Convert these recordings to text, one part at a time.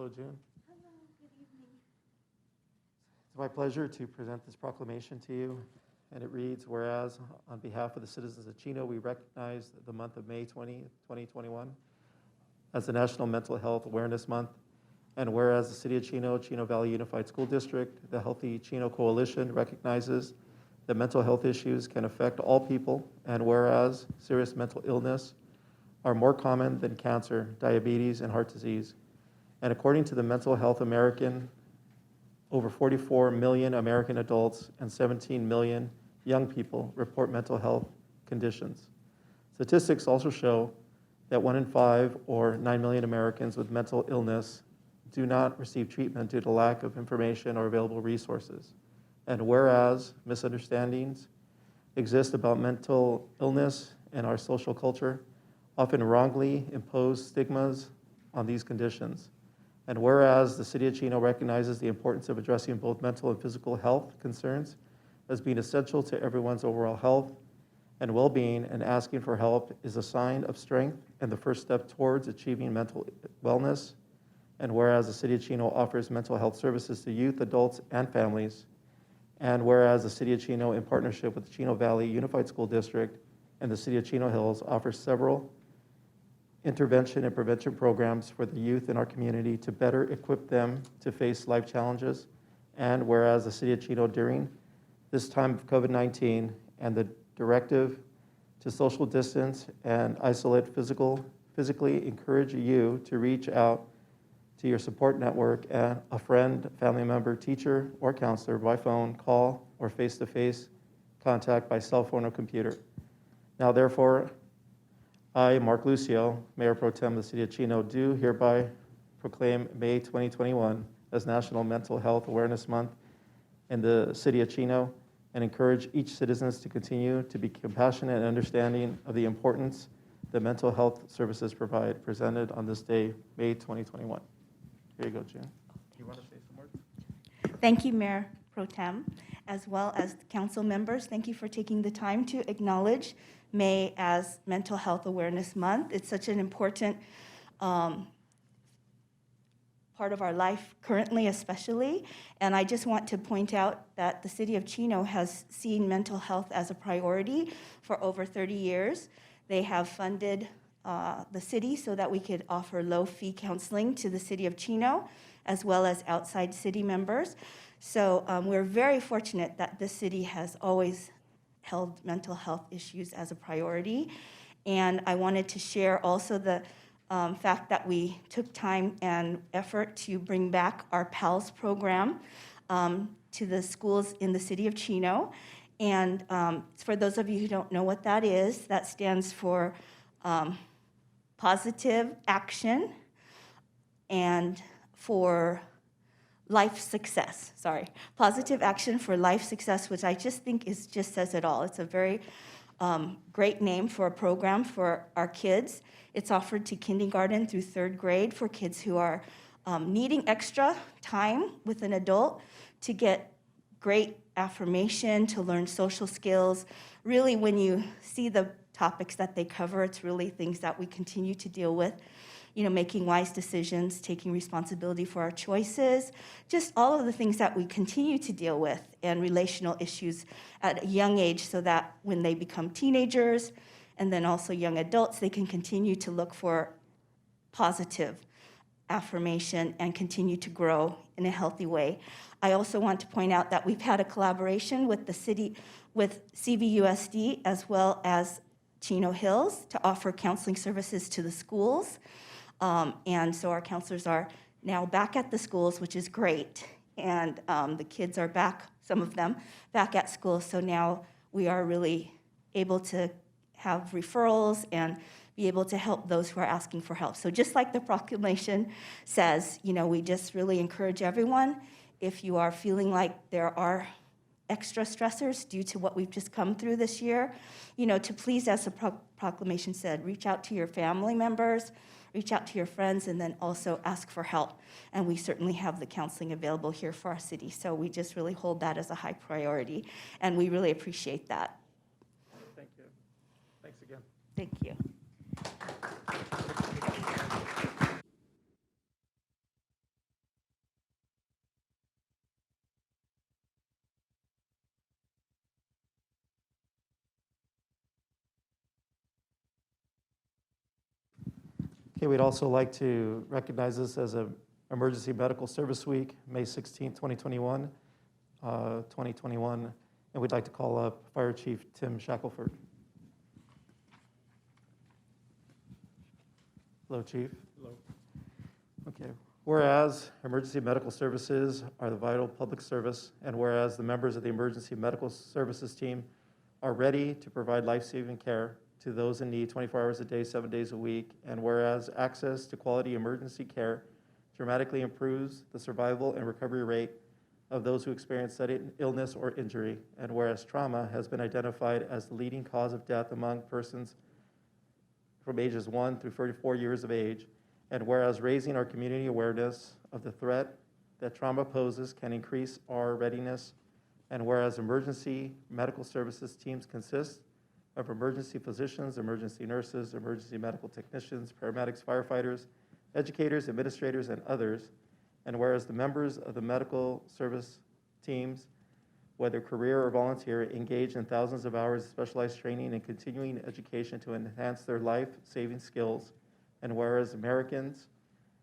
Hello, June. Hello, good evening. It's my pleasure to present this proclamation to you, and it reads, whereas on behalf of the citizens of Chino, we recognize the month of May 20, 2021 as the National Mental Health Awareness Month, and whereas the City of Chino, Chino Valley Unified School District, the Healthy Chino Coalition recognizes that mental health issues can affect all people, and whereas serious mental illness are more common than cancer, diabetes, and heart disease. And according to the Mental Health American, over 44 million American adults and 17 million young people report mental health conditions. Statistics also show that 1 in 5 or 9 million Americans with mental illness do not receive treatment due to lack of information or available resources. And whereas misunderstandings exist about mental illness in our social culture, often wrongly impose stigmas on these conditions. And whereas the City of Chino recognizes the importance of addressing both mental and physical health concerns as being essential to everyone's overall health and well-being, and asking for help is a sign of strength and the first step towards achieving mental wellness. And whereas the City of Chino offers mental health services to youth, adults, and families, and whereas the City of Chino, in partnership with the Chino Valley Unified School District and the City of Chino Hills, offers several intervention and prevention programs for the youth in our community to better equip them to face life challenges. And whereas the City of Chino, during this time of COVID-19 and the directive to social distance and isolate physically encourage you to reach out to your support network and a friend, family member, teacher, or counselor by phone, call, or face-to-face contact by cell phone or computer. Now, therefore, I, Mark Lucio, Mayor Pro Tem of the City of Chino, do hereby proclaim May 2021 as National Mental Health Awareness Month in the City of Chino, and encourage each citizen to continue to be compassionate and understanding of the importance that mental health services provide, presented on this day, May 2021. Here you go, June. Do you want to say some words? Thank you, Mayor Pro Tem, as well as council members. Thank you for taking the time to acknowledge May as Mental Health Awareness Month. It's such an important part of our life currently, especially. And I just want to point out that the City of Chino has seen mental health as a priority for over 30 years. They have funded the city so that we could offer low-fee counseling to the City of Chino, as well as outside city members. So we're very fortunate that this city has always held mental health issues as a priority. And I wanted to share also the fact that we took time and effort to bring back our PALS program to the schools in the City of Chino. And for those of you who don't know what that is, that stands for Positive Action and for Life Success, Positive Action for Life Success, which I just think just says it all. It's a very great name for a program for our kids. It's offered to kindergarten through 3rd grade for kids who are needing extra time with an adult to get great affirmation, to learn social skills. Really, when you see the topics that they cover, it's really things that we continue to deal with. You know, making wise decisions, taking responsibility for our choices, just all of the things that we continue to deal with, and relational issues at a young age, so that when they become teenagers and then also young adults, they can continue to look for positive affirmation and continue to grow in a healthy way. I also want to point out that we've had a collaboration with the city, with CVUSD, as well as Chino Hills to offer counseling services to the schools. And so our counselors are now back at the schools, which is great. And the kids are back, some of them, back at school. So now we are really able to have referrals and be able to help those who are asking for help. So just like the proclamation says, we just really encourage everyone, if you are feeling like there are extra stressors due to what we've just come through this year, to please, as the proclamation said, reach out to your family members, reach out to your friends, and then also ask for help. And we certainly have the counseling available here for our city. So we just really hold that as a high priority, and we really appreciate that. Thank you. Thanks again. Thank you. Okay, we'd also like to recognize this as an Emergency Medical Service Week, May 16, 2021, and we'd like to call up Fire Chief Tim Shackelford. Hello, Chief. Hello. Okay. Whereas emergency medical services are the vital public service, and whereas the members of the emergency medical services team are ready to provide life-saving care to those in need 24 hours a day, 7 days a week, and whereas access to quality emergency care dramatically improves the survival and recovery rate of those who experience sudden illness or injury, and whereas trauma has been identified as the leading cause of death among persons from ages 1 through 34 years of age, and whereas raising our community awareness of the threat that trauma poses can increase our readiness, and whereas emergency medical services teams consist of emergency physicians, emergency nurses, emergency medical technicians, paramedics, firefighters, educators, administrators, and others, and whereas the members of the medical service teams, whether career or volunteer, engage in thousands of hours of specialized training and continuing education to enhance their life-saving skills, and whereas Americans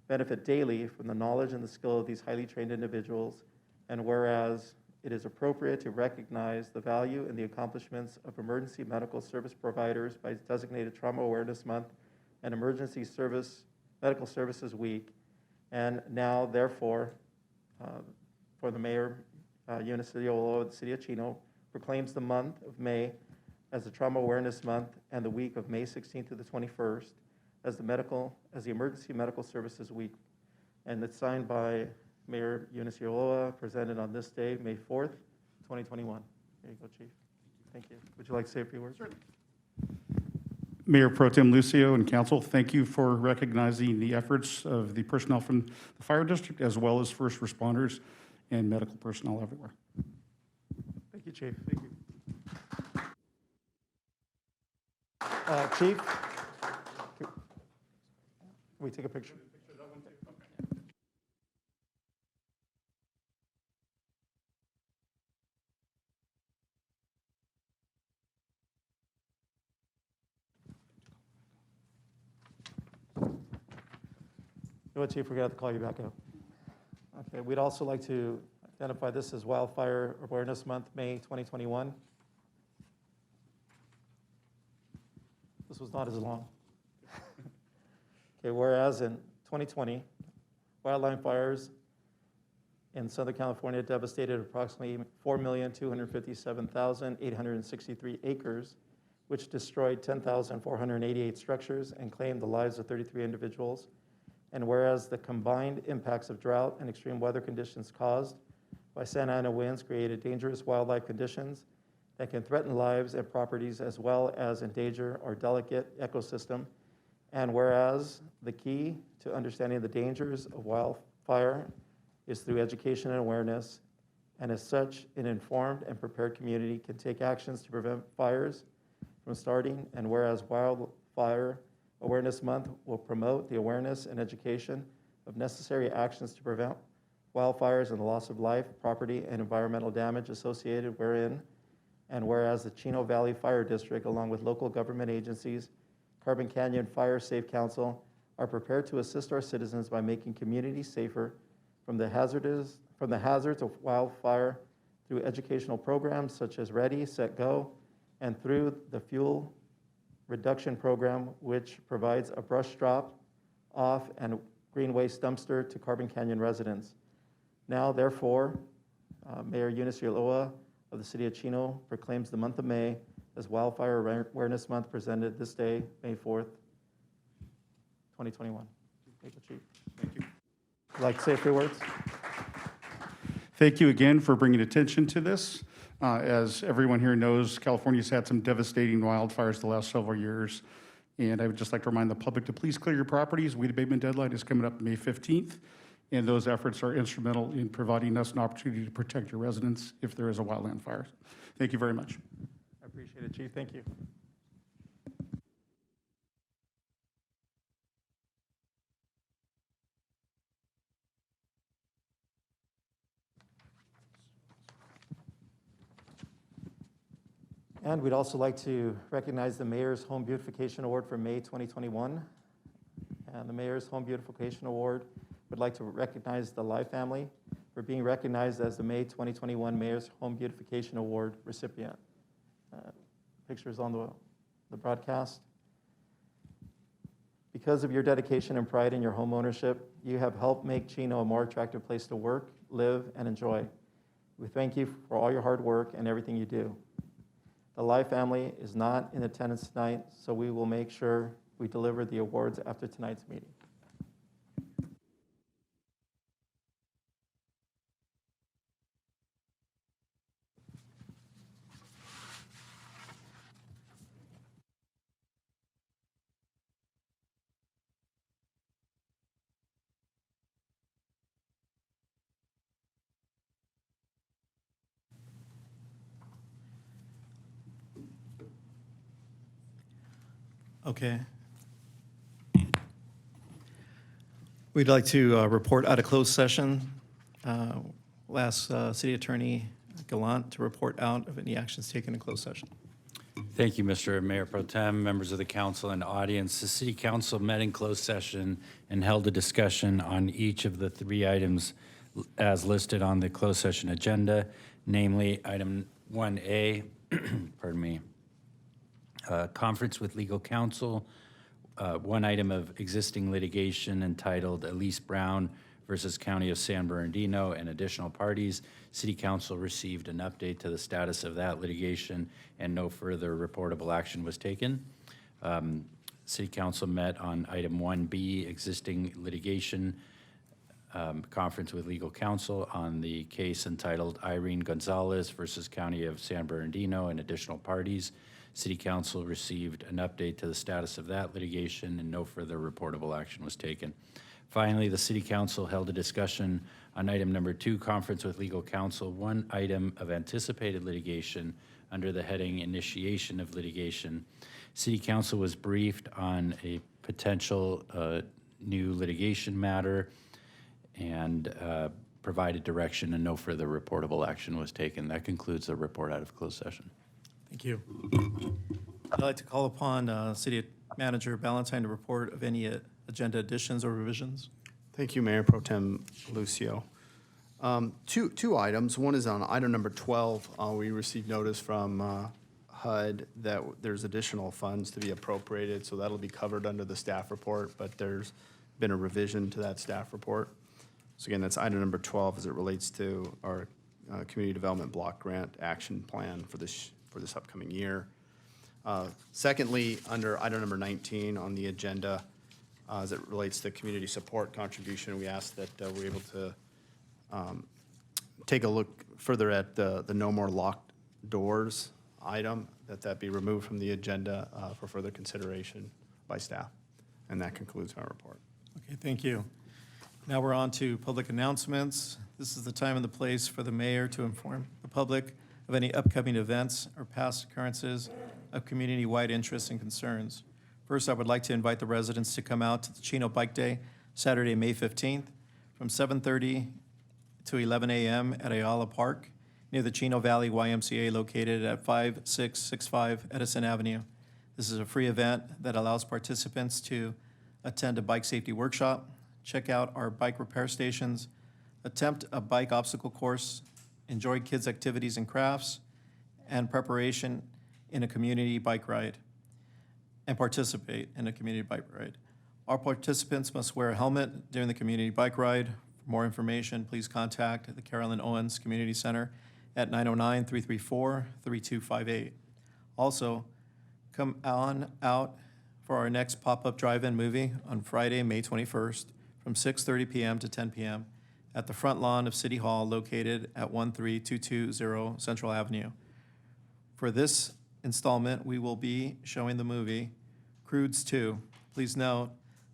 benefit daily from the knowledge and the skill of these highly trained individuals, and whereas it is appropriate to recognize the value and the accomplishments of emergency medical service providers by designated Trauma Awareness Month and Emergency Medical Services Week, and now, therefore, for the Mayor, Municipal of the City of Chino, proclaims the month of May as the Trauma Awareness Month and the week of May 16th to the 21st as the Emergency Medical Services Week. And it's signed by Mayor Eunice Ulloa, presented on this day, May 4th, 2021. There you go, Chief. Thank you. Would you like to say a few words? Certainly. Mayor Pro Tem Lucio and Council, thank you for recognizing the efforts of the personnel from the fire district as well as first responders and medical personnel everywhere. Thank you, Chief. Thank you. Chief, can we take a picture? You know what, Chief, we're going to have to call you back up. Okay, we'd also like to identify this as Wildfire Awareness Month, May 2021. This was not as long. Okay, whereas in 2020, wildland fires in Southern California devastated approximately 4,257,863 acres, which destroyed 10,488 structures and claimed the lives of 33 individuals. And whereas the combined impacts of drought and extreme weather conditions caused by Santa Ana winds created dangerous wildlife conditions that can threaten lives and properties as well as endanger our delicate ecosystem. And whereas the key to understanding the dangers of wildfire is through education and awareness, and as such, an informed and prepared community can take actions to prevent fires from starting. And whereas Wildfire Awareness Month will promote the awareness and education of necessary actions to prevent wildfires and the loss of life, property, and environmental damage associated wherein, and whereas the Chino Valley Fire District, along with local government agencies, Carbon Canyon Fire Safe Council, are prepared to assist our citizens by making communities safer from the hazards of wildfire through educational programs such as Ready, Set, Go, and through the fuel reduction program, which provides a brush drop off and green waste dumpster to Carbon Canyon residents. Now, therefore, Mayor Eunice Ulloa of the City of Chino proclaims the month of May as Wildfire Awareness Month, presented this day, May 4th, 2021. Thank you, Chief. Thank you. Would you like to say a few words? Thank you again for bringing attention to this. As everyone here knows, California's had some devastating wildfires the last several years. And I would just like to remind the public to please clear your properties. Weed abatement deadline is coming up May 15th. And those efforts are instrumental in providing us an opportunity to protect your residents if there is a wildland fire. Thank you very much. I appreciate it, Chief. Thank you. And we'd also like to recognize the Mayor's Home Beautification Award for May 2021. And the Mayor's Home Beautification Award would like to recognize the Lai family for being recognized as the May 2021 Mayor's Home Beautification Award recipient. Pictures on the broadcast. Because of your dedication and pride in your home ownership, you have helped make Chino a more attractive place to work, live, and enjoy. We thank you for all your hard work and everything you do. The Lai family is not in attendance tonight, so we will make sure we deliver the awards after tonight's meeting. Okay. We'd like to report out of closed session. We'll ask City Attorney Gallant to report out of any actions taken in closed session. Thank you, Mr. Mayor Pro Tem, members of the council and audience. The City Council met in closed session and held a discussion on each of the 3 items as listed on the closed session agenda, namely item 1A, pardon me, conference with legal counsel, 1 item of existing litigation entitled Elise Brown versus County of San Bernardino and additional parties. City Council received an update to the status of that litigation and no further reportable action was taken. City Council met on item 1B, existing litigation, conference with legal counsel on the case entitled Irene Gonzalez versus County of San Bernardino and additional parties. City Council received an update to the status of that litigation and no further reportable action was taken. Finally, the City Council held a discussion on item number 2, conference with legal counsel, 1 item of anticipated litigation under the heading initiation of litigation. City Council was briefed on a potential new litigation matter and provided direction and no further reportable action was taken. That concludes the report out of closed session. Thank you. I'd like to call upon City Manager Ballantyne to report of any agenda additions or revisions. Thank you, Mayor Pro Tem Lucio. Two items. One is on item number 12. We received notice from HUD that there's additional funds to be appropriated, so that'll be covered under the staff report, but there's been a revision to that staff report. So again, that's item number 12 as it relates to our Community Development Block Grant Action Plan for this upcoming year. Secondly, under item number 19 on the agenda, as it relates to community support contribution, we asked that we're able to take a look further at the no more locked doors item, that be removed from the agenda for further consideration by staff. And that concludes my report. Okay, thank you. Now we're on to public announcements. This is the time and the place for the mayor to inform the public of any upcoming events or past occurrences of community-wide interests and concerns. First, I would like to invite the residents to come out to the Chino Bike Day, Saturday, May 15th, from 7:30 to 11 a.m. at Ayala Park, near the Chino Valley YMCA located at 5665 Edison Avenue. This is a free event that allows participants to attend a bike safety workshop, check out our bike repair stations, attempt a bike obstacle course, enjoy kids' activities and crafts, and preparation in a community bike ride. and participate in a community bike ride. All participants must wear a helmet during the community bike ride. For more information, please contact the Carolyn Owens Community Center at 909-334-3258. Also, come on out for our next pop-up drive-in movie on Friday, May 21st from 6:30 p.m. to 10 p.m. at the front lawn of City Hall located at 13220 Central Avenue. For this installment, we will be showing the movie Crudes 2. Please note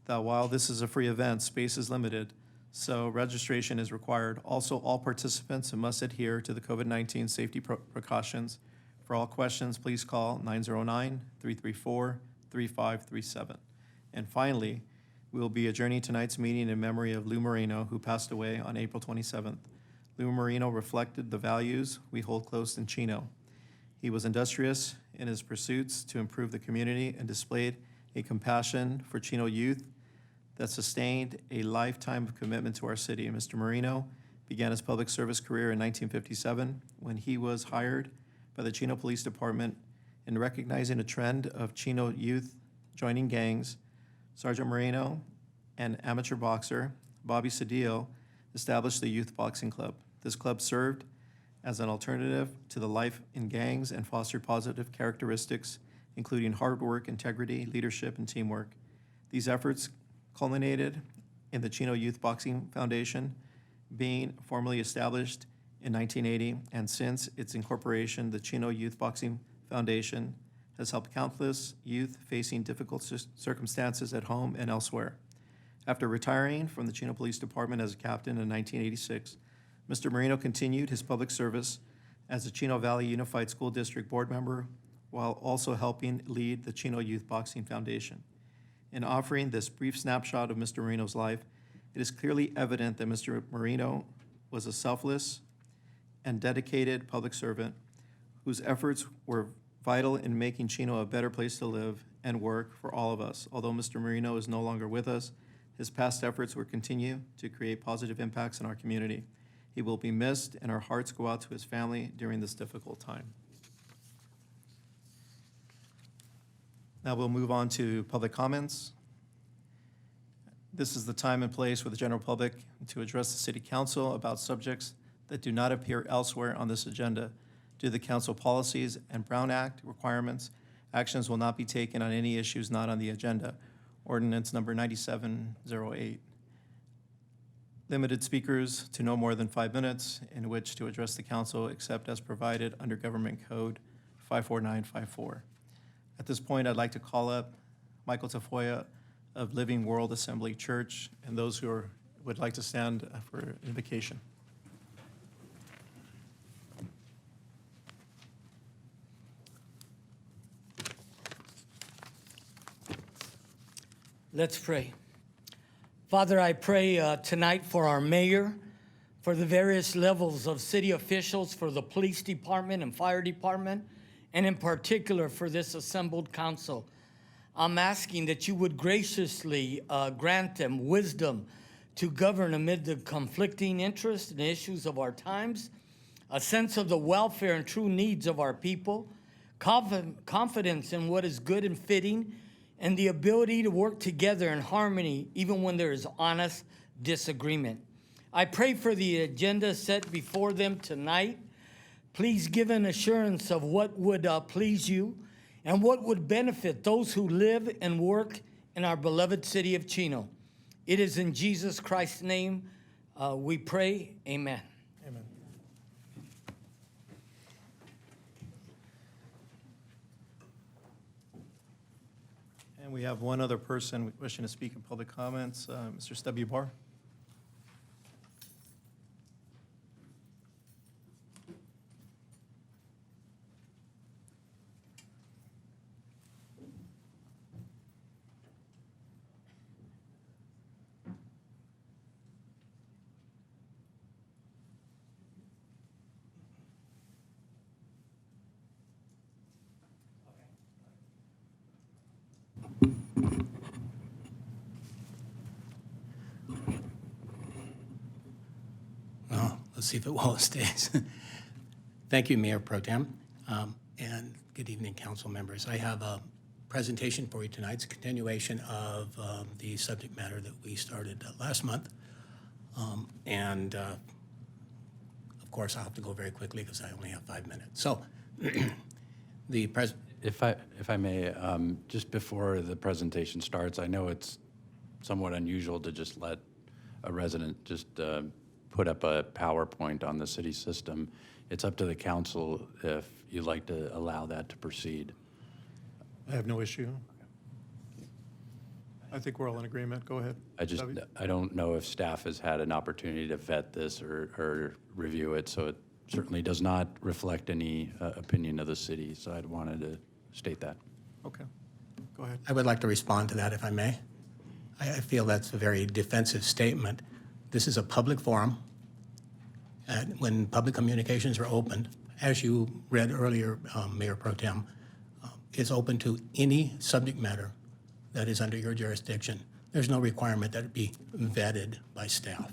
that while this is a free event, space is limited, so registration is required. Also, all participants must adhere to the COVID-19 safety precautions. For all questions, please call 909-334-3537. And finally, we will be adjourning tonight's meeting in memory of Lou Marino, who passed away on April 27th. Lou Marino reflected the values we hold close in Chino. He was industrious in his pursuits to improve the community and displayed a compassion for Chino youth that sustained a lifetime of commitment to our city. Mr. Marino began his public service career in 1957 when he was hired by the Chino Police Department. In recognizing a trend of Chino youth joining gangs, Sergeant Marino, an amateur boxer, Bobby Cedillo, established the Youth Boxing Club. This club served as an alternative to the life in gangs and fostered positive characteristics, including hard work, integrity, leadership, and teamwork. These efforts culminated in the Chino Youth Boxing Foundation being formally established in 1980, and since its incorporation, the Chino Youth Boxing Foundation has helped countless youth facing difficult circumstances at home and elsewhere. After retiring from the Chino Police Department as a captain in 1986, Mr. Marino continued his public service as a Chino Valley Unified School District board member while also helping lead the Chino Youth Boxing Foundation. In offering this brief snapshot of Mr. Marino's life, it is clearly evident that Mr. Marino was a selfless and dedicated public servant whose efforts were vital in making Chino a better place to live and work for all of us. Although Mr. Marino is no longer with us, his past efforts will continue to create positive impacts in our community. He will be missed, and our hearts go out to his family during this difficult time. Now we'll move on to public comments. This is the time and place for the general public to address the City Council about subjects that do not appear elsewhere on this agenda. Due to the council policies and Brown Act requirements, actions will not be taken on any issues not on the agenda. Ordinance number 9708. Limited speakers to no more than 5 minutes in which to address the council except as provided under Government Code 54954. At this point, I'd like to call up Michael Tafoya of Living World Assembly Church and those who would like to stand for invocation. Let's pray. Father, I pray tonight for our mayor, for the various levels of city officials, for the police department and fire department, and in particular for this assembled council. I'm asking that you would graciously grant them wisdom to govern amid the conflicting interests and issues of our times, a sense of the welfare and true needs of our people, confidence in what is good and fitting, and the ability to work together in harmony even when there is honest disagreement. I pray for the agenda set before them tonight. Please give an assurance of what would please you and what would benefit those who live and work in our beloved city of Chino. It is in Jesus Christ's name we pray, amen. Amen. And we have one other person wishing to speak in public comments, Mr. Stubby Barr. Well, let's see if it stays. Thank you, Mayor Pro Tem, and good evening, council members. I have presentation for you tonight's a continuation of the subject matter that we started last month. And of course, I'll have to go very quickly because I only have 5 minutes. So If I may, just before the presentation starts, I know it's somewhat unusual to just let a resident just put up a PowerPoint on the city system. It's up to the council if you'd like to allow that to proceed. I have no issue. I think we're all in agreement. Go ahead. Debbie. I don't know if staff has had an opportunity to vet this or review it, so it certainly does not reflect any opinion of the city, so I'd wanted to state that. Okay, go ahead. I would like to respond to that if I may. I feel that's a very defensive statement. This is a public forum. And when public communications are opened, as you read earlier, Mayor Pro Tem, is open to any subject matter that is under your jurisdiction. There's no requirement that it be vetted by staff.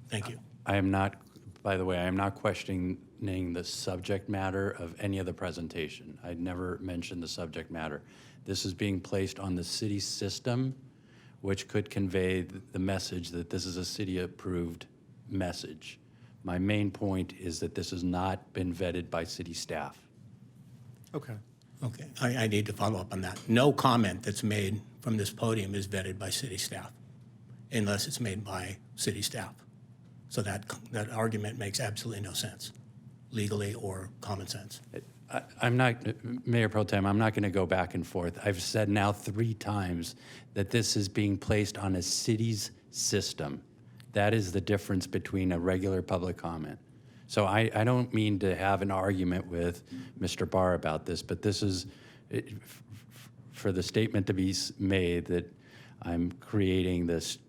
Thank you. I am not, by the way, I am not questioning the subject matter of any of the presentation. I never mentioned the subject matter. This is being placed on the city system, which could convey the message that this is a city-approved message. My main point is that this has not been vetted by city staff. Okay. Okay, I need to follow up on that. No comment that's made from this podium is vetted by city staff, unless it's made by city staff. So that argument makes absolutely no sense, legally or common sense. I'm not, Mayor Pro Tem, I'm not going to go back and forth. I've said now 3 times that this is being placed on a city's system. That is the difference between a regular public comment. So I don't mean to have an argument with Mr. Barr about this, but this is, for the statement to be made that I'm creating this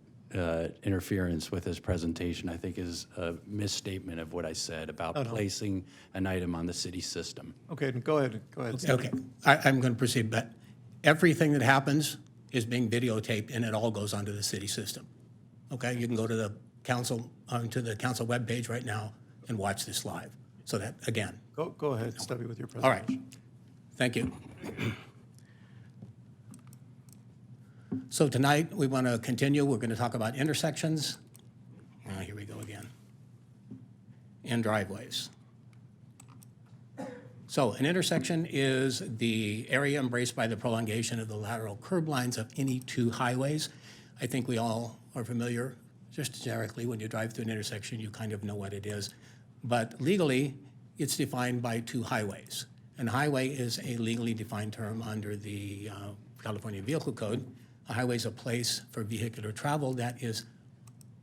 interference with his presentation, I think is a misstatement of what I said about placing an item on the city system. Okay, go ahead. Go ahead. Okay, I'm going to proceed, but everything that happens is being videotaped and it all goes onto the city system. Okay, you can go to the council, webpage right now and watch this live. So that, again. Go ahead, Stubby, with your All presentation. right, thank you. So tonight, we want to continue. We're going to talk about intersections. Here we go again. And driveways. So an intersection is the area embraced by the prolongation of the lateral curb lines of any 2 highways. I think we all are familiar, just generically, when you drive through an intersection, you kind of know what it is. But legally, it's defined by 2 highways. And highway is a legally defined term under the California Vehicle Code. A highway is a place for vehicular travel that is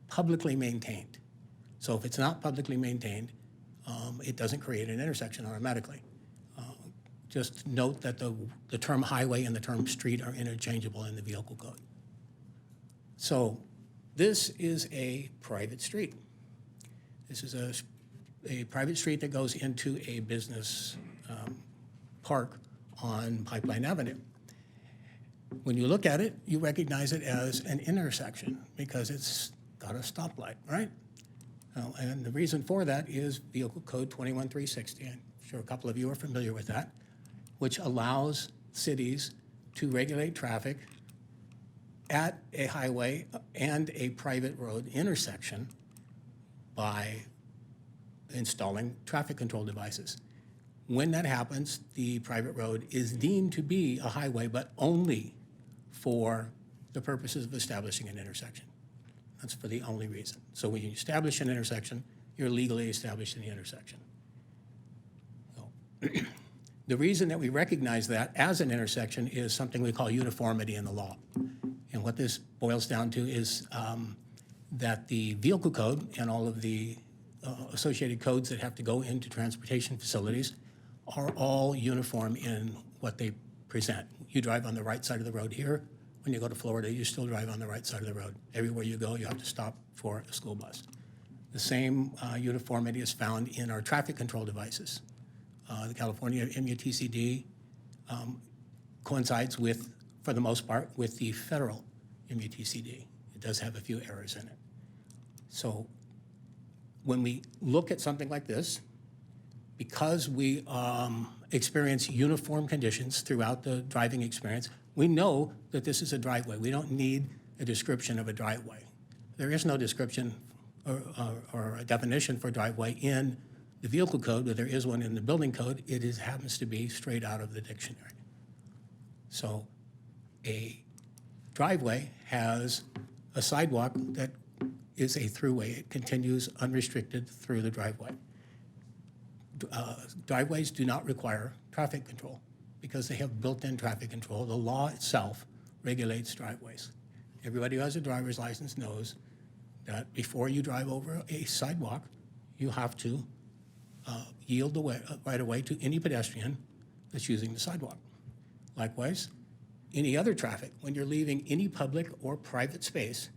publicly maintained. So if it's not publicly maintained, it doesn't create an intersection automatically. Just note that the term highway and the term street are interchangeable in the Vehicle Code. So this is a private street. This is a private street that goes into a business park on Pipeline Avenue. When you look at it, you recognize it as an intersection because it's got a stoplight, right? And the reason for that is Vehicle Code 21360. I'm sure a couple of you are familiar with that, which allows cities to regulate traffic at a highway and a private road intersection by installing traffic control devices. When that happens, the private road is deemed to be a highway, but only for the purposes of establishing an intersection. That's for the only reason. So when you establish an intersection, you're legally establishing the intersection. So, the reason that we recognize that as an intersection is something we call uniformity in the law. And what this boils down to is that the Vehicle Code and all of the associated codes that have to go into transportation facilities are all uniform in what they present. You drive on the right side of the road here. When you go to Florida, you still drive on the right side of the road. Everywhere you go, you have to stop for a school bus. The same uniformity is found in our traffic control devices. The California MUTCD coincides with, for the most part, with the federal MUTCD. It does have a few errors in it. So when we look at something like this, because we experience uniform conditions throughout the driving experience, we know that this is a driveway. We don't need a description of a driveway. There is no description or a definition for driveway in the vehicle code, but there is one in the building code. It happens to be straight out of the dictionary. So a driveway has a sidewalk that is a throughway. It continues unrestricted through the driveway. Driveways do not require traffic control because they have built-in traffic control. The law itself regulates driveways. Everybody who has a driver's license knows that before you drive over a sidewalk, you have to yield the right of way to any pedestrian that's using the sidewalk. Likewise, any other traffic, when you're leaving any public or private space,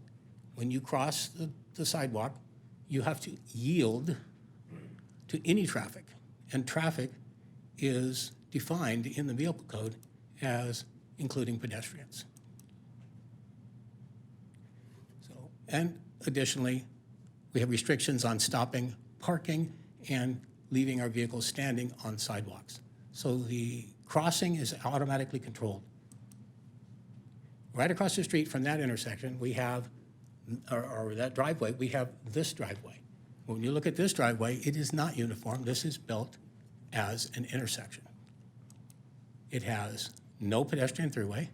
when you cross the sidewalk, you have to yield to any traffic. And traffic is defined in the vehicle code as including pedestrians. So, and additionally, we have restrictions on stopping, parking, and leaving our vehicles standing on sidewalks. So the crossing is automatically controlled. Right across the street from that intersection, we have, or that driveway, we have this driveway. When you look at this driveway, it is not uniform. This is built as an intersection. It has no pedestrian throughway,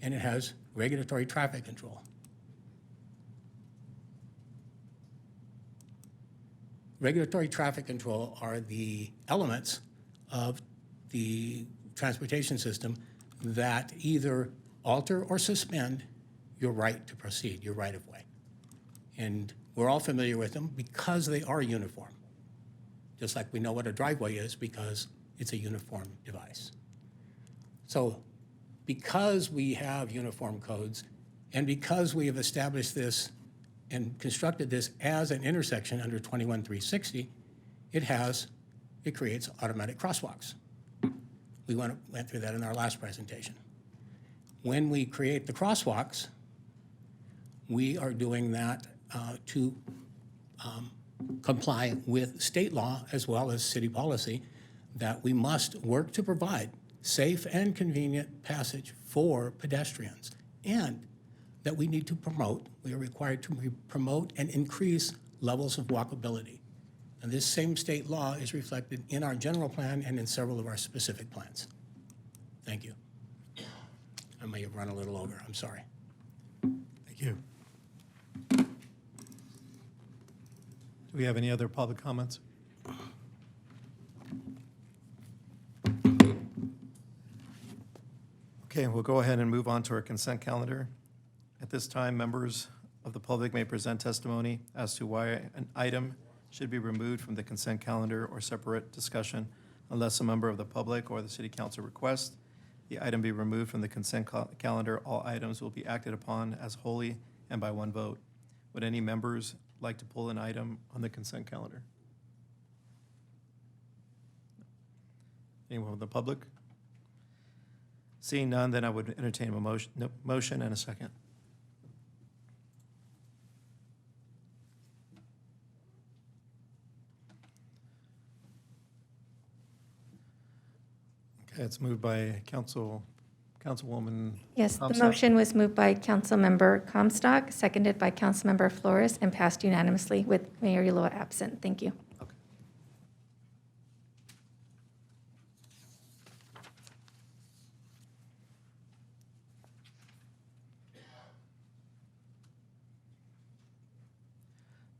and it has regulatory traffic control. Regulatory traffic control are the elements of the transportation system that either alter or suspend your right to proceed, your right of way. And we're all familiar with them because they are uniform, just like we know what a driveway is because it's a uniform device. So because we have uniform codes and because we have established this and constructed this as an intersection under 21360, it creates automatic crosswalks. We went through that in our last presentation. When we create the crosswalks, we are doing that to comply with state law as well as city policy that we must work to provide safe and convenient passage for pedestrians, and that we need to promote, we are required to promote and increase levels of walkability. And this same state law is reflected in our general plan and in several of our specific plans. Thank you. I may have run a little over, I'm sorry. Thank you. Do we have any other public comments? Okay, we'll go ahead and move on to our consent calendar. At this time, members of the public may present testimony as to why an item should be removed from the consent calendar or separate discussion unless a member of the public or the city council requests the item be removed from the consent calendar. All items will be acted upon as wholly and by one vote. Would any members like to pull an item on the consent calendar? Anyone from the public? Seeing none, then I would entertain a motion and a second. Okay, it's moved by Councilwoman. Yes, the Comstock. motion was moved by Councilmember Comstock, seconded by Councilmember Flores, and passed unanimously with Mayor Ulloa absent. Thank you. Okay.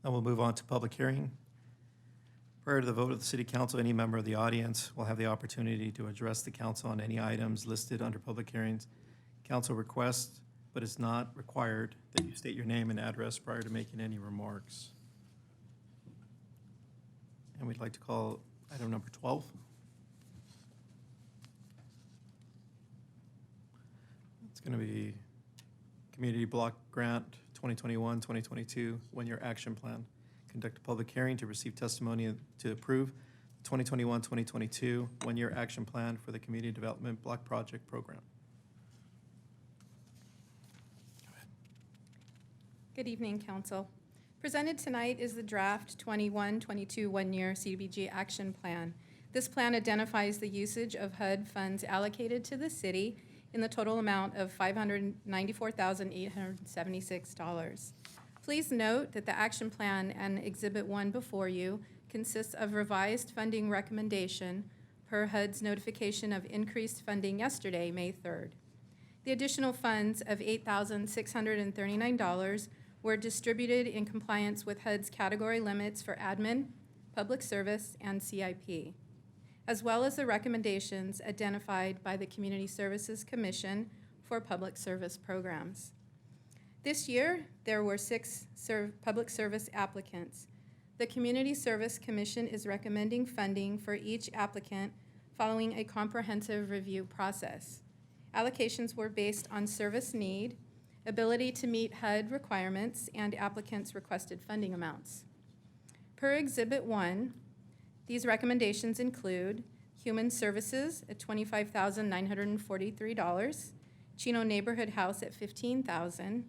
Now we'll move on to public hearing. Prior to the vote of the City Council, any member of the audience will have the opportunity to address the council on any items listed under public hearings. Council requests, but it's not required that you state your name and address prior to making any remarks. And we'd like to call item number 12. It's going to be Community Block Grant 2021-2022 one-year action plan. Conduct a public hearing to receive testimony to approve 2021-2022 one-year action plan for the Community Development Block Project Program. Good evening, Council. Presented tonight is the draft 21-22 one-year CDBG action plan. This plan identifies the usage of HUD funds allocated to the city in the total amount of $594,876. Please note that the action plan and Exhibit 1 before you consists of revised funding recommendation per HUD's notification of increased funding yesterday, May 3rd. The additional funds of $8,639 were distributed in compliance with HUD's category limits for admin, public service, and CIP, as well as the recommendations identified by the Community Services Commission for public service programs. This year, there were 6 public service applicants. The Community Service Commission is recommending funding for each applicant following a comprehensive review process. Allocations were based on service need, ability to meet HUD requirements, and applicants' requested funding amounts. Per Exhibit 1, these recommendations include Human Services at $25,943, Chino Neighborhood House at $15,000,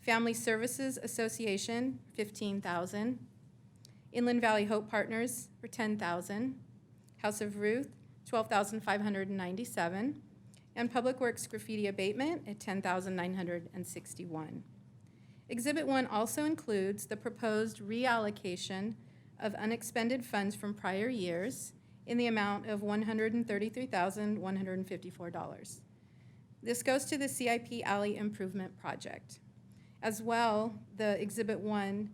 Family Services Association, $15,000, Inland Valley Hope Partners for $10,000, House of Ruth, $12,597, and Public Works Graffiti Abatement at $10,961. Exhibit 1 also includes the proposed reallocation of unexpended funds from prior years in the amount of $133,154. This goes to the CIP Alley Improvement Project. As well, the Exhibit 1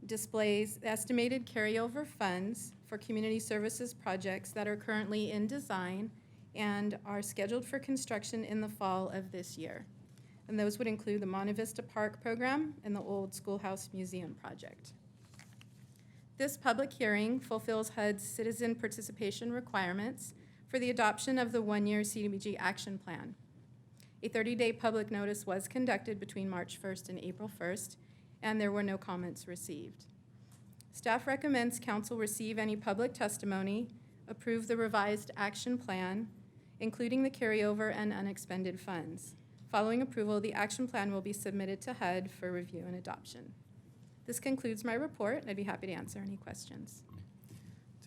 displays estimated carryover funds for community services projects that are currently in design and are scheduled for construction in the fall of this year. And those would include the Monte Vista Park program and the Old Schoolhouse Museum project. This public hearing fulfills HUD's citizen participation requirements for the adoption of the one-year Cdbg action plan. A 30-day public notice was conducted between March 1st and April 1st, and there were no comments received. Staff recommends council receive any public testimony, approve the revised action plan, including the carryover and unexpended funds. Following approval, the action plan will be submitted to HUD for review and adoption. This concludes my report. I'd be happy to answer any questions.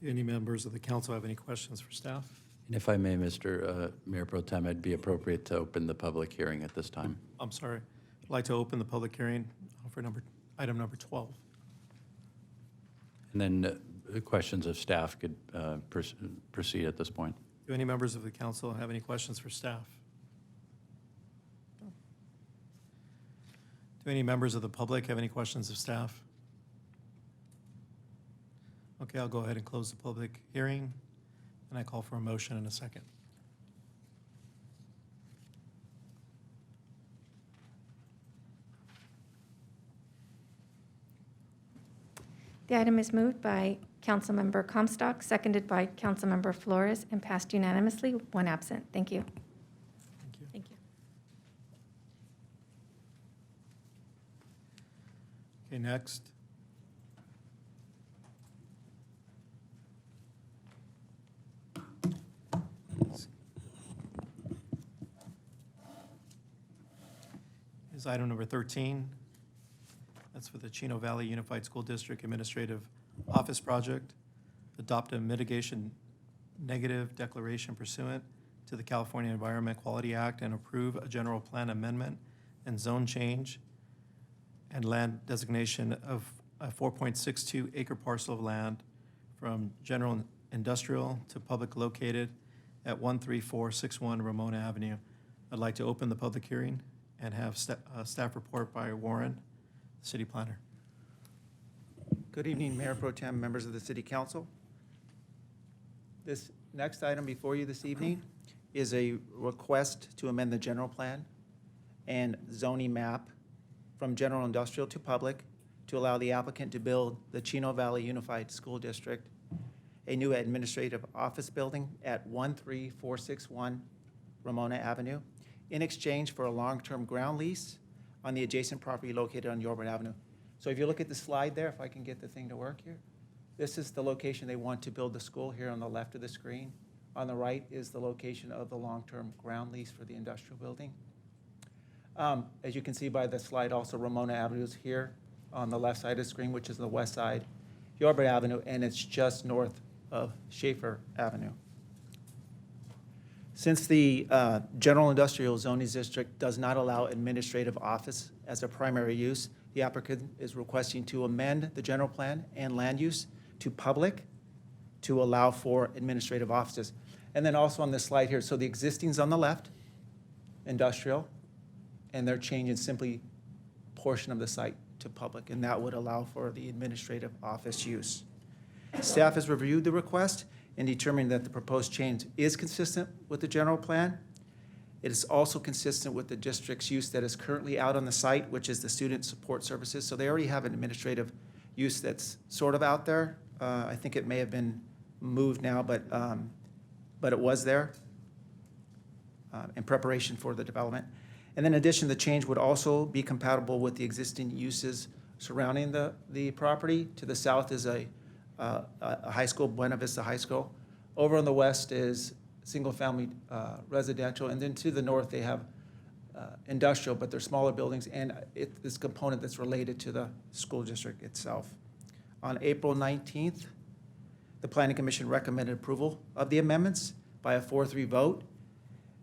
Do any members of the council have any questions for staff? And if I may, Mr. Mayor Pro Tem, it'd be appropriate to open the public hearing at this time. I'm sorry. I'd like to open the public hearing for item number 12. And then questions of staff could proceed at this point. Do any members of the council have any questions for staff? Do any members of the public have any questions of staff? Okay, I'll go ahead and close the public hearing, and I call for a motion in a second. The item is moved by Councilmember Comstock, seconded by Councilmember Flores, and passed unanimously, 1 absent. Thank you. Thank you. Thank you. Okay, next. Is item number 13. That's for the Chino Valley Unified School District Administrative Office Project. Adopt a mitigation negative declaration pursuant to the California Environment Quality Act and approve a general plan amendment and zone change and land designation of a 4.62 acre parcel of land from general industrial to public located at 13461 Ramona Avenue. I'd like to open the public hearing and have staff report by Warren, city planner. Good evening, Mayor Pro Tem, members of the City Council. This next item before you this evening is a request to amend the general plan and zoning map from general industrial to public to allow the applicant to build the Chino Valley Unified School District a new administrative office building at 13461 Ramona Avenue in exchange for a long-term ground lease on the adjacent property located on Yorba Avenue. So if you look at the slide there, if I can get the thing to work here, this is the location they want to build the school here on the left of the screen. On the right is the location of the long-term ground lease for the industrial building. As you can see by the slide, also Ramona Avenue is here on the left side of the screen, which is the west side, Yorba Avenue, and it's just north of Schaefer Avenue. Since the general industrial zoning district does not allow administrative office as a primary use, the applicant is requesting to amend the general plan and land use to public to allow for administrative offices. And then also on this slide here, so the existing's on the left, industrial, and they're changing simply portion of the site to public, and that would allow for the administrative office use. Staff has reviewed the request and determined that the proposed change is consistent with the general plan. It is also consistent with the district's use that is currently out on the site, which is the student support services. So they already have an administrative use that's sort of out there. I think it may have been moved now, but it was there in preparation for the development. And then in addition, the change would also be compatible with the existing uses surrounding the property. To the south is a high school, Buena Vista High School. Over on the west is single-family residential, and then to the north they have industrial, but they're smaller buildings, and this component that's related to the school district itself. On April 19th, the Planning Commission recommended approval of the amendments by a 4-3 vote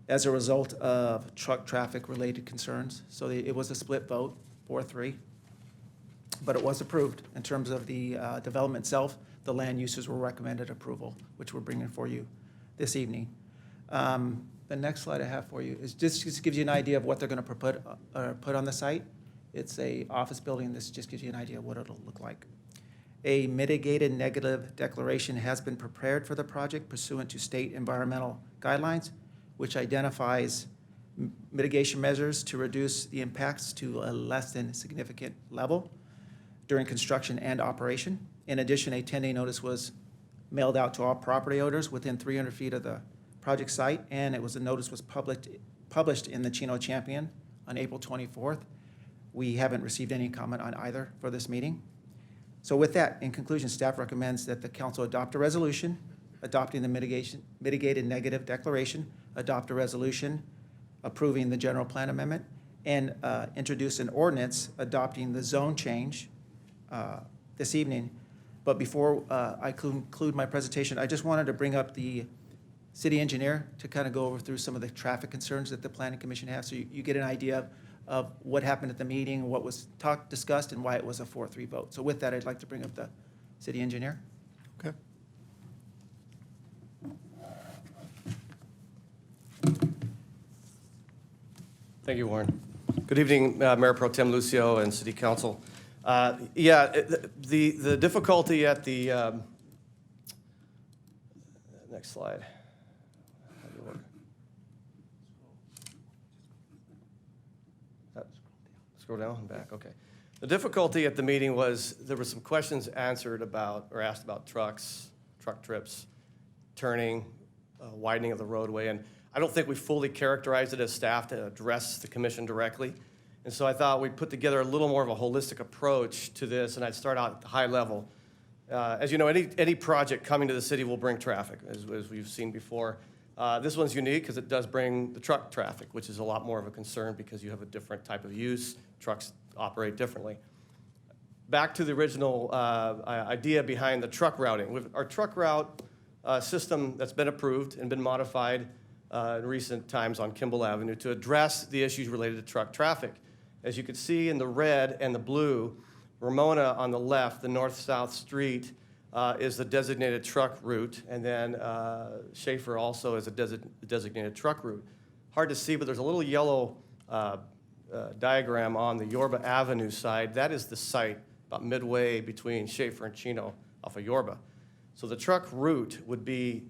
as a result of truck traffic-related concerns. So it was a split vote, 4-3, but it was approved. In terms of the development itself, the land uses were recommended approval, which we're bringing for you this evening. The next slide I have for you is just gives you an idea of what they're going to put on the site. It's a office building. This just gives you an idea of what it'll look like. A mitigated negative declaration has been prepared for the project pursuant to state environmental guidelines, which identifies mitigation measures to reduce the impacts to a less than significant level during construction and operation. In addition, a 10-day notice was mailed out to all property owners within 300 feet of the project site, and the notice was published in the Chino Champion on April 24th. We haven't received any comment on either for this meeting. So with that, in conclusion, staff recommends that the council adopt a resolution adopting the mitigated negative declaration, adopt a resolution approving the general plan amendment, and introduce an ordinance adopting the zone change this evening. But before I conclude my presentation, I just wanted to bring up the city engineer to kind of go over through some of the traffic concerns that the Planning Commission has, so you get an idea of what happened at the meeting, what was discussed, and why it was a 4-3 vote. So with that, I'd like to bring up the city engineer. Okay. Thank you, Warren. Good evening, Mayor Pro Tem Lucio and City Council. The difficulty at the next slide. How do you work? Scroll down and back. Okay. The difficulty at the meeting was there were some questions asked about trucks, truck trips, turning, widening of the roadway, and I don't think we fully characterized it as staff to address the commission directly. And so I thought we'd put together a little more of a holistic approach to this, and I'd start out at the high level. As you know, any project coming to the city will bring traffic, as we've seen before. This one's unique because it does bring the truck traffic, which is a lot more of a concern because you have a different type of use. Trucks operate differently. Back to the original idea behind the truck routing. Our truck route system that's been approved and been modified in recent times on Kimball Avenue to address the issues related to truck traffic. As you can see in the red and the blue, Ramona on the left, the north-south street, is the designated truck route, and then Schaefer also is a designated truck route. Hard to see, but there's a little yellow diagram on the Yorba Avenue side. That is the site about midway between Schaefer and Chino off of Yorba. So the truck route would be,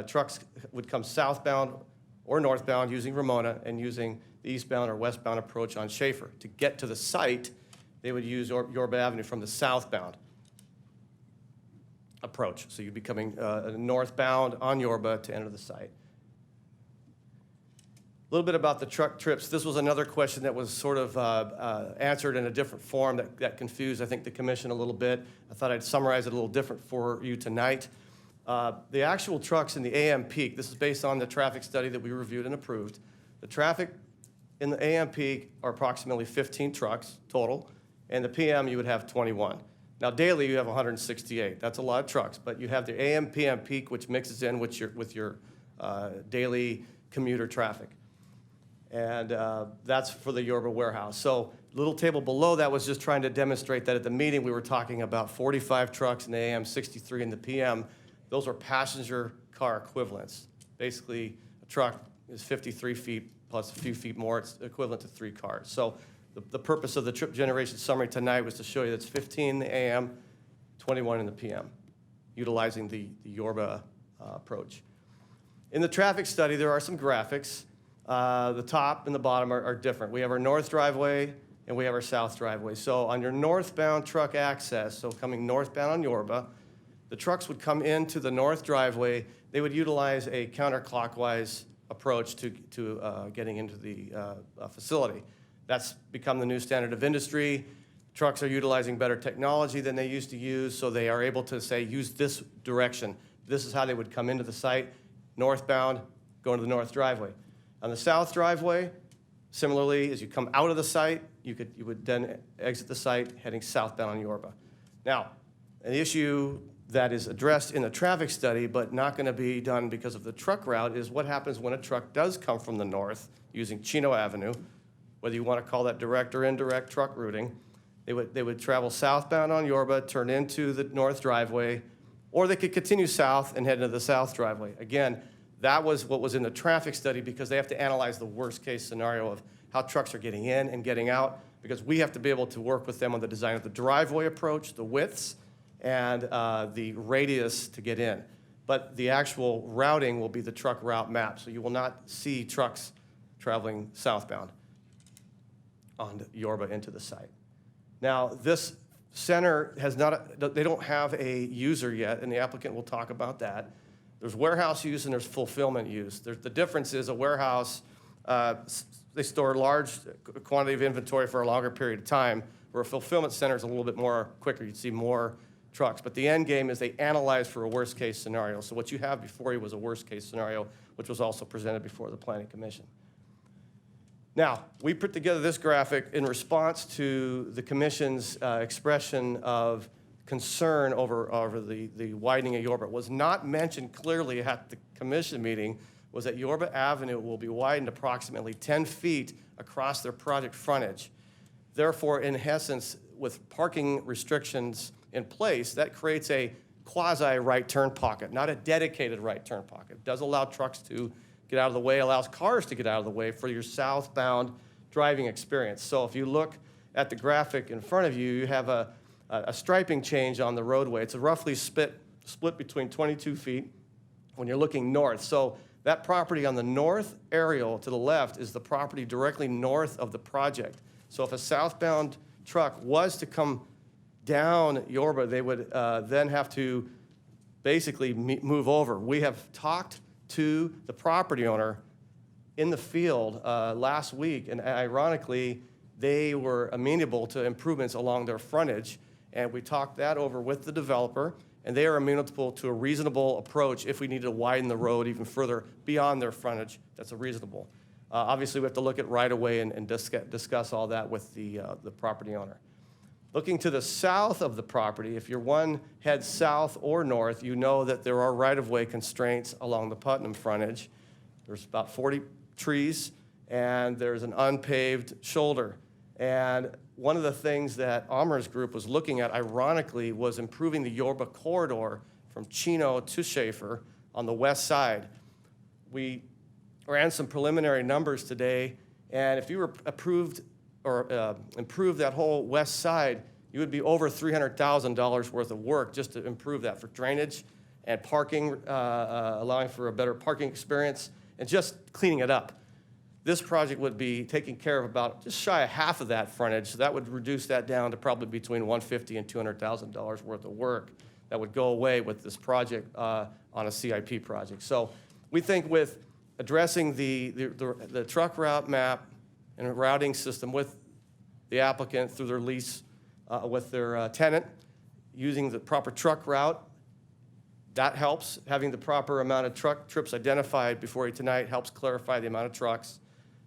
trucks would come southbound or northbound using Ramona and using the eastbound or westbound approach on Schaefer. To get to the site, they would use Yorba Avenue from the southbound approach. So you'd be coming northbound on Yorba to enter the site. A little bit about the truck trips. This was another question that was sort of answered in a different form that confused, I think, the commission a little bit. I thought I'd summarize it a little different for you tonight. The actual trucks in the AM peak, this is based on the traffic study that we reviewed and approved. The traffic in the AM peak are approximately 15 trucks total, and the PM you would have 21. Now, daily, you have 168. That's a lot of trucks, but you have the AM, PM peak, which mixes in with your daily commuter traffic. And that's for the Yorba warehouse. So little table below that was just trying to demonstrate that at the meeting, we were talking about 45 trucks in the AM, 63 in the PM. Those are passenger car equivalents. Basically, a truck is 53 feet plus a few feet more. It's equivalent to 3 cars. So the purpose of the trip generation summary tonight was to show you that's 15 in the AM, 21 in the PM, utilizing the Yorba approach. In the traffic study, there are some graphics. The top and the bottom are different. We have our north driveway and we have our south driveway. So on your northbound truck access, so coming northbound on Yorba, the trucks would come into the north driveway. They would utilize a counterclockwise approach to getting into the facility. That's become the new standard of industry. Trucks are utilizing better technology than they used to use, so they are able to say, use this direction. This is how they would come into the site, northbound, going to the north driveway. On the south driveway, similarly, as you come out of the site, you would then exit the site heading southbound on Yorba. Now, an issue that is addressed in the traffic study but not going to be done because of the truck route is what happens when a truck does come from the north using Chino Avenue, whether you want to call that direct or indirect truck routing. They would travel southbound on Yorba, turn into the north driveway, or they could continue south and head into the south driveway. Again, that was what was in the traffic study because they have to analyze the worst case scenario of how trucks are getting in and getting out, because we have to be able to work with them on the design of the driveway approach, the widths, and the radius to get in. But the actual routing will be the truck route map, so you will not see trucks traveling southbound on Yorba into the site. Now, this center has not, they don't have a user yet, and the applicant will talk about that. There's warehouse use and there's fulfillment use. The difference is a warehouse, they store a large quantity of inventory for a longer period of time, where a fulfillment center is a little bit more quicker. You'd see more trucks. But the end game is they analyze for a worst case scenario. So what you have before you was a worst case scenario, which was also presented before the Planning Commission. Now, we put together this graphic in response to the Commission's expression of concern over the widening of Yorba. It was not mentioned clearly at the Commission meeting was that Yorba Avenue will be widened approximately 10 feet across their project frontage. Therefore, in essence, with parking restrictions in place, that creates a quasi-right turn pocket, not a dedicated right turn pocket. It does allow trucks to get out of the way, allows cars to get out of the way for your southbound driving experience. So if you look at the graphic in front of you, you have a striping change on the roadway. It's a roughly split between 22 feet when you're looking north. So that property on the north aerial to the left is the property directly north of the project. So if a southbound truck was to come down Yorba, they would then have to basically move over. We have talked to the property owner in the field last week, and ironically, they were amenable to improvements along their frontage, and we talked that over with the developer, and they are amenable to a reasonable approach if we need to widen the road even further beyond their frontage. That's a reasonable. Obviously, we have to look at right-of-way and discuss all that with the property owner. Looking to the south of the property, if you're one head south or north, you know that there are right-of-way constraints along the Putnam frontage. There's about 40 trees, and there's an unpaved shoulder. And one of the things that Amr's group was looking at, ironically, was improving the Yorba corridor from Chino to Schaefer on the west side. We ran some preliminary numbers today, and if you were approved or improve that whole west side, you would be over $300,000 worth of work just to improve that for drainage and parking, allowing for a better parking experience, and just cleaning it up. This project would be taking care of about just shy of half of that frontage, so that would reduce that down to probably between $150,000 and $200,000 worth of work that would go away with this project on a CIP project. So we think with addressing the truck route map and a routing system with the applicant through their lease with their tenant, using the proper truck route, that helps. Having the proper amount of truck trips identified before you tonight helps clarify the amount of trucks.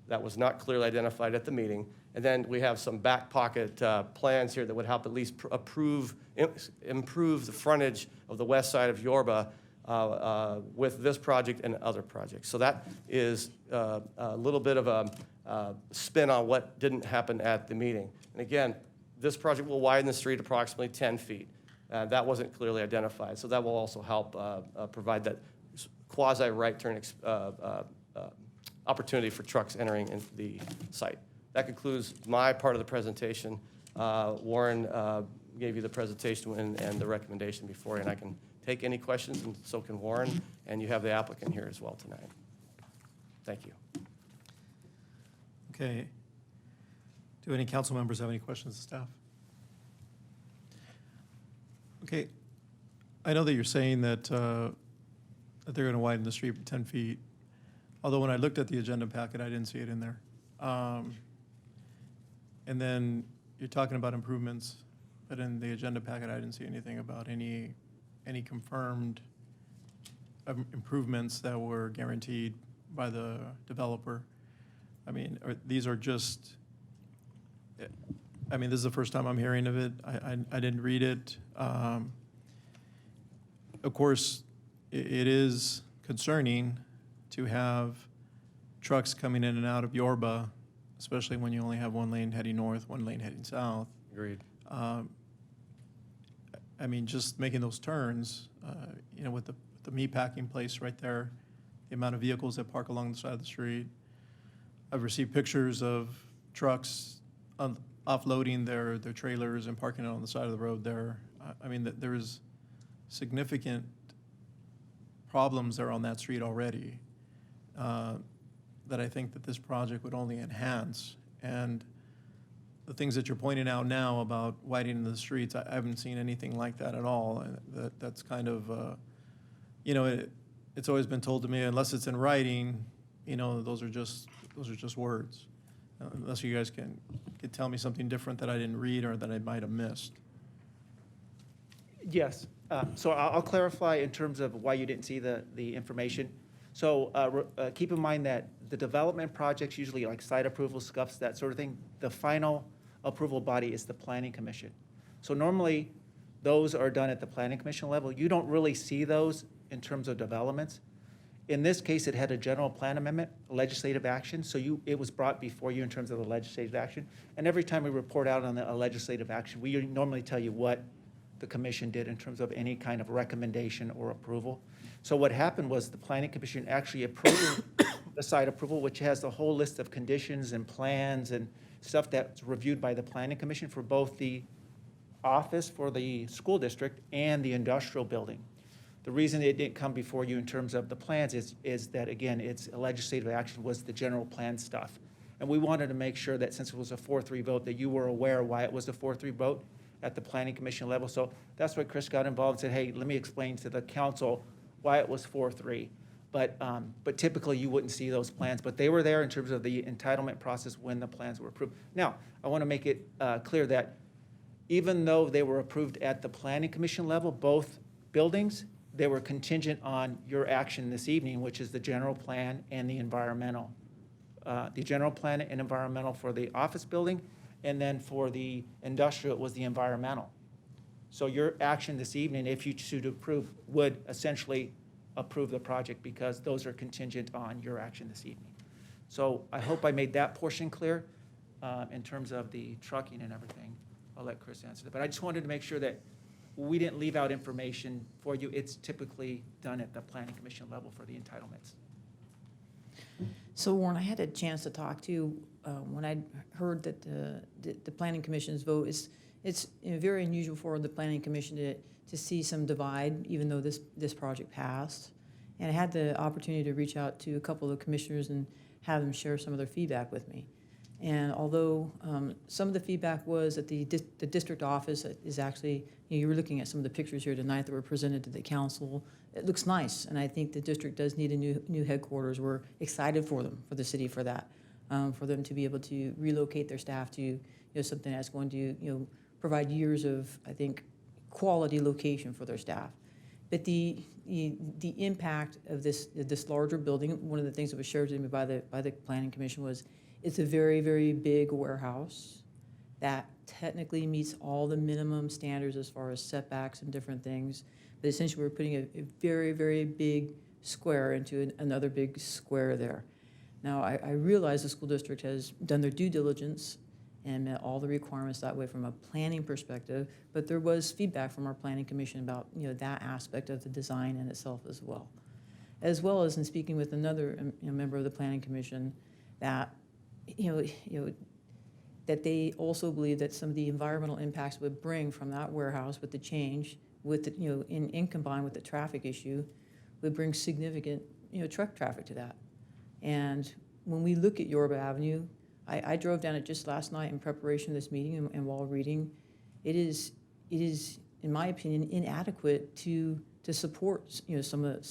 That was not clearly identified at the meeting. And then we have some back pocket plans here that would help at least improve the frontage of the west side of Yorba with this project and other projects. So that is a little bit of a spin on what didn't happen at the meeting. And again, this project will widen the street approximately 10 feet. That wasn't clearly identified, so that will also help provide that quasi-right turn opportunity for trucks entering into the site. That concludes my part of the presentation. Warren gave you the presentation and the recommendation before, and I can take any questions, and so can Warren, and you have the applicant here as well tonight. Thank you. Okay. Do any council members have any questions of staff? Okay. I know that you're saying that, that they're going to widen the street 10 feet, although when I looked at the agenda packet, I didn't see it in there. And then you're talking about improvements, but in the agenda packet, I didn't see anything about any confirmed improvements that were guaranteed by the developer. I mean, these are just, I mean, this is the first time I'm hearing of it. I didn't read it. Of course, it is concerning to have trucks coming in and out of Yorba, especially when you only have one lane heading north, one lane heading south. Agreed. I mean, just making those turns, you know, with the meatpacking place right there, the amount of vehicles that park along the side of the street. I've received pictures of trucks offloading their trailers and parking it on the side of the road there. I mean, there's significant problems there on that street already that I think that this project would only enhance. And the things that you're pointing out now about widening the streets, I haven't seen anything like that at all. And that's kind of, you know, it's always been told to me, unless it's in writing, you know, those are just words. Unless you guys can tell me something different that I didn't read or that I might have missed. Yes. So I'll clarify in terms of why you didn't see the information. So keep in mind that the development projects, usually like site approval, SCUFs, that sort of thing, the final approval body is the Planning Commission. So normally, those are done at the Planning Commission level. You don't really see those in terms of developments. In this case, it had a general plan amendment, legislative action, so it was brought before you in terms of the legislative action. And every time we report out on a legislative action, we normally tell you what the commission did in terms of any kind of recommendation or approval. So what happened was the Planning Commission actually approved the site approval, which has the whole list of conditions and plans and stuff that's reviewed by the Planning Commission for both the office for the school district and the industrial building. The reason it didn't come before you in terms of the plans is that, again, it's a legislative action was the general plan stuff. And we wanted to make sure that since it was a 4-3 vote, that you were aware why it was a 4-3 vote at the Planning Commission level. So that's why Chris got involved and said, hey, let me explain to the council why it was 4-3. But typically you wouldn't see those plans, but they were there in terms of the entitlement process when the plans were approved. Now, I want to make it clear that even though they were approved at the Planning Commission level, both buildings, they were contingent on your action this evening, which is the general plan and the environmental. The general plan and environmental for the office building, and then for the industrial, it was the environmental. So your action this evening, if you choose to approve, would essentially approve the project because those are contingent on your action this evening. So I hope I made that portion clear in terms of the trucking and everything. I'll let Chris answer that. But I just wanted to make sure that we didn't leave out information for you. It's typically done at the Planning Commission level for the entitlements. So Warren, I had a chance to talk to when I heard that the Planning Commission's vote it's very unusual for the Planning Commission to see some divide, even though this project passed. And I had the opportunity to reach out to a couple of commissioners and have them share some of their feedback with me. And although some of the feedback was that the district office is actually, you were looking at some of the pictures here tonight that were presented to the council. It looks nice, and I think the district does need a new headquarters. We're excited for them, for the city, for that, for them to be able to relocate their staff to something that's going to provide years of, I think, quality location for their staff. But the impact of this larger building, one of the things that was shared to me by the Planning Commission was It's a very, very big warehouse that technically meets all the minimum standards as far as setbacks and different things. But essentially, we're putting a very, very big square into another big square there. Now, I realize the school district has done their due diligence and met all the requirements that way from a planning perspective, but there was feedback from our planning commission about, that aspect of the design in itself as well as in speaking with another member of the planning commission that, that they also believe that some of the environmental impacts would bring from that warehouse with the change, with the, in combined with the traffic issue, would bring significant, truck traffic to that. And when we look at Yorba Avenue, I drove down it just last night in preparation of this meeting and while reading. It is, in my opinion, inadequate to support, some of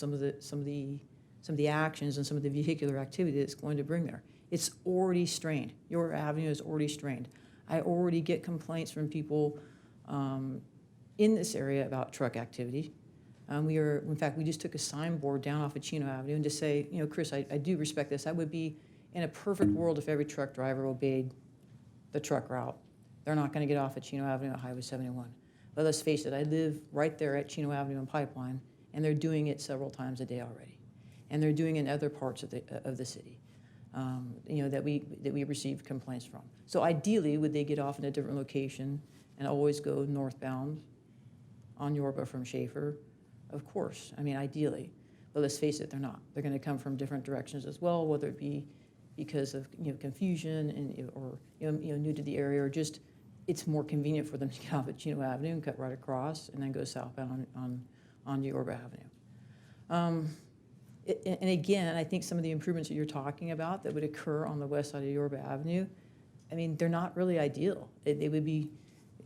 the actions and some of the vehicular activity that's going to bring there. It's already strained. Yorba Avenue is already strained. I already get complaints from people in this area about truck activity. In fact, we just took a signboard down off of Chino Avenue and just say, Chris, I do respect this. That would be in a perfect world if every truck driver obeyed the truck route. They're not going to get off at Chino Avenue at Highway 71. But let's face it, I live right there at Chino Avenue and Pipeline, and they're doing it several times a day already. And they're doing it in other parts of the city, that we receive complaints from. So ideally, would they get off in a different location and always go northbound on Yorba from Schaefer? Of course, ideally. But let's face it, they're not. They're going to come from different directions as well, whether it be because of confusion or new to the area, or just it's more convenient for them to get off at Chino Avenue and cut right across and then go southbound on Yorba Avenue. And again, I think some of the improvements that you're talking about that would occur on the west side of Yorba Avenue, they're not really ideal. They would be,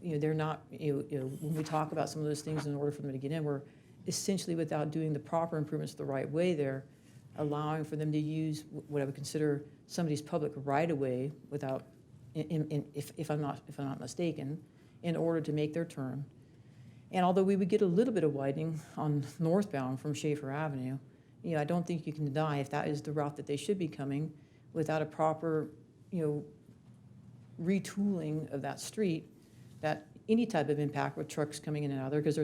they're not, when we talk about some of those things in order for them to get in, we're essentially, without doing the proper improvements the right way there, allowing for them to use what I would consider somebody's public right-of-way without, if I'm not mistaken, in order to make their turn. And although we would get a little bit of widening on northbound from Schaefer Avenue, I don't think you can deny if that is the route that they should be coming without a proper, retooling of that street, that any type of impact with trucks coming in and out of there, because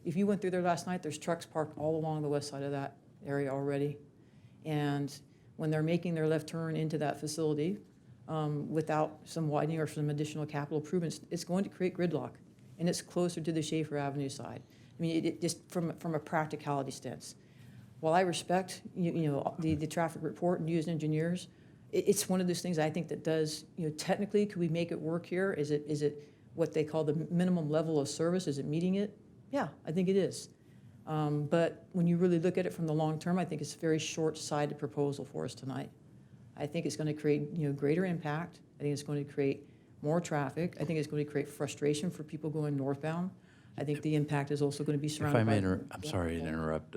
if you went through there last night, there's trucks parked all along the west side of that area already. And when they're making their left turn into that facility, without some widening or some additional capital improvements, it's going to create gridlock, and it's closer to the Schaefer Avenue side. It just from a practicality stance. While I respect the traffic report and you as engineers, it's one of those things I think that does, technically, could we make it work here? Is it what they call the minimum level of service? Is it meeting it? Yeah, I think it is. But when you really look at it from the long term, I think it's a very short-sighted proposal for us tonight. I think it's going to create greater impact. I think it's going to create more traffic. I think it's going to create frustration for people going northbound. I think the impact is also going to be surrounded by... I'm sorry to interrupt,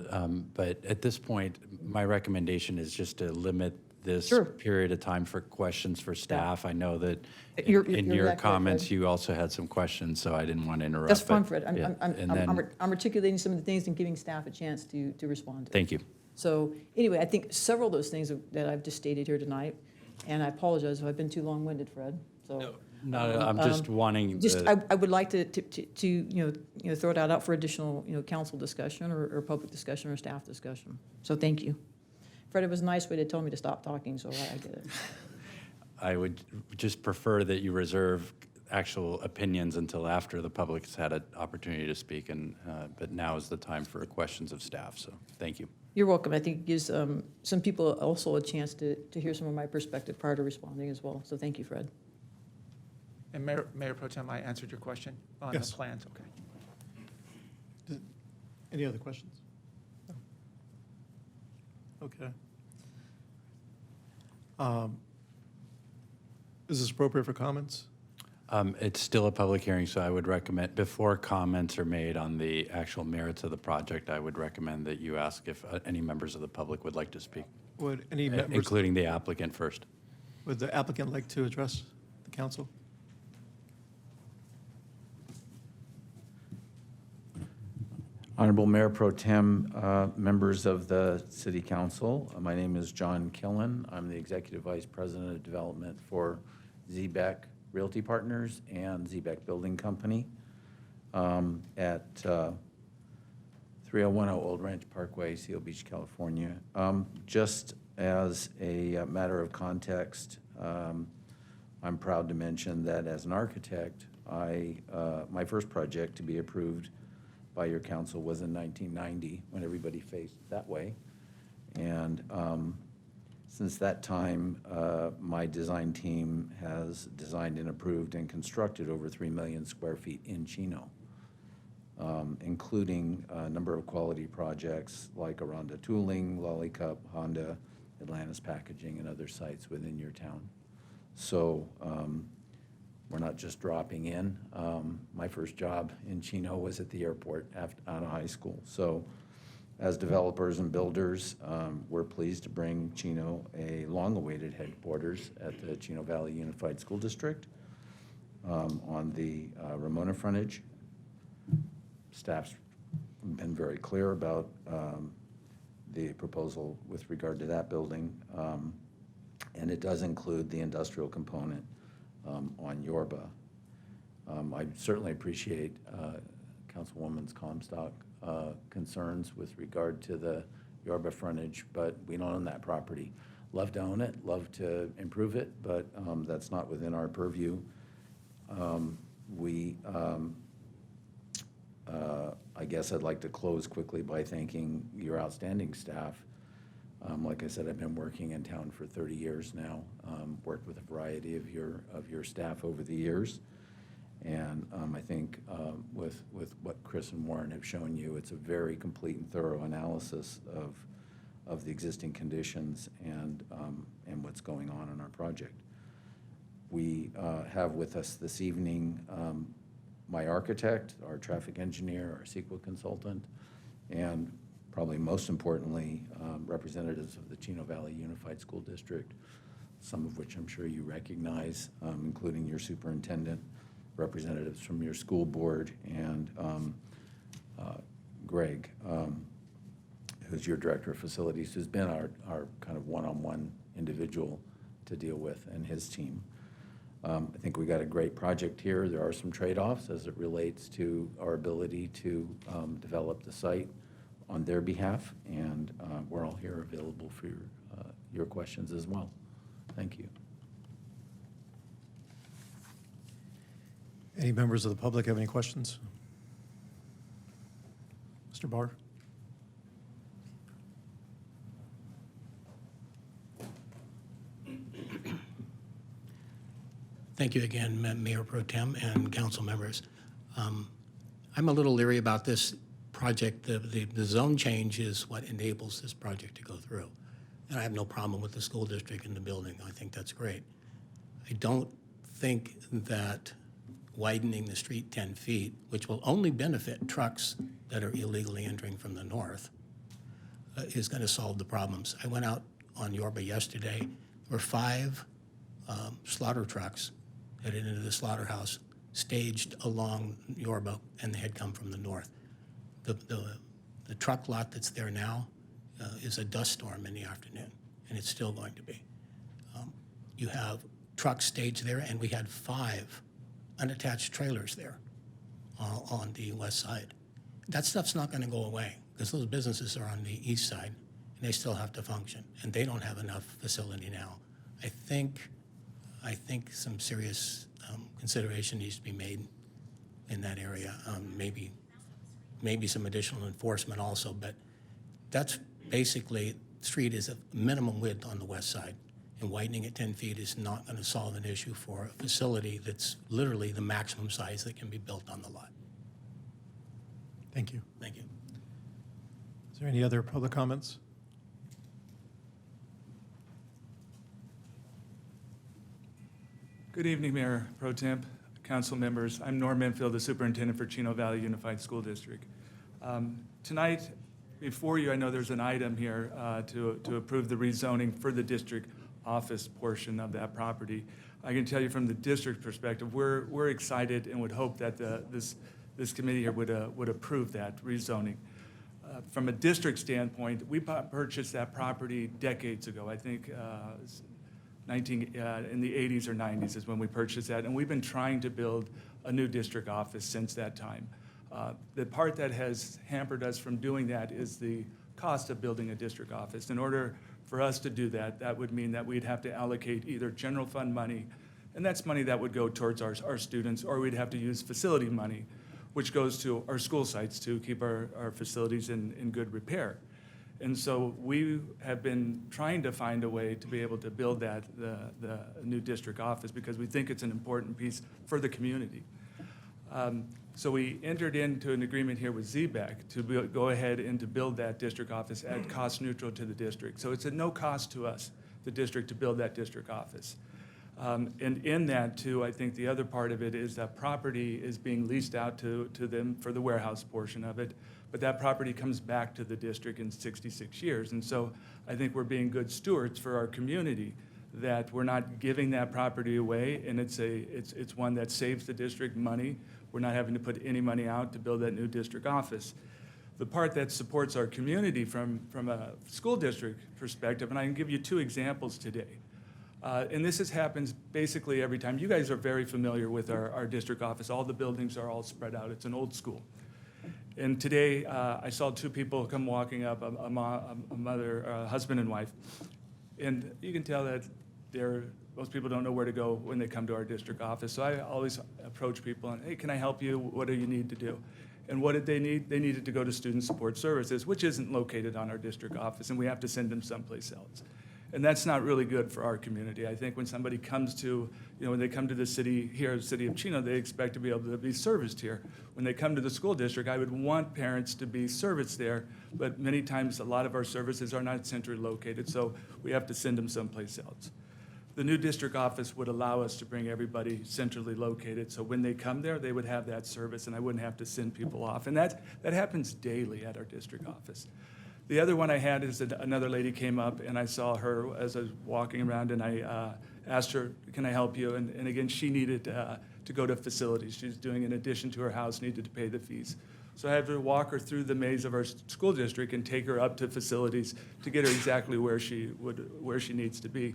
but at this point, my recommendation is just to limit this period of time for questions for staff. I know that in your exactly comments, right. you also had some questions, so I didn't want to interrupt. That's fine, but- Fred. yeah, I'm articulating some of the things and giving staff a chance to respond to. Thank you. So anyway, I think several of those things that I've just stated here tonight, and I apologize if I've been too long-winded, Fred. So No, I'm just wanting I would like to throw it out for additional council discussion or public discussion or staff discussion. So thank you. Fred, it was a nice way to tell me to stop talking, so I get it. I would just prefer that you reserve actual opinions until after the public's had an opportunity to speak, but now is the time for questions of staff, so thank you. You're welcome. I think it gives some people also a chance to hear some of my perspective prior to responding as well. So thank you, Fred. And Mayor Pro Tem, I answered your question on the plans, okay. Any other questions? No. Okay. Is this appropriate for comments? It's still a public hearing, so I would recommend, before comments are made on the actual merits of the project, I would recommend that you ask if any members of the public would like to speak, Would any members, including the applicant first. would the applicant like to address the council? Honorable Mayor Pro Tem, members of the City Council, my name is John Killen. I'm the Executive Vice President of Development for Zbeck Realty Partners and Zbeck Building Company at 3010 Old Ranch Parkway, Seal Beach, California. Just as a matter of context, I'm proud to mention that as an architect, my first project to be approved by your council was in 1990 when everybody faced that way. And since that time, my design team has designed and approved and constructed over 3 million square feet in Chino, including a number of quality projects like Aranda Tooling, Lollicup, Honda, Atlantis Packaging, and other sites within your town. So we're not just dropping in. My first job in Chino was at the airport out of high school. So as developers and builders, we're pleased to bring Chino a long-awaited headquarters at the Chino Valley Unified School District on the Ramona frontage. Staff's been very clear about the proposal with regard to that building, and it does include the industrial component on Yorba. I certainly appreciate Councilwoman's Comstock concerns with regard to the Yorba frontage, but we don't own that property. Love to own it, love to improve it, but that's not within our purview. I guess I'd like to close quickly by thanking your outstanding staff. Like I said, I've been working in town for 30 years now, worked with a variety of your staff over the years. And I think with what Chris and Warren have shown you, it's a very complete and thorough analysis of the existing conditions and what's going on in our project. We have with us this evening my architect, our traffic engineer, our CEQA consultant, and probably most importantly, representatives of the Chino Valley Unified School District, some of which I'm sure you recognize, including your superintendent, representatives from your school board, and Greg, who's your director of facilities, who's been our kind of one-on-one individual to deal with, and his team. I think we got a great project here. There are some trade-offs as it relates to our ability to develop the site on their behalf, and we're all here available for your questions as well. Thank you. Any members of the public have any questions? Mr. Barr? Thank you again, Mayor Pro Tem and council members. I'm a little leery about this project. The zone change is what enables this project to go through. And I have no problem with the school district and the building. I think that's great. I don't think that widening the street 10 feet, which will only benefit trucks that are illegally entering from the north, is going to solve the problems. I went out on Yorba yesterday. There were 5 slaughter trucks headed into the slaughterhouse, staged along Yorba, and they had come from the north. The truck lot that's there now is a dust storm in the afternoon, and it's still going to be. You have trucks staged there, and we had 5 unattached trailers there on the west side. That stuff's not going to go away because those businesses are on the east side, and they still have to function, and they don't have enough facility now. I think some serious consideration needs to be made in that area. Maybe some additional enforcement also, but that's basically, the street is a minimum width on the west side, and widening it 10 feet is not going to solve an issue for a facility that's literally the maximum size that can be built on the lot. Thank you. Thank you. Is there any other public comments? Good evening, Mayor Pro Temp, council members. I'm Norm Menfield, the superintendent for Chino Valley Unified School District. Tonight, before you, I know there's an item here to approve the rezoning for the district office portion of that property. I can tell you from the district perspective, we're excited and would hope that this committee here would approve that rezoning. from a district standpoint, we purchased that property decades ago. I think in the 80s or 90s is when we purchased that, and we've been trying to build a new district office since that time. The part that has hampered us from doing that is the cost of building a district office. In order for us to do that, that would mean that we'd have to allocate either general fund money, and that's money that would go towards our students, or we'd have to use facility money, which goes to our school sites to keep our facilities in good repair. And so we have been trying to find a way to be able to build the new district office because we think it's an important piece for the community. So we entered into an agreement here with Cdbg to go ahead and to build that district office at cost neutral to the district. So it's at no cost to us, the district, to build that district office. And in that, too, I think the other part of it is that property is being leased out to them for the warehouse portion of it, but that property comes back to the district in 66 years. And so I think we're being good stewards for our community, that we're not giving that property away, and it's one that saves the district money. We're not having to put any money out to build that new district office. The part that supports our community from a school district perspective, and I can give you 2 examples today. And this happens basically every time. You guys are very familiar with our district office. All the buildings are all spread out. It's an old school. And today, I saw 2 people come walking up, a mother, a husband and wife. And you can tell that most people don't know where to go when they come to our district office. So I always approach people and, hey, can I help you? What do you need to do? And what did they need? They needed to go to Student Support Services, which isn't located on our district office, and we have to send them someplace else. And that's not really good for our community. I think when somebody comes to, when they come to the city here, the city of Chino, they expect to be able to be serviced here. When they come to the school district, I would want parents to be serviced there, but many times a lot of our services are not centrally located, so we have to send them someplace else. The new district office would allow us to bring everybody centrally located, so when they come there, they would have that service, and I wouldn't have to send people off. And that happens daily at our district office. The other one I had is that another lady came up, and I saw her as I was walking around, and I asked her, can I help you? And again, she needed to go to facilities. She's doing, in addition to her house, needed to pay the fees. So I had to walk her through the maze of our school district and take her up to facilities to get her exactly where she needs to be.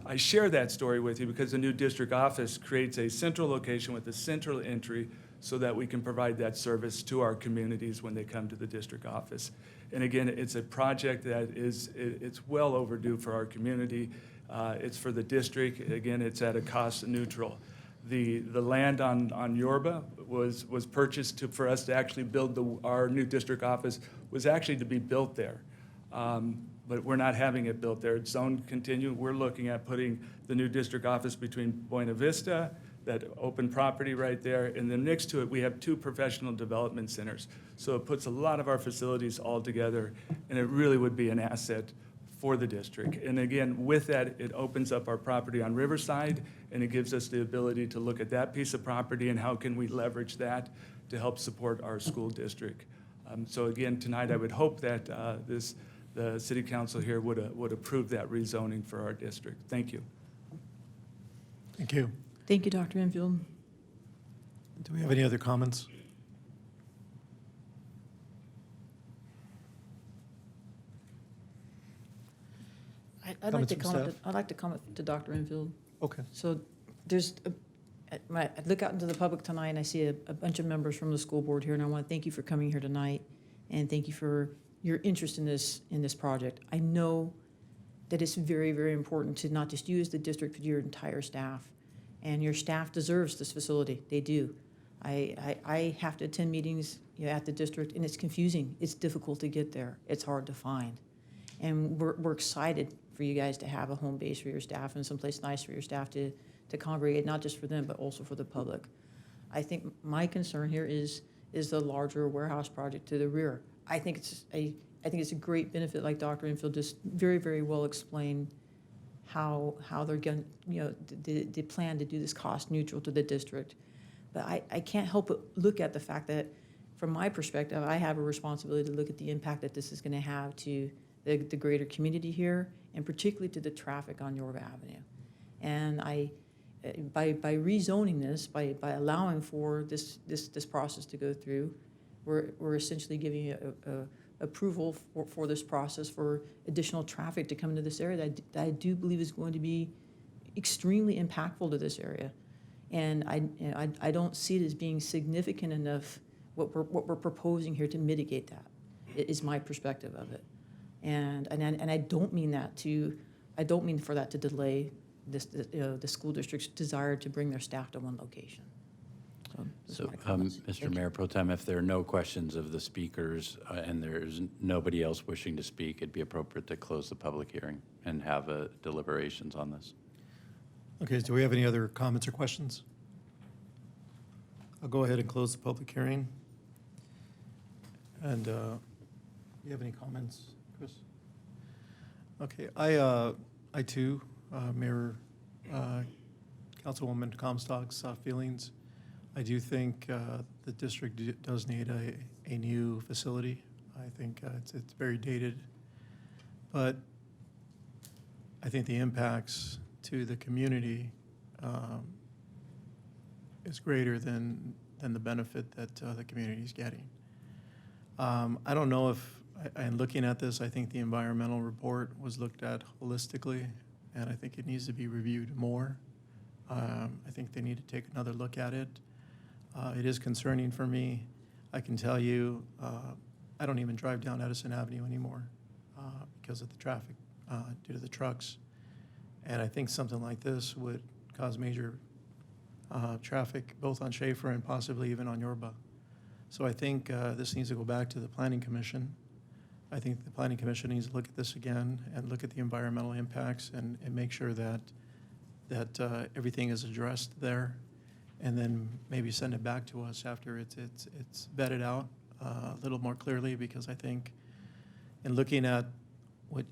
I share that story with you because the new district office creates a central location with a central entry so that we can provide that service to our communities when they come to the district office. And again, it's a project that it's well overdue for our community. It's for the district. Again, it's at a cost neutral. The land on Yorba was purchased for us to actually build our new district office, was actually to be built there. But we're not having it built there. It's zoned continued. We're looking at putting the new district office between Buena Vista, that open property right there, and then next to it, we have 2 professional development centers. So it puts a lot of our facilities all together, and it really would be an asset for the district. And again, with that, it opens up our property on Riverside, and it gives us the ability to look at that piece of property and how can we leverage that to help support our school district. So again, tonight, I would hope that the city council here would approve that rezoning for our district. Thank you. Thank you. Thank you, Dr. Enfield. Do we have any other comments? I'd like to comment to Dr. Enfield. Okay. So there's, I look out into the public tonight and I see a bunch of members from the school board here, and I want to thank you for coming here tonight, and thank you for your interest in this project. I know that it's very, very important to not just you as the district, but your entire staff. And your staff deserves this facility. They do. I have to attend meetings at the district, and it's confusing. It's difficult to get there. It's hard to find. And we're excited for you guys to have a home base for your staff and someplace nice for your staff to congregate, not just for them, but also for the public. I think my concern here is the larger warehouse project to the rear. I think it's a great benefit, like Dr. Enfield just very, very well explained, how they're going, the plan to do this cost neutral to the district. But I can't help but look at the fact that, from my perspective, I have a responsibility to look at the impact that this is going to have to the greater community here, and particularly to the traffic on Yorba Avenue. And by rezoning this, by allowing for this process to go through, we're essentially giving you approval for this process for additional traffic to come into this area that I do believe is going to be extremely impactful to this area. And I don't see it as being significant enough, what we're proposing here to mitigate that, is my perspective of it. And I don't mean for that to delay the school district's desire to bring their staff to one location. So, Mr. Mayor Pro Tem, if there are no questions of the speakers and there's nobody else wishing to speak, it'd be appropriate to close the public hearing and have deliberations on this. Okay, do we have any other comments or questions? I'll go ahead and close the public hearing. And do you have any comments, Chris? Okay, I too mirror Councilwoman Comstock's feelings. I do think the district does need a new facility. I think it's very dated, but I think the impacts to the community is greater than the benefit that the community is getting. I don't know if, in looking at this, I think the environmental report was looked at holistically, and I think it needs to be reviewed more. I think they need to take another look at it. It is concerning for me. I can tell you, I don't even drive down Edison Avenue anymore because of the traffic due to the trucks. And I think something like this would cause major traffic both on Schaefer and possibly even on Yorba. So I think this needs to go back to the Planning Commission. I think the Planning Commission needs to look at this again and look at the environmental impacts and make sure that everything is addressed there, and then maybe send it back to us after it's vetted out a little more clearly, because I think in looking at what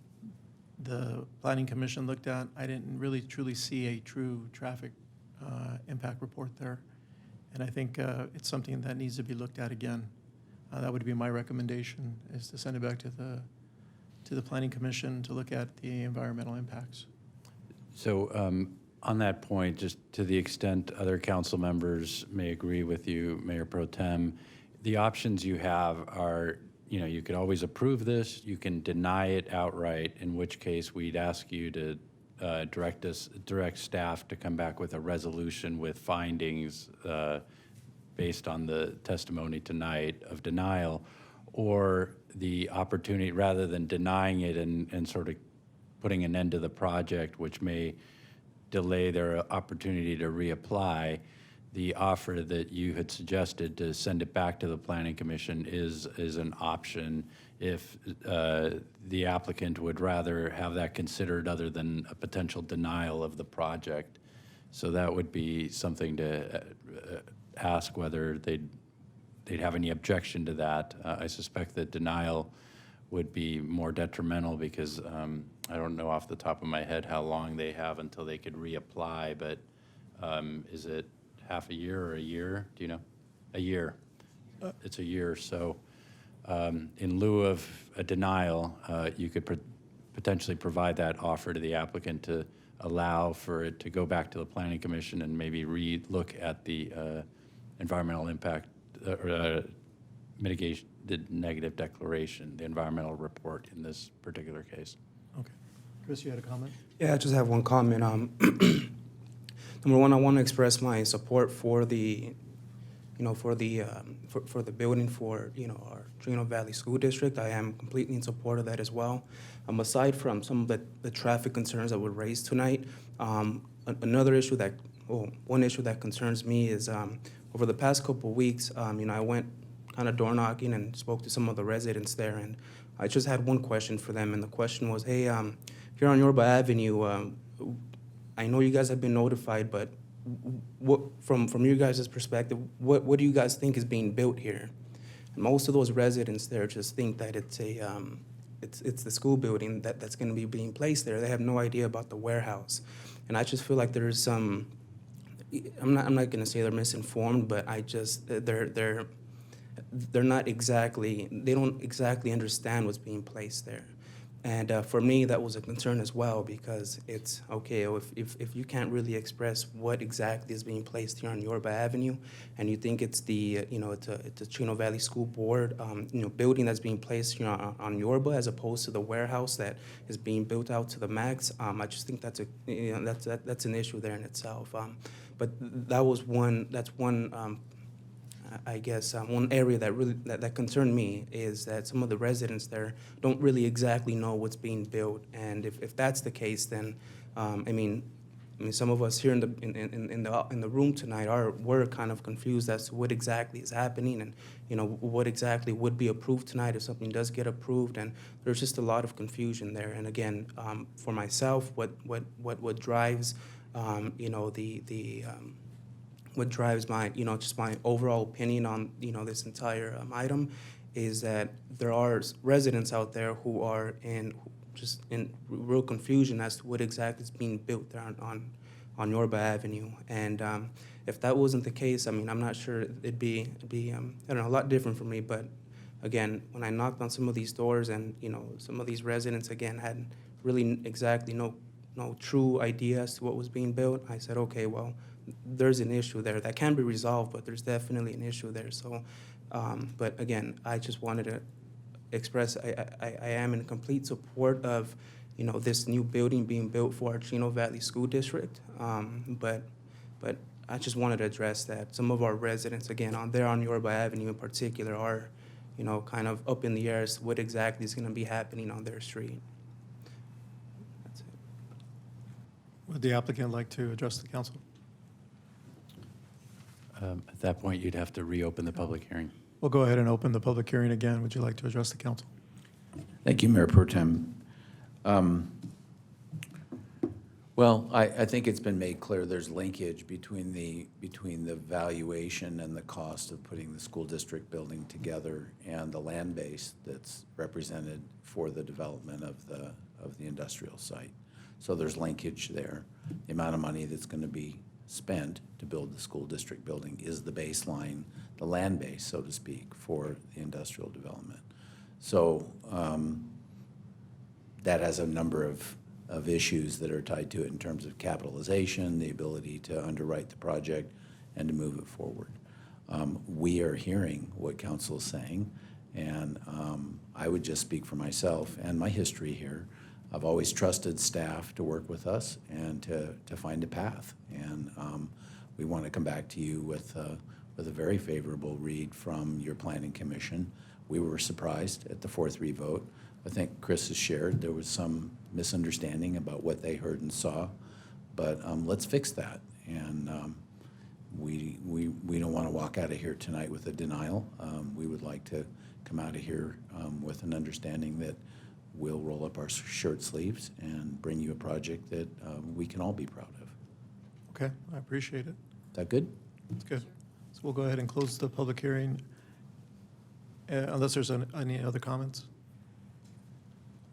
the Planning Commission looked at, I didn't really truly see a true traffic impact report there. And I think it's something that needs to be looked at again. That would be my recommendation, is to send it back to the Planning Commission to look at the environmental impacts. So on that point, just to the extent other council members may agree with you, Mayor Pro Tem, the options you have are, you could always approve this, you can deny it outright, in which case we'd ask you to direct staff to come back with a resolution with findings based on the testimony tonight of denial, or the opportunity, rather than denying it and sort of putting an end to the project, which may delay their opportunity to reapply, the offer that you had suggested to send it back to the Planning Commission is an option if the applicant would rather have that considered other than a potential denial of the project. So that would be something to ask whether they'd have any objection to that. I suspect that denial would be more detrimental because I don't know off the top of my head how long they have until they could reapply, but is it half a year or a year? Do you know? A year. It's a year. So in lieu of a denial, you could potentially provide that offer to the applicant to allow for it to go back to the Planning Commission and maybe re-look at the environmental impact or mitigation, the negative declaration, the environmental report in this particular case. Okay. Chris, you had a comment? Yeah, I just have one comment. Number one, I want to express my support for the, for the building for, our Chino Valley School District. I am completely in support of that as well. Aside from some of the traffic concerns that were raised tonight, another issue one issue that concerns me is over the past couple of weeks, I went kind of door knocking and spoke to some of the residents there, and I just had one question for them, and the question was, hey, here on Yorba Avenue, I know you guys have been notified, but what, from you guys' perspective, what do you guys think is being built here? And most of those residents there just think that it's the school building that's going to be being placed there. They have no idea about the warehouse, and I just feel like there's some. I'm not going to say they're misinformed, but I just they're not exactly, they don't exactly understand what's being placed there. And for me, that was a concern as well, because it's, okay, if you can't really express what exactly is being placed here on Yorba Avenue, and you think it's the, it's a Chino Valley School Board, building that's being placed here on Yorba, as opposed to the warehouse that is being built out to the max, I just think that's that's an issue there in itself. But that's one I guess one area that really that concerned me is that some of the residents there don't really exactly know what's being built, and if that's the case, then I mean, some of us here in the room tonight we're kind of confused as to what exactly is happening, and what exactly would be approved tonight if something does get approved, and there's just a lot of confusion there. And again, for myself, what drives what drives my, just my overall opinion on, this entire item is that there are residents out there who are in real confusion as to what exactly is being built there on Yorba Avenue. And if that wasn't the case, I mean, I'm not sure it'd be I don't know, a lot different for me. But again, when I knocked on some of these doors and, some of these residents, again, had really exactly no true idea as to what was being built, I said, okay, well, there's an issue there that can be resolved, but there's definitely an issue there. So, but again, I just wanted to express I am in complete support of, this new building being built for our Chino Valley School District. But I just wanted to address that some of our residents, again, on Yorba Avenue in particular, are, kind of up in the air as to what exactly is going to be happening on their street. That's it. Would the applicant like to address the council? At that point, you'd have to reopen the public hearing. We'll go ahead and open the public hearing again. Would you like to address the council? Thank you, Mayor Pro Tem. Well, I think it's been made clear there's linkage between the valuation and the cost of putting the school district building together and the land base that's represented for the development of the industrial site. So there's linkage there. The amount of money that's going to be spent to build the school district building is the baseline, the land base, so to speak, for the industrial development. So that has a number of issues that are tied to it in terms of capitalization, the ability to underwrite the project, and to move it forward. We are hearing what council is saying, and I would just speak for myself and my history here. I've always trusted staff to work with us and to find a path. And we want to come back to you with a very favorable read from your planning commission. We were surprised at the 4-3 vote. I think Chris has shared there was some misunderstanding about what they heard and saw, but let's fix that. And we don't want to walk out of here tonight with a denial. We would like to come out of here with an understanding that we'll roll up our shirt sleeves and bring you a project that we can all be proud of. Okay, I appreciate it. Is that good? That's good. So we'll go ahead and close the public hearing unless there's any other comments.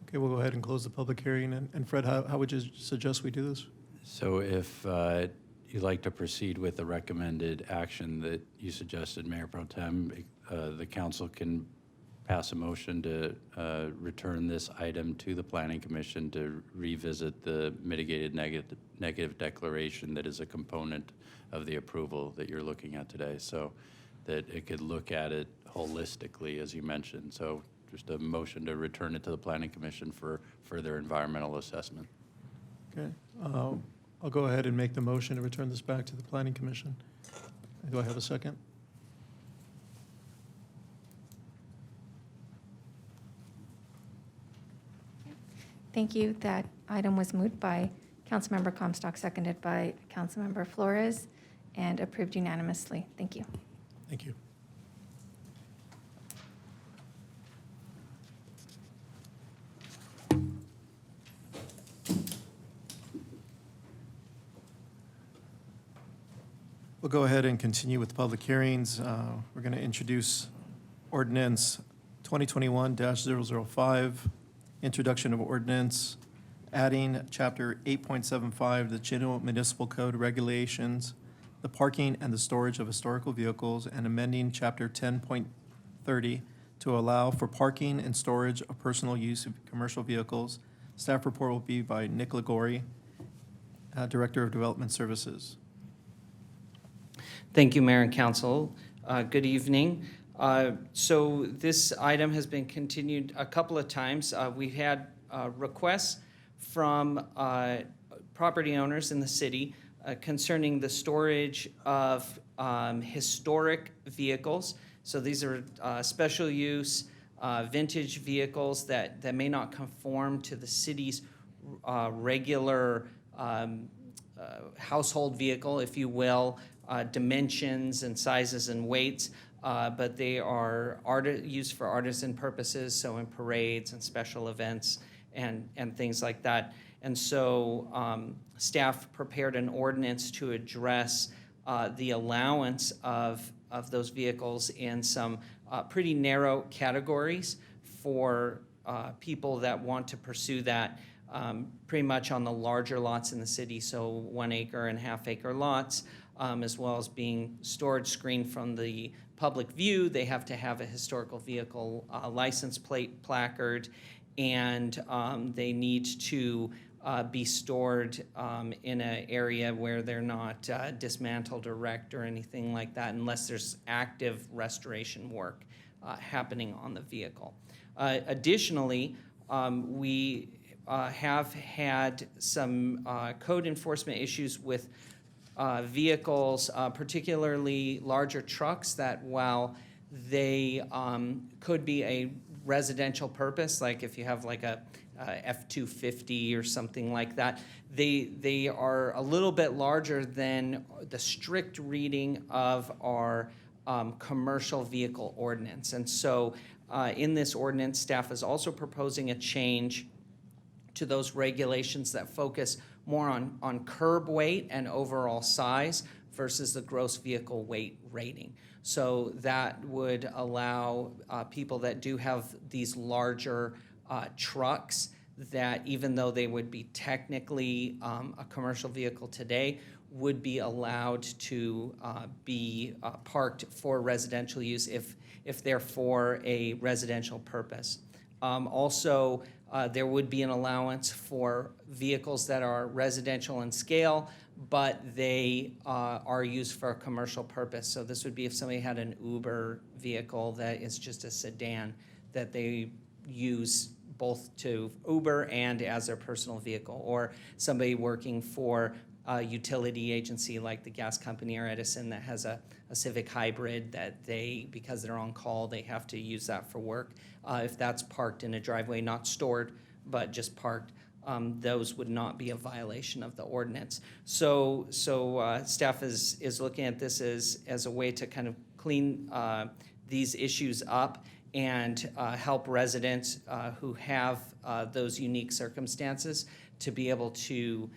Okay, we'll go ahead and close the public hearing. And Fred, how would you suggest we do this? So if you'd like to proceed with the recommended action that you suggested, Mayor Pro Tem, the council can pass a motion to return this item to the Planning Commission to revisit the mitigated negative declaration that is a component of the approval that you're looking at today, so that it could look at it holistically, as you mentioned. So just a motion to return it to the Planning Commission for further environmental assessment. Okay, I'll go ahead and make the motion to return this back to the Planning Commission. Do I have a second? Thank you. That item was moved by Councilmember Comstock, seconded by Councilmember Flores, and approved unanimously. Thank you. Thank you. We'll go ahead and continue with public hearings. We're going to introduce Ordinance 2021-005, introduction of ordinance, adding Chapter 8.75, the Chino Municipal Code regulations, the parking and the storage of historical vehicles, and amending Chapter 10.30, to allow for parking and storage of personal use of commercial vehicles. Staff report will be by Nick Ligori, Director of Development Services. Thank you, Mayor and Council. Good evening. So this item has been continued a couple of times. We've had requests from property owners in the city concerning the storage of historic vehicles. So these are special use vintage vehicles that may not conform to the city's regular household vehicle, if you will, dimensions and sizes and weights, but they are used for artisan purposes, so in parades and special events and things like that. And so staff prepared an ordinance to address the allowance of those vehicles in some pretty narrow categories for people that want to pursue that pretty much on the larger lots in the city, so 1 acre and half-acre lots, as well as being storage screened from the public view. They have to have a historical vehicle license plate placard, and they need to be stored in an area where they're not dismantled or wrecked or anything like that, unless there's active restoration work happening on the vehicle. Additionally, we have had some code enforcement issues with vehicles, particularly larger trucks, that while they could be a residential purpose, like if you have like a F-250 or something like that, they are a little bit larger than the strict reading of our commercial vehicle ordinance. And so in this ordinance, staff is also proposing a change to those regulations that focus more on curb weight and overall size versus the gross vehicle weight rating. So that would allow people that do have these larger trucks, that even though they would be technically a commercial vehicle today, would be allowed to be parked for residential use if they're for a residential purpose. Also, there would be an allowance for vehicles that are residential in scale, but they are used for a commercial purpose. So this would be if somebody had an Uber vehicle that is just a sedan that they use both to Uber and as their personal vehicle, or somebody working for a utility agency like the gas company or Edison that has a Civic Hybrid that they, because they're on call, they have to use that for work. If that's parked in a driveway, not stored, but just parked, those would not be a violation of the ordinance. So staff is looking at this as a way to kind of clean these issues up and help residents who have those unique circumstances to be able to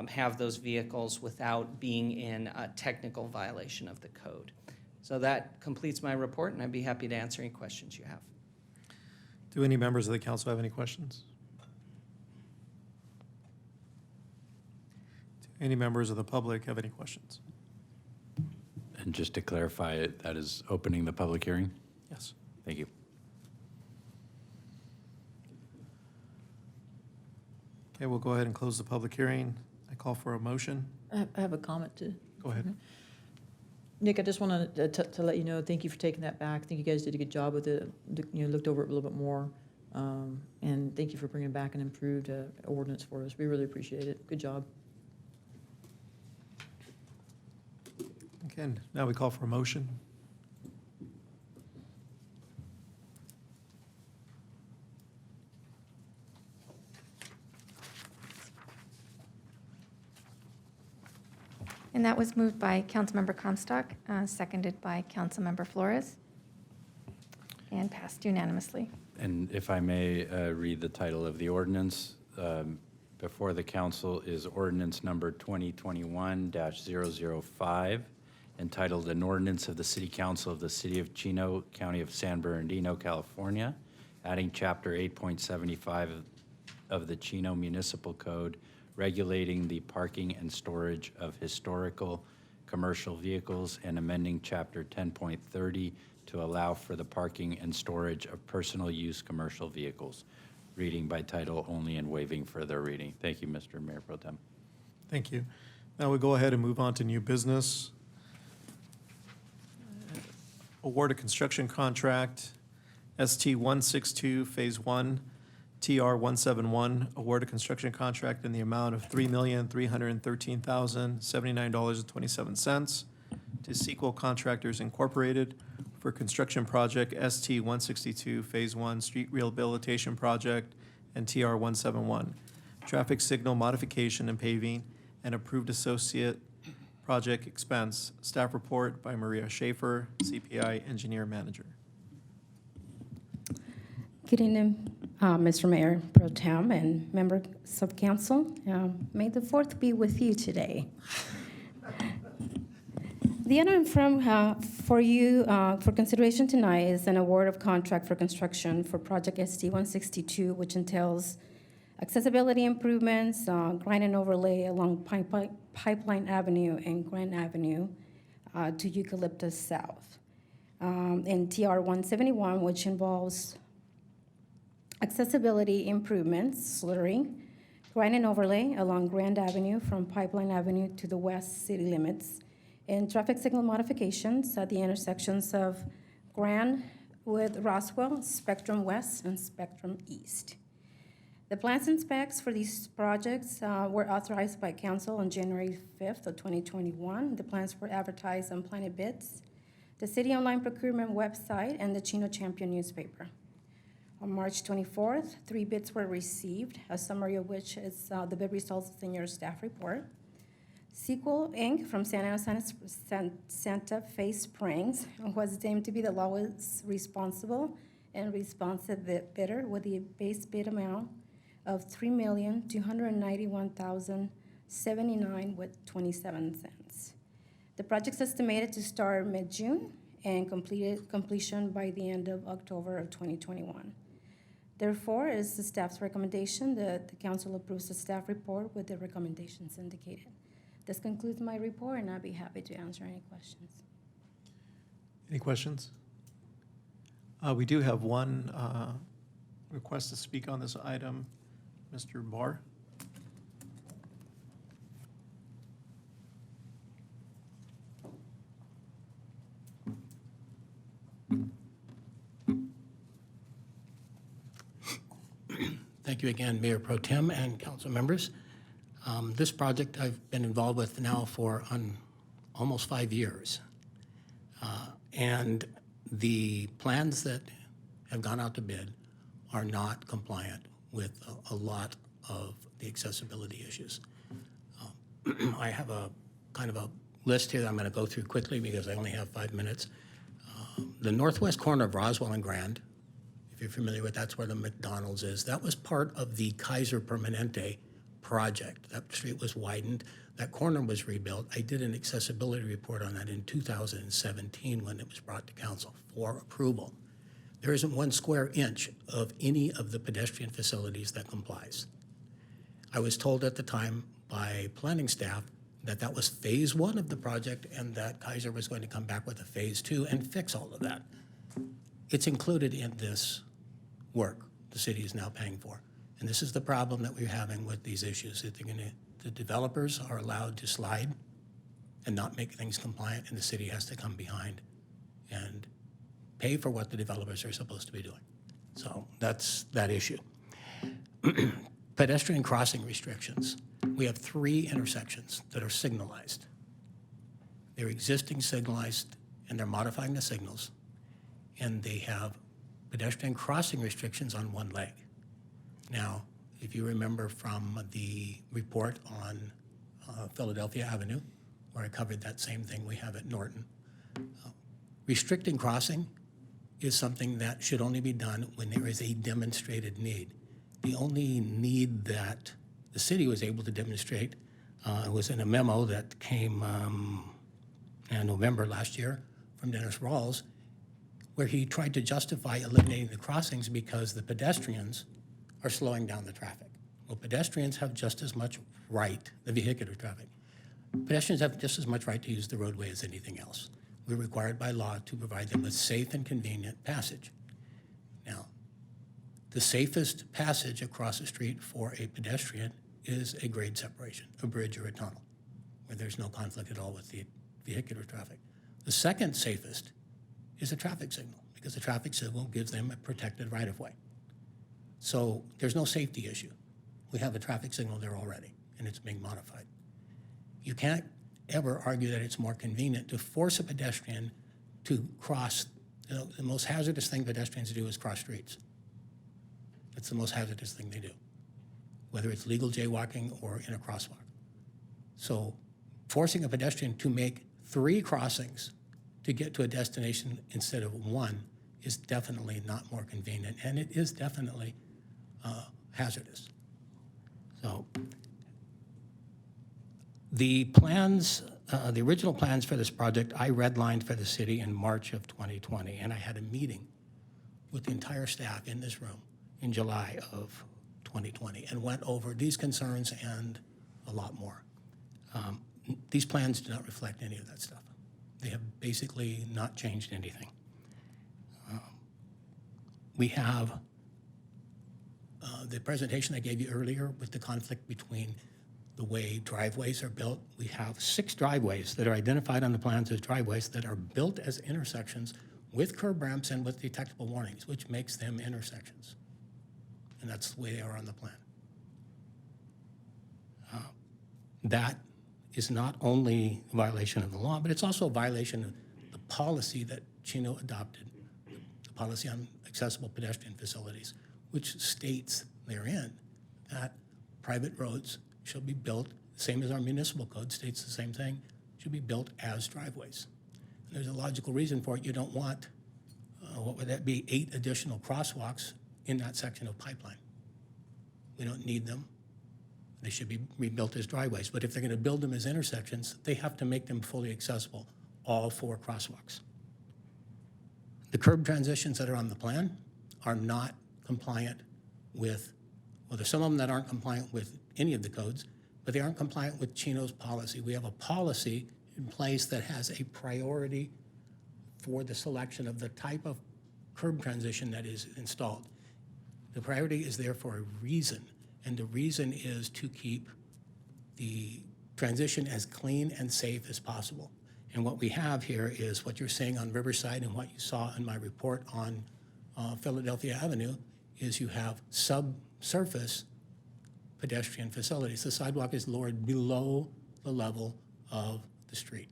have those vehicles without being in a technical violation of the code. So that completes my report, and I'd be happy to answer any questions you have. Do any members of the council have any questions? Do any members of the public have any questions? And just to clarify it, that is opening the public hearing? Yes. Thank you. Okay, we'll go ahead and close the public hearing. I call for a motion. I have a comment too. Go ahead. Nick, I just wanted to let you know, thank you for taking that back. I think you guys did a good job with it. Looked over it a little bit more. And thank you for bringing back an improved ordinance for us. We really appreciate it. Good job. Okay, now we call for a motion. And that was moved by Councilmember Comstock, seconded by Councilmember Flores, and passed unanimously. And if I may read the title of the ordinance, before the council is ordinance number 2021-005, entitled An Ordinance of the City Council of the City of Chino, County of San Bernardino, California, adding Chapter 8.75 of the Chino Municipal Code, regulating the parking and storage of historical commercial vehicles, and amending Chapter 10.30 to allow for the parking and storage of personal use commercial vehicles. Reading by title only and waiving further reading. Thank you, Mr. Mayor Pro Tem. Thank you. Now we go ahead and move on to new business. Award a construction contract, ST 162, Phase 1, TR 171, award a construction contract in the amount of $3,313,079.27 to Sequel Contractors Incorporated for construction project ST 162, Phase 1, Street Rehabilitation Project, and TR 171, traffic signal modification and paving, and approved associate project expense. Staff report by Maria Schaefer, CPI Engineer Manager. Good evening, Mr. Mayor Pro Tem and members of council. May the 4th be with you today. The item for you for consideration tonight is an award of contract for construction for project ST 162, which entails accessibility improvements, grind and overlay along Pipeline Avenue and Grand Avenue to Eucalyptus South. And TR 171, which involves accessibility improvements, slurring, grind and overlay along Grand Avenue from Pipeline Avenue to the west city limits, and traffic signal modifications at the intersections of Grand with Roswell, Spectrum West, and Spectrum East. The plans and specs for these projects were authorized by council on January 5th of 2021. The plans were advertised on Planet Bids, the city online procurement website, and the Chino Champion newspaper. On March 24th, 3 bids were received, a summary of which is the bid results in your staff report. Sequel Inc. from Santa Fe Springs was deemed to be the lowest responsible and responsive bidder with the base bid amount of $3,291,079.27. The project's estimated to start mid-June and completion by the end of October of 2021. Therefore, it is the staff's recommendation that the council approves the staff report with the recommendations indicated. This concludes my report, and I'll be happy to answer any questions. Any questions? We do have one request to speak on this item. Mr. Barr? Thank you again, Mayor Pro Tem and council members. This project I've been involved with now for almost 5 years. And the plans that have gone out to bid are not compliant with a lot of the accessibility issues. I have a kind of a list here that I'm going to go through quickly because I only have 5 minutes. The northwest corner of Roswell and Grand, if you're familiar with, that's where the McDonald's is. That was part of the Kaiser Permanente project. That street was widened. That corner was rebuilt. I did an accessibility report on that in 2017 when it was brought to council for approval. There isn't 1 square inch of any of the pedestrian facilities that complies. I was told at the time by planning staff that that was phase 1 of the project and that Kaiser was going to come back with a phase 2 and fix all of that. It's included in this work the city is now paying for. And this is the problem that we're having with these issues. That the developers are allowed to slide and not make things compliant, and the city has to come behind and pay for what the developers are supposed to be doing. So that's that issue. Pedestrian crossing restrictions. We have 3 intersections that are signalized. They're existing signalized, and they're modifying the signals, and they have pedestrian crossing restrictions on 1 leg. Now, if you remember from the report on Philadelphia Avenue, where I covered that same thing we have at Norton, restricting crossing is something that should only be done when there is a demonstrated need. The only need that the city was able to demonstrate was in a memo that came in November last year from Dennis Rawls, where he tried to justify eliminating the crossings because the pedestrians are slowing down the traffic. Well, pedestrians have just as much right, the vehicular traffic, pedestrians have just as much right to use the roadway as anything else. we're required by law to provide them with safe and convenient passage. Now, the safest passage across the street for a pedestrian is a grade separation, a bridge or a tunnel, where there's no conflict at all with the vehicular traffic. The second safest is a traffic signal, because the traffic signal gives them a protected right-of-way. So there's no safety issue. We have a traffic signal there already, and it's being modified. You can't ever argue that it's more convenient to force a pedestrian to cross. The most hazardous thing pedestrians do is cross streets. It's the most hazardous thing they do, whether it's legal jaywalking or in a crosswalk. So forcing a pedestrian to make 3 crossings to get to a destination instead of 1 is definitely not more convenient, and it is definitely hazardous. So the plans, the original plans for this project, I redlined for the city in March of 2020, and I had a meeting with the entire staff in this room in July of 2020 and went over these concerns and a lot more. These plans do not reflect any of that stuff. They have basically not changed anything. We have the presentation I gave you earlier with the conflict between the way driveways are built. We have 6 driveways that are identified on the plans as driveways that are built as intersections with curb ramps and with detectable warnings, which makes them intersections. And that's the way they are on the plan. That is not only a violation of the law, but it's also a violation of the policy that Chino adopted, the policy on accessible pedestrian facilities, which states therein that private roads shall be built, same as our municipal code states the same thing, should be built as driveways. And there's a logical reason for it. You don't want, what would that be, 8 additional crosswalks in that section of pipeline. We don't need them. They should be rebuilt as driveways. But if they're going to build them as intersections, they have to make them fully accessible, all 4 crosswalks. The curb transitions that are on the plan are not compliant with, well, there's some of them that aren't compliant with any of the codes, but they aren't compliant with Chino's policy. We have a policy in place that has a priority for the selection of the type of curb transition that is installed. The priority is there for a reason, and the reason is to keep the transition as clean and safe as possible. And what we have here is what you're seeing on Riverside and what you saw in my report on Philadelphia Avenue is you have subsurface pedestrian facilities. The sidewalk is lowered below the level of the street.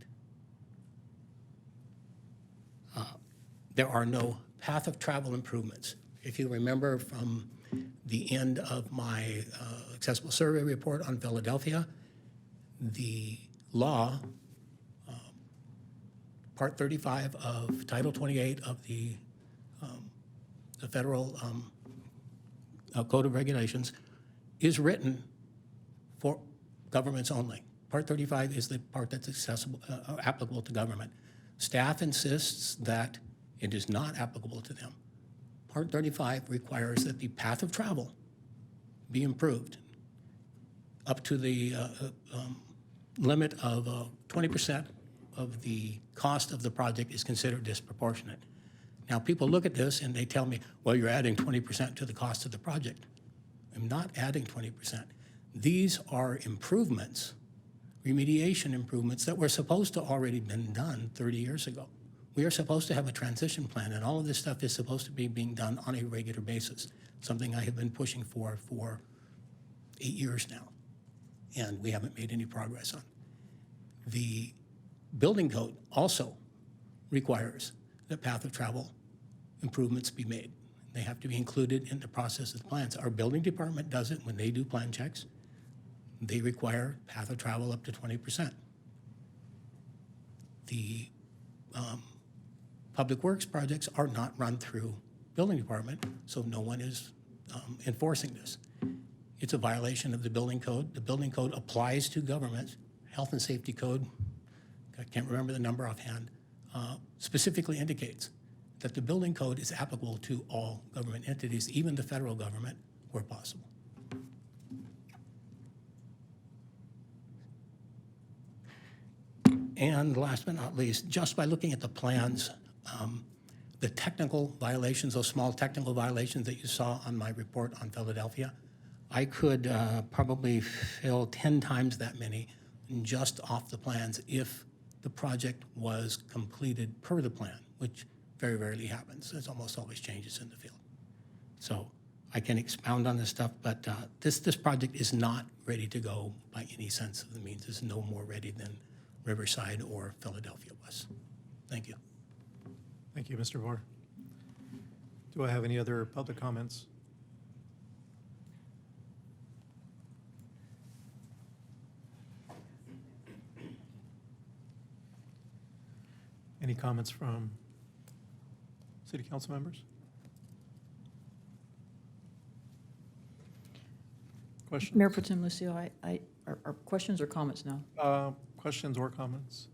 There are no path of travel improvements. If you remember from the end of my accessible survey report on Philadelphia, the law, Part 35 of Title 28 of the Federal Code of Regulations, is written for governments only. Part 35 is the part that's accessible, applicable to government. Staff insists that it is not applicable to them. Part 35 requires that the path of travel be improved up to the limit of 20% of the cost of the project is considered disproportionate. Now, people look at this and they tell me, well, you're adding 20% to the cost of the project. I'm not adding 20%. These are improvements, remediation improvements that were supposed to already been done 30 years ago. We are supposed to have a transition plan, and all of this stuff is supposed to be being done on a regular basis, something I have been pushing for 8 years now, and we haven't made any progress on. The building code also requires that path of travel improvements be made. They have to be included in the process of the plans. Our building department does it when they do plan checks. They require path of travel up to 20%. The public works projects are not run through building department, so no one is enforcing this. It's a violation of the building code. The building code applies to governments. Health and safety code, I can't remember the number offhand, specifically indicates that the building code is applicable to all government entities, even the federal government, where possible. And last but not least, just by looking at the plans, the technical violations, those small technical violations that you saw on my report on Philadelphia, I could probably fill 10 times that many just off the plans if the project was completed per the plan, which very rarely happens. There's almost always changes in the field. So I can expound on this stuff, but this project is not ready to go by any sense of the means. It's no more ready than Riverside or Philadelphia was. Thank you. Thank you, Mr. Vore. Do I have any other public comments? Any comments from city council members? Questions? Mayor Pro Tem Lucio, are questions or comments now? Questions or comments?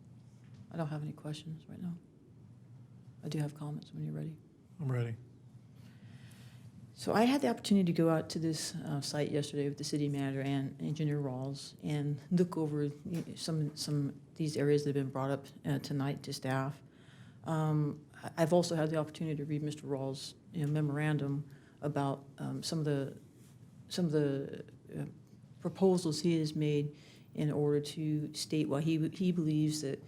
I don't have any questions right now. I do have comments when you're ready. I'm ready. So I had the opportunity to go out to this site yesterday with the city manager and Engineer Rawls and look over some these areas that have been brought up tonight to staff. I've also had the opportunity to read Mr. Rawls' memorandum about some of the proposals he has made in order to state why he believes that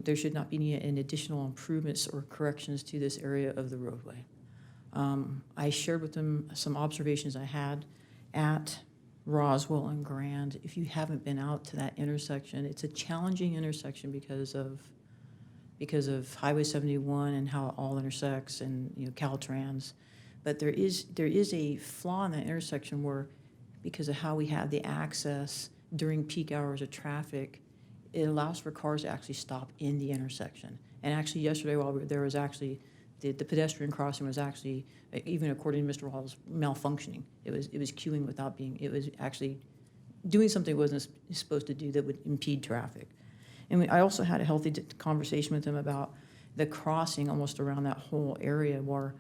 there should not be any additional improvements or corrections to this area of the roadway. I shared with them some observations I had at Roswell and Grand. If you haven't been out to that intersection, it's a challenging intersection because of Highway 71 and how it all intersects, and Caltrans. But there is a flaw in that intersection where, because of how we have the access during peak hours of traffic, it allows for cars to actually stop in the intersection. And actually yesterday while we were there was actually, the pedestrian crossing was actually, even according to Mr. Hall's, malfunctioning. It was queuing without being, it was actually doing something it wasn't supposed to do that would impede traffic. And I also had a healthy conversation with them about the crossing almost around that whole area where,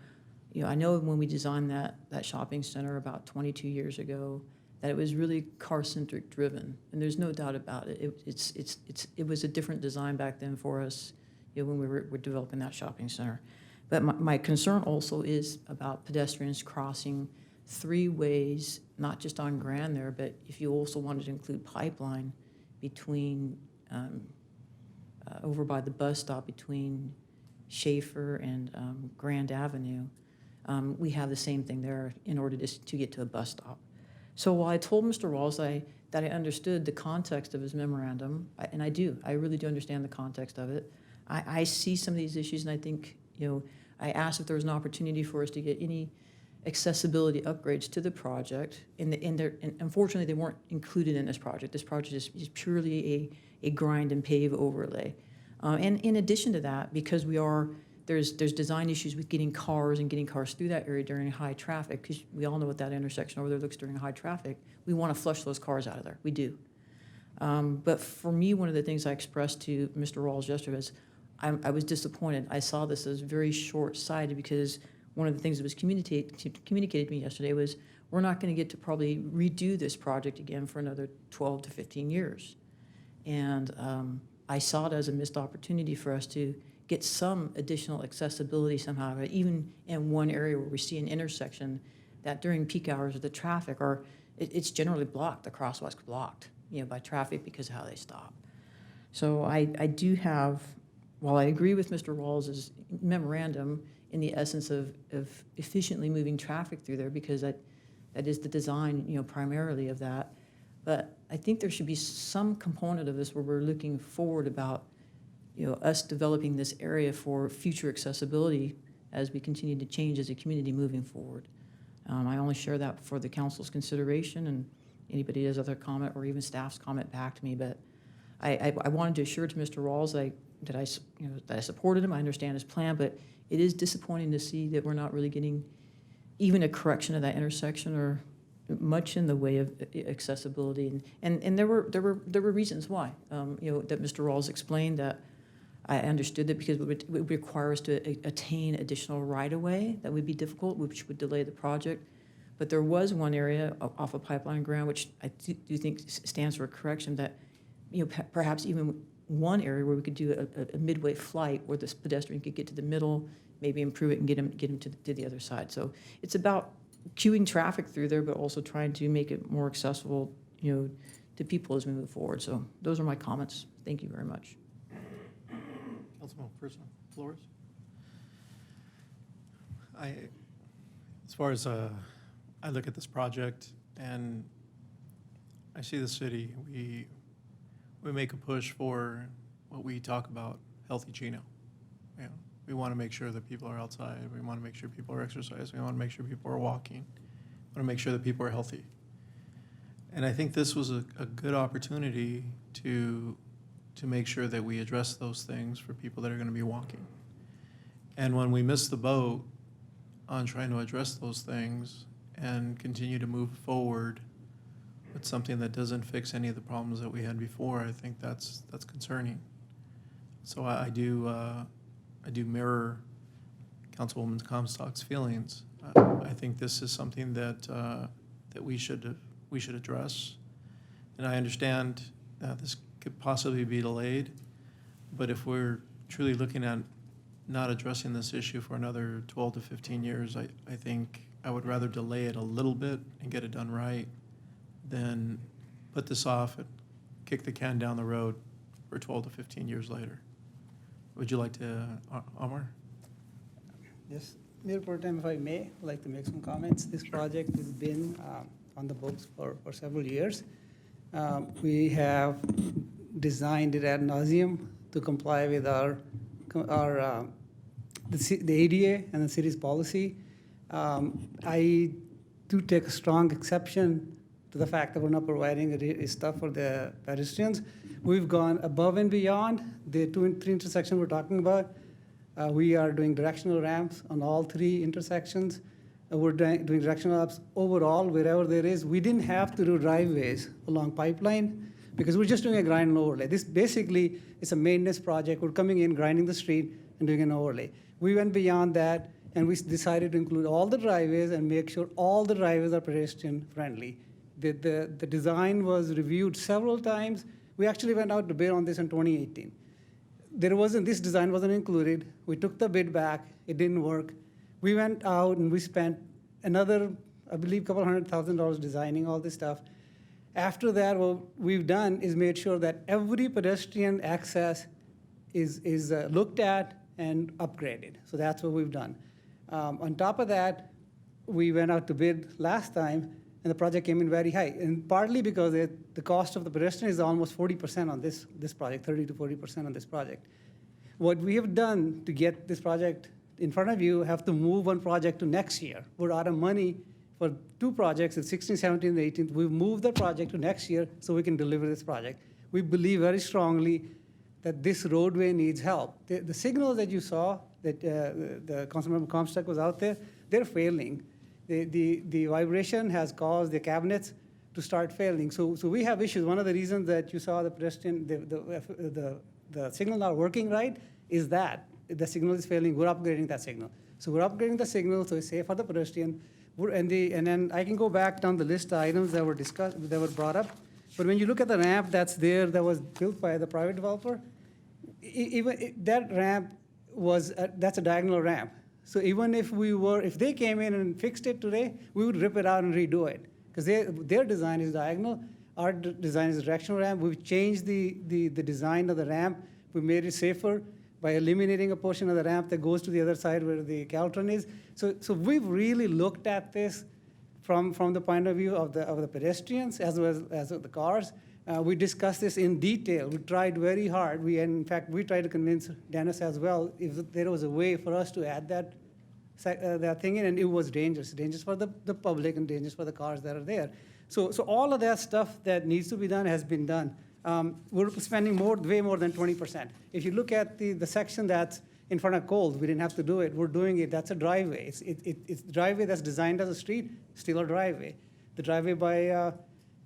I know when we designed that shopping center about 22 years ago, that it was really car-centric driven, and there's no doubt about it. It was a different design back then for us, when we were developing that shopping center. But my concern also is about pedestrians crossing 3 ways, not just on Grand there, but if you also wanted to include Pipeline between over by the bus stop between Schaefer and Grand Avenue, we have the same thing there in order to get to a bus stop. So while I told Mr. Rawls that I understood the context of his memorandum, and I really do understand the context of it, I see some of these issues, and I think, I asked if there was an opportunity for us to get any accessibility upgrades to the project, and unfortunately they weren't included in this project. This project is purely a grind and pave overlay. And in addition to that, because there's design issues with getting cars through that area during high traffic, because we all know what that intersection over there looks during high traffic. We want to flush those cars out of there. We do. But for me, one of the things I expressed to Mr. Rawls yesterday was I was disappointed. I saw this as very short-sighted because one of the things that was communicated to me yesterday was we're not going to get to probably redo this project again for another 12 to 15 years. And I saw it as a missed opportunity for us to get some additional accessibility somehow, even in one area where we see an intersection that during peak hours of the traffic, it's generally blocked, the crosswalk's blocked, by traffic because of how they stop. So I do have, while I agree with Mr. Rawls' memorandum in the essence of efficiently moving traffic through there, because that is the design, primarily of that, but I think there should be some component of this where we're looking forward about us developing this area for future accessibility as we continue to change as a community moving forward. I only share that for the council's consideration, and anybody has other comment or even staff's comment back to me. But I wanted to assure to Mr. Rawls that I supported him. I understand his plan, but it is disappointing to see that we're not really getting even a correction of that intersection or much in the way of accessibility. And there were reasons why. That Mr. Rawls explained that. I understood that because it would require us to attain additional right-of-way. That would be difficult, which would delay the project. But there was one area off of Pipeline Ground, which I do think stands for a correction, that perhaps even one area where we could do a midway flight where this pedestrian could get to the middle, maybe improve it and get him to the other side. So it's about queuing traffic through there, but also trying to make it more accessible, to people as we move forward. So those are my comments. Thank you very much. Councilman Flores? As far as I look at this project and I see the city, we make a push for what we talk about, healthy Chino. We want to make sure that people are outside. We want to make sure people are exercising. We want to make sure people are walking. We want to make sure that people are healthy. And I think this was a good opportunity to make sure that we address those things for people that are going to be walking. And when we miss the boat on trying to address those things and continue to move forward with something that doesn't fix any of the problems that we had before, I think that's concerning. So I do mirror Councilwoman Comstock's feelings. I think this is something that we should address. And I understand this could possibly be delayed, but if we're truly looking at not addressing this issue for another 12 to 15 years, I think I would rather delay it a little bit and get it done right than put this off and kick the can down the road for 12 to 15 years later. Would you like to, Omar? Yes, Mayor Pro Tem, if I may, I'd like to make some comments. This project has been on the books for several years. We have designed it ad nauseum to comply with the ADA and the city's policy. I do take a strong exception to the fact that we're not providing stuff for the pedestrians. We've gone above and beyond the 2 and 3 intersections we're talking about. We are doing directional ramps on all 3 intersections. We're doing directional ramps overall wherever there is. We didn't have to do driveways along Pipeline because we're just doing a grind and overlay. This basically is a maintenance project. We're coming in, grinding the street, and doing an overlay. We went beyond that, and we decided to include all the driveways and make sure all the driveways are pedestrian friendly. The design was reviewed several times. We actually went out to bid on this in 2018. This design wasn't included. We took the bid back. It didn't work. We went out and we spent another, I believe, couple $100,000 designing all this stuff. After that, what we've done is made sure that every pedestrian access is looked at and upgraded. So that's what we've done. On top of that, we went out to bid last time, and the project came in very high, and partly because the cost of the pedestrian is almost 40% on this project, 30 to 40% on this project. What we have done to get this project in front of you, have to move one project to next year. We're out of money for 2 projects, in 16, 17, and 18. We've moved the project to next year so we can deliver this project. We believe very strongly that this roadway needs help. The signals that you saw, that the Councilmember Comstock was out there, they're failing. The vibration has caused the cabinets to start failing. So we have issues. One of the reasons that you saw the pedestrian, the signal not working right is that the signal is failing. We're upgrading that signal. So we're upgrading the signal so it's safe for the pedestrian. And then I can go back down the list of items that were discussed, that were brought up. But when you look at the ramp that's there, that was built by the private developer, that ramp that's a diagonal ramp. So even if they came in and fixed it today, we would rip it out and redo it because their design is diagonal. Our design is a directional ramp. We've changed the design of the ramp. We made it safer by eliminating a portion of the ramp that goes to the other side where the Caltron is. So we've really looked at this from the point of view of the pedestrians as well as the cars. We discussed this in detail. We tried very hard. In fact, we tried to convince Dennis as well if there was a way for us to add that thing in, and it was dangerous for the public and dangerous for the cars that are there. So all of that stuff that needs to be done has been done. We're spending way more than 20%. If you look at the section that's in front of Kohl's, we didn't have to do it. We're doing it. That's a driveway. It's a driveway that's designed as a street, still a driveway. The driveway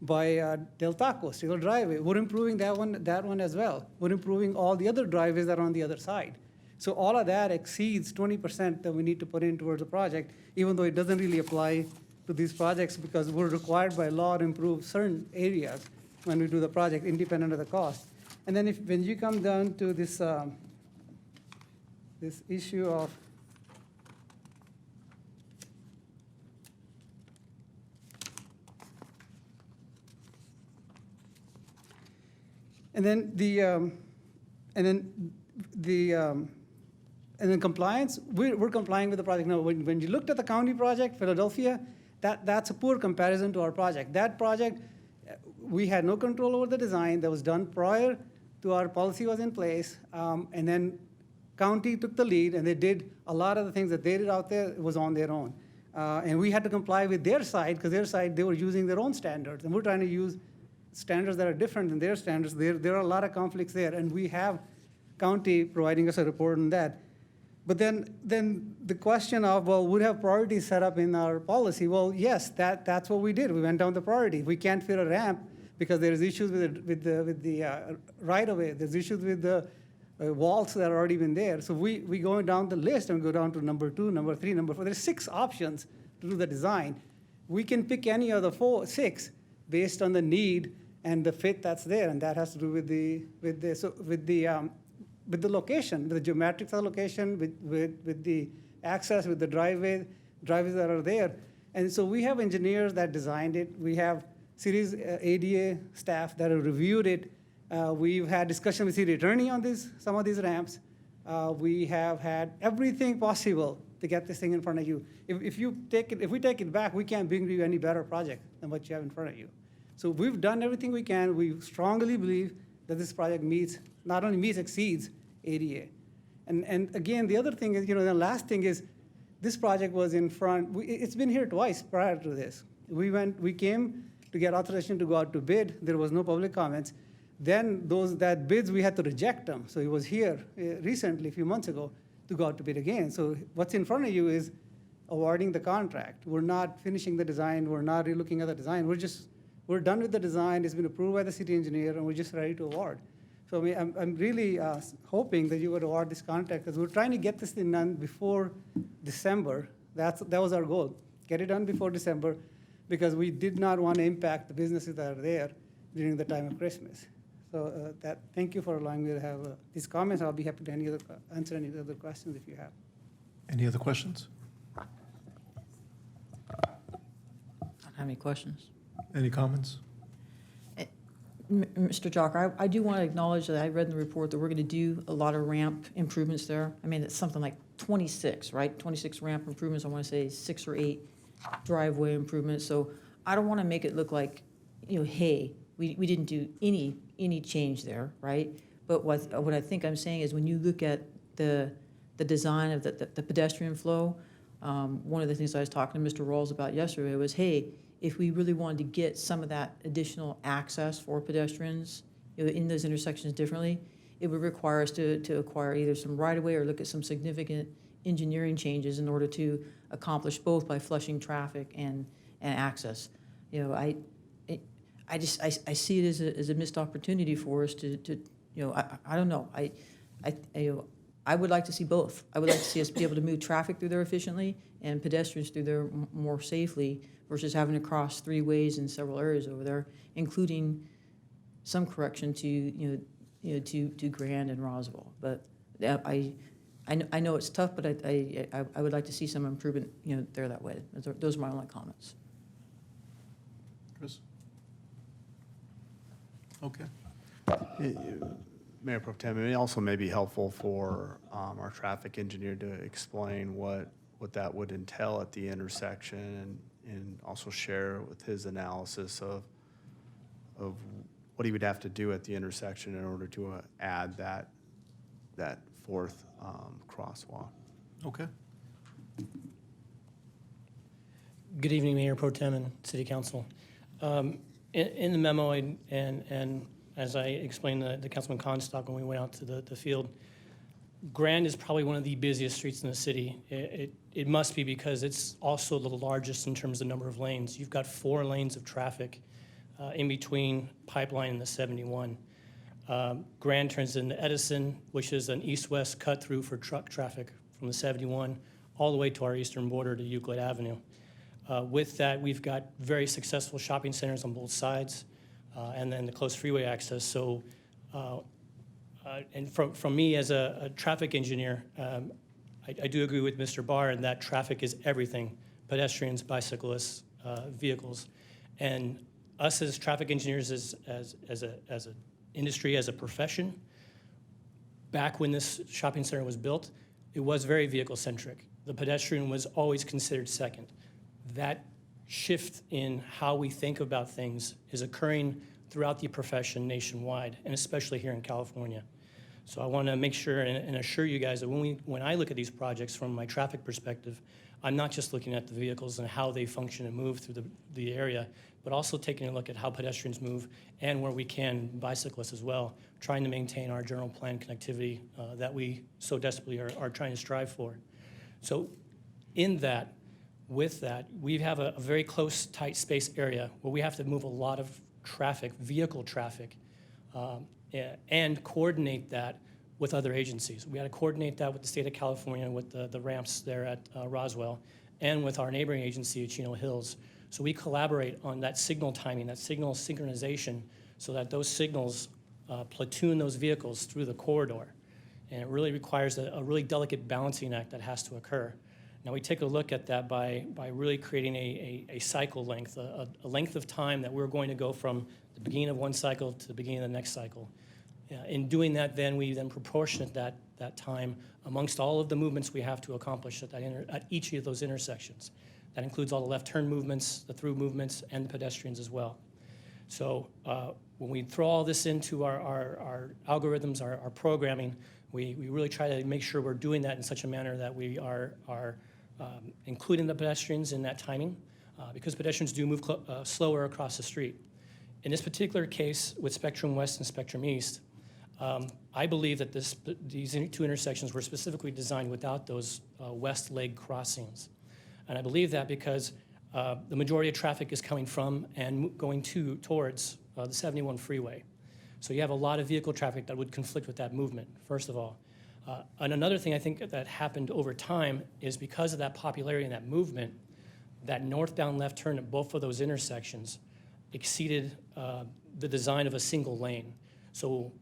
by Del Taco, still a driveway. We're improving that one as well. We're improving all the other driveways that are on the other side. So all of that exceeds 20% that we need to put in towards the project, even though it doesn't really apply to these projects because we're required by law to improve certain areas when we do the project independent of the cost. And then when you come down to this, this issue of and then compliance, we're complying with the project. Now, when you looked at the county project, Philadelphia, that's a poor comparison to our project. That project, we had no control over the design. That was done prior to our policy was in place. And then county took the lead, and they did a lot of the things that they did out there was on their own. And we had to comply with their side, because their side, they were using their own standards. And we're trying to use standards that are different than their standards. There are a lot of conflicts there, and we have county providing us a report on that. But then the question of, well, would have priorities set up in our policy? Well, yes, that's what we did. We went down the priority. We can't fit a ramp because there's issues with the right-of-way. There's issues with the walls that have already been there. So we go down the list and go down to number 2, number 3, number 4. There's 6 options to do the design. We can pick any of the 6 based on the need and the fit that's there, and that has to do with the location, with the geometrics of the location, with the access, with the driveways that are there. And so we have engineers that designed it. We have city's ADA staff that have reviewed it. We've had discussion with city attorney on some of these ramps. We have had everything possible to get this thing in front of you. If we take it back, we can't bring you any better project than what you have in front of you. So we've done everything we can. We strongly believe that this project not only exceeds ADA. And again, the other thing is, the last thing is, this project was in front, it's been here twice prior to this. We came to get authorization to go out to bid. There was no public comments. Then that bids, we had to reject them. So it was here recently, a few months ago, to go out to bid again. So what's in front of you is awarding the contract. We're not finishing the design. We're not relooking at the design. We're done with the design. It's been approved by the city engineer, and we're just ready to award. So I'm really hoping that you would award this contract, because we're trying to get this thing done before December. That was our goal. Get it done before December, because we did not want to impact the businesses that are there during the time of Christmas. So thank you for allowing me to have these comments. I'll be happy to answer any other questions if you have. Any other questions? I don't have any questions. Any comments? Mr. Jocker, I do want to acknowledge that I read in the report that we're going to do a lot of ramp improvements there. I mean, it's something like 26, right? 26 ramp improvements. I want to say 6 or 8 driveway improvements. So I don't want to make it look like, hey, we didn't do any change there, right? But what I think I'm saying is, when you look at the design of the pedestrian flow, one of the things I was talking to Mr. Rawls about yesterday was, hey, if we really wanted to get some of that additional access for pedestrians in those intersections differently, it would require us to acquire either some right-of-way or look at some significant engineering changes in order to accomplish both by flushing traffic and access. I see it as a missed opportunity for us to I don't know. I would like to see both. I would like to see us be able to move traffic through there efficiently and pedestrians through there more safely, versus having to cross 3 ways in several areas over there, including some correction to to Grand and Roswell. But I know it's tough, but I would like to see some improvement there that way. Those are my only comments. Chris? Okay. Mayor Pro Tem, it also may be helpful for our traffic engineer to explain what that would entail at the intersection, and also share with his analysis of what he would have to do at the intersection in order to add that 4th crosswalk. Okay. Good evening, Mayor Pro Tem and City Council. In the memo, and as I explained to Councilman Comstock when we went out to the field, Grand is probably one of the busiest streets in the city. It must be, because it's also the largest in terms of number of lanes. You've got 4 lanes of traffic in between Pipeline and the 71. Grand turns into Edison, which is an east-west cut-through for truck traffic from the 71 all the way to our eastern border to Euclid Avenue. With that, we've got very successful shopping centers on both sides, and then the close freeway access. So And from me as a traffic engineer, I do agree with Mr. Barr in that traffic is everything, pedestrians, bicyclists, vehicles. And us as traffic engineers, as an industry, as a profession, back when this shopping center was built, it was very vehicle-centric. The pedestrian was always considered second. That shift in how we think about things is occurring throughout the profession nationwide, and especially here in California. So I want to make sure and assure you guys that when I look at these projects from my traffic perspective, I'm not just looking at the vehicles and how they function and move through the area, but also taking a look at how pedestrians move and where we can, bicyclists as well, trying to maintain our general plan connectivity that we so desperately are trying to strive for. So with that, we have a very close, tight space area where we have to move a lot of traffic, vehicle traffic, and coordinate that with other agencies. We got to coordinate that with the state of California, with the ramps there at Roswell, and with our neighboring agency at Chino Hills. So we collaborate on that signal timing, that signal synchronization, so that those signals platoon those vehicles through the corridor. And it really requires a really delicate balancing act that has to occur. Now we take a look at that by really creating a cycle length, a length of time that we're going to go from the beginning of one cycle to the beginning of the next cycle. In doing that, we proportionate that time amongst all of the movements we have to accomplish at each of those intersections. That includes all the left turn movements, the through movements, and the pedestrians as well. So when we throw all this into our algorithms, our programming, we really try to make sure we're doing that in such a manner that we are including the pedestrians in that timing, because pedestrians do move slower across the street. In this particular case with Spectrum West and Spectrum East, I believe that these two intersections were specifically designed without those west leg crossings. And I believe that because the majority of traffic is coming from and going towards the 71 freeway. So you have a lot of vehicle traffic that would conflict with that movement, first of all. And another thing I think that happened over time is because of that popularity and that movement, that northbound left turn at both of those intersections exceeded the design of a single lane. So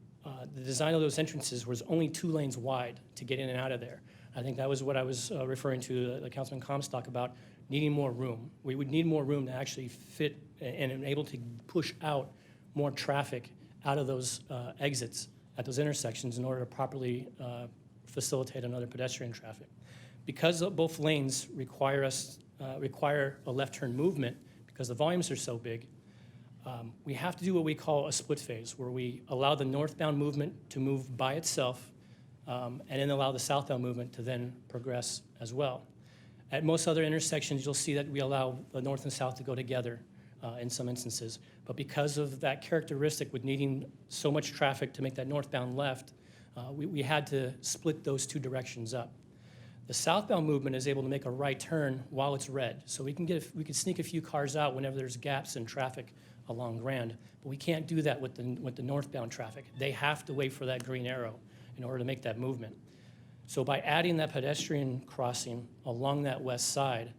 the design of those entrances was only 2 lanes wide to get in and out of there. I think that was what I was referring to the Councilman Comstock about needing more room. We would need more room to actually fit and able to push out more traffic out of those exits at those intersections in order to properly facilitate another pedestrian traffic. Because both lanes require a left turn movement, because the volumes are so big, we have to do what we call a split phase, where we allow the northbound movement to move by itself and then allow the southbound movement to then progress as well. At most other intersections, you'll see that we allow the north and south to go together in some instances. But because of that characteristic with needing so much traffic to make that northbound left, we had to split those 2 directions up. The southbound movement is able to make a right turn while it's red. So we can sneak a few cars out whenever there's gaps in traffic along Grand. But we can't do that with the northbound traffic. They have to wait for that green arrow in order to make that movement. So by adding that pedestrian crossing along that west side,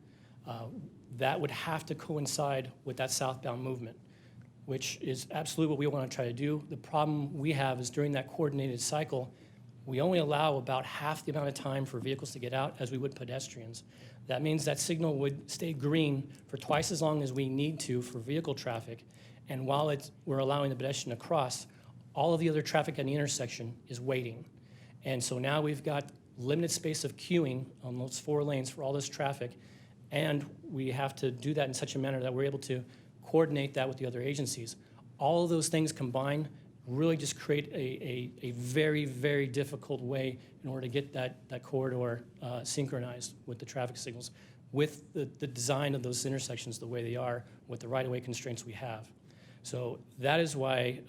that would have to coincide with that southbound movement, which is absolutely what we want to try to do. The problem we have is during that coordinated cycle, we only allow about half the amount of time for vehicles to get out as we would pedestrians. That means that signal would stay green for twice as long as we need to for vehicle traffic. And while we're allowing the pedestrian to cross, all of the other traffic at the intersection is waiting. And so now we've got limited space of queuing on those 4 lanes for all this traffic. And we have to do that in such a manner that we're able to coordinate that with the other agencies. All of those things combined really just create a very, very difficult way in order to get that corridor synchronized with the traffic signals, with the design of those intersections the way they are, with the right-of-way constraints we have. So that is why,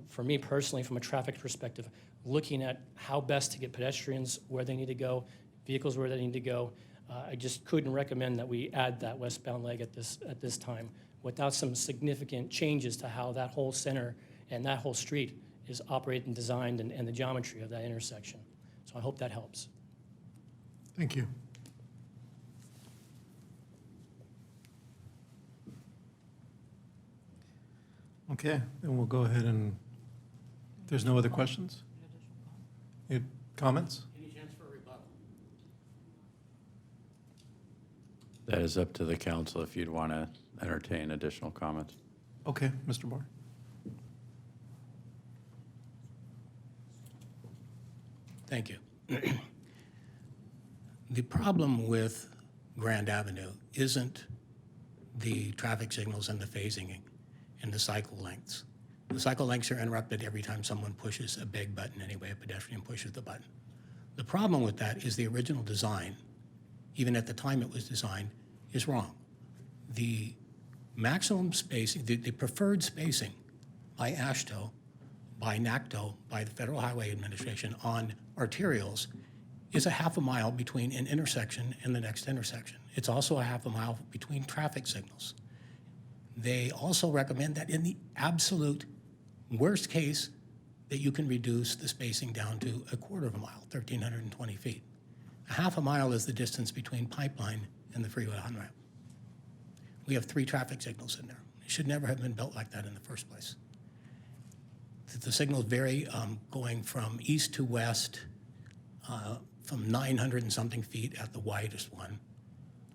for me personally, from a traffic perspective, looking at how best to get pedestrians where they need to go, vehicles where they need to go, I just couldn't recommend that we add that westbound leg at this time without some significant changes to how that whole center and that whole street is operated and designed and the geometry of that intersection. So I hope that helps. Thank you. Okay, then we'll go ahead and, if there's no other questions? Any comments? Any chance for a rebuttal? That is up to the council if you'd want to entertain additional comments. Okay, Mr. Moore. Thank you. The problem with Grand Avenue isn't the traffic signals and the phasing and the cycle lengths. The cycle lengths are interrupted every time someone pushes a big button anyway, a pedestrian pushes the button. The problem with that is the original design, even at the time it was designed, is wrong. The maximum spacing, the preferred spacing by AASHTO, by NACTO, by the Federal Highway Administration on arterials is a half a mile between an intersection and the next intersection. It's also a half a mile between traffic signals. They also recommend that in the absolute worst case, that you can reduce the spacing down to a quarter of a mile, 1,320 feet. A half a mile is the distance between Pipeline and the freeway on-ramp. We have 3 traffic signals in there. It should never have been built like that in the first place. The signals vary going from east to west, from 900 and something feet at the widest one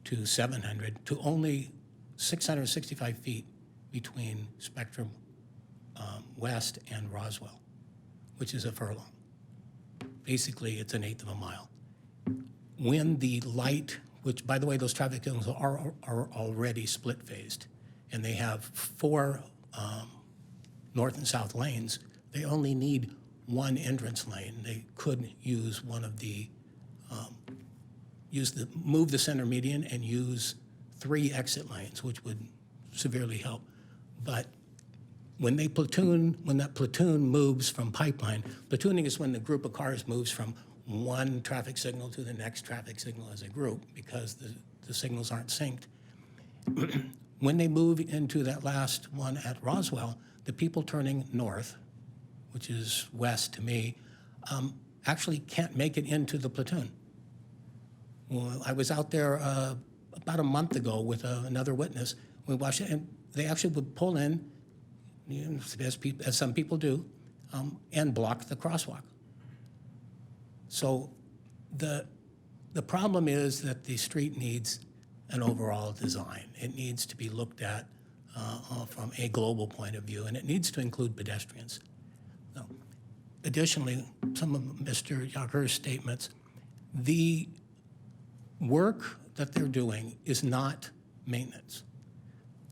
to 700 to only 665 feet between Spectrum West and Roswell, which is a furlong. Basically, it's 1/8 of a mile. When the light, which by the way, those traffic signals are already split phased, and they have 4 north and south lanes, they only need 1 entrance lane. They could use one of the, move the center median and use 3 exit lanes, which would severely help. But when that platoon moves from Pipeline, platooning is when the group of cars moves from one traffic signal to the next traffic signal as a group because the signals aren't synced. When they move into that last one at Roswell, the people turning north, which is west to me, actually can't make it into the platoon. Well, I was out there about a month ago with another witness. We watched it, and they actually would pull in, as some people do, and block the crosswalk. So the problem is that the street needs an overall design. It needs to be looked at from a global point of view, and it needs to include pedestrians. Now, additionally, some of Mr. Yager's statements, the work that they're doing is not maintenance.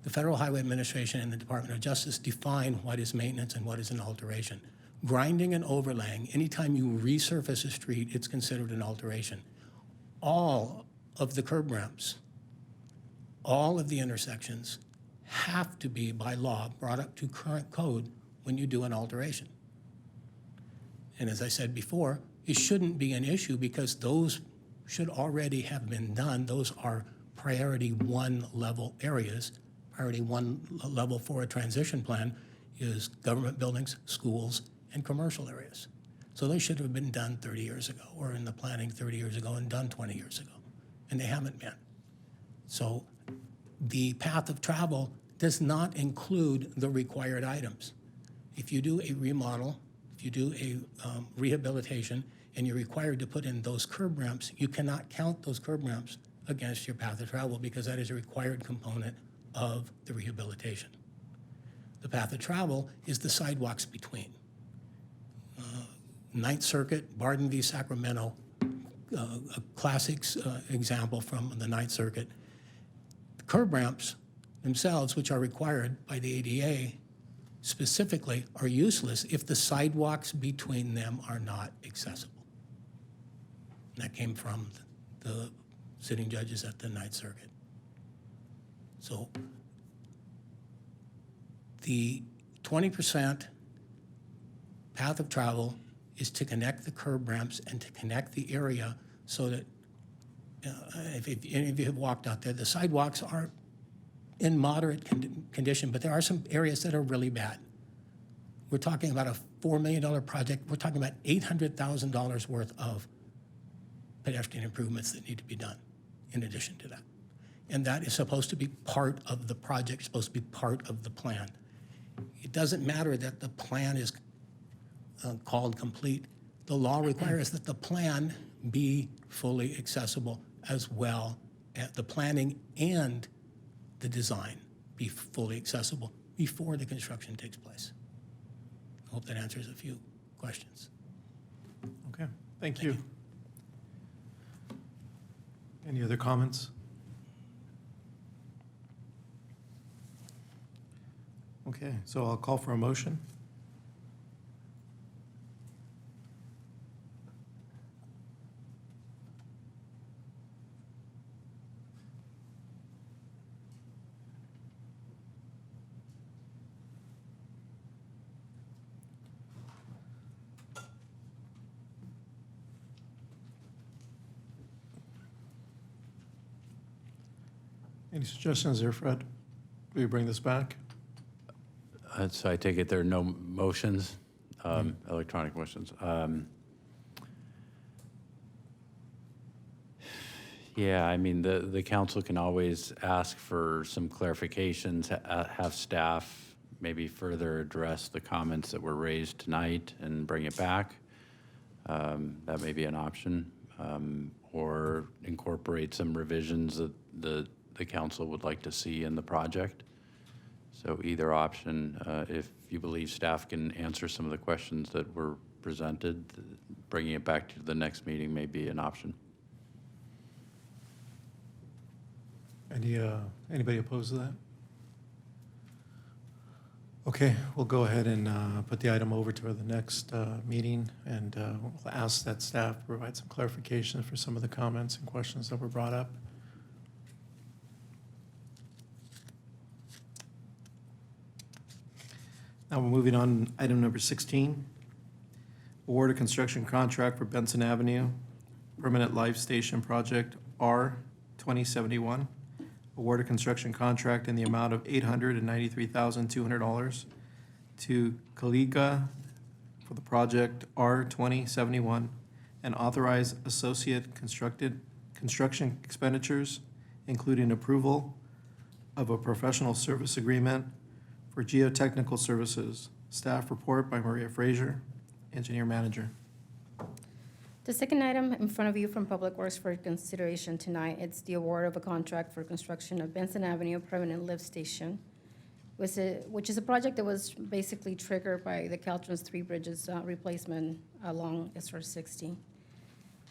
The Federal Highway Administration and the Department of Justice define what is maintenance and what is an alteration. Grinding and overlaying, anytime you resurface a street, it's considered an alteration. All of the curb ramps, all of the intersections have to be, by law, brought up to current code when you do an alteration. And as I said before, it shouldn't be an issue because those should already have been done. Those are priority 1 level areas. Priority 1 level for a transition plan is government buildings, schools, and commercial areas. So they should have been done 30 years ago, or in the planning 30 years ago and done 20 years ago, and they haven't been. So the path of travel does not include the required items. If you do a remodel, if you do a rehabilitation, and you're required to put in those curb ramps, you cannot count those curb ramps against your path of travel because that is a required component of the rehabilitation. The path of travel is the sidewalks between. Ninth Circuit, Barden v. Sacramento, a classic example from the Ninth Circuit. The curb ramps themselves, which are required by the ADA, specifically are useless if the sidewalks between them are not accessible. And that came from the sitting judges at the Ninth Circuit. So the 20% path of travel is to connect the curb ramps and to connect the area so that if any of you have walked out there, the sidewalks are in moderate condition, but there are some areas that are really bad. We're talking about a $4 million project. We're talking about $800,000 worth of pedestrian improvements that need to be done in addition to that. And that is supposed to be part of the project, supposed to be part of the plan. It doesn't matter that the plan is called complete. the law requires that the plan be fully accessible as well. The planning and the design be fully accessible before the construction takes place. I hope that answers a few questions. Okay, thank you. Any other comments? Okay, so I'll call for a motion. Any suggestions there, Fred? Will you bring this back? So I take it there are no motions, electronic motions. Yeah, I mean, the council can always ask for some clarifications, have staff maybe further address the comments that were raised tonight and bring it back. That may be an option, or incorporate some revisions that the council would like to see in the project. So either option, if you believe staff can answer some of the questions that were presented, bringing it back to the next meeting may be an option. Anybody opposed to that? Okay, we'll go ahead and put the item over to the next meeting, and we'll ask that staff provide some clarification for some of the comments and questions that were brought up. Now we're moving on, item number 16. Award a construction contract for Benson Avenue, Permanent Life Station Project R 2071. Award a construction contract in the amount of $893,200 to Kaliga for the project R 2071, and authorize associate construction expenditures, including approval of a professional service agreement for geotechnical services. Staff report by Maria Frazier, Engineer Manager. The second item in front of you from Public Works for consideration tonight, it's the award of a contract for construction of Benson Avenue Permanent Lift Station, which is a project that was basically triggered by the Caltrans Three Bridges replacement along SR 60.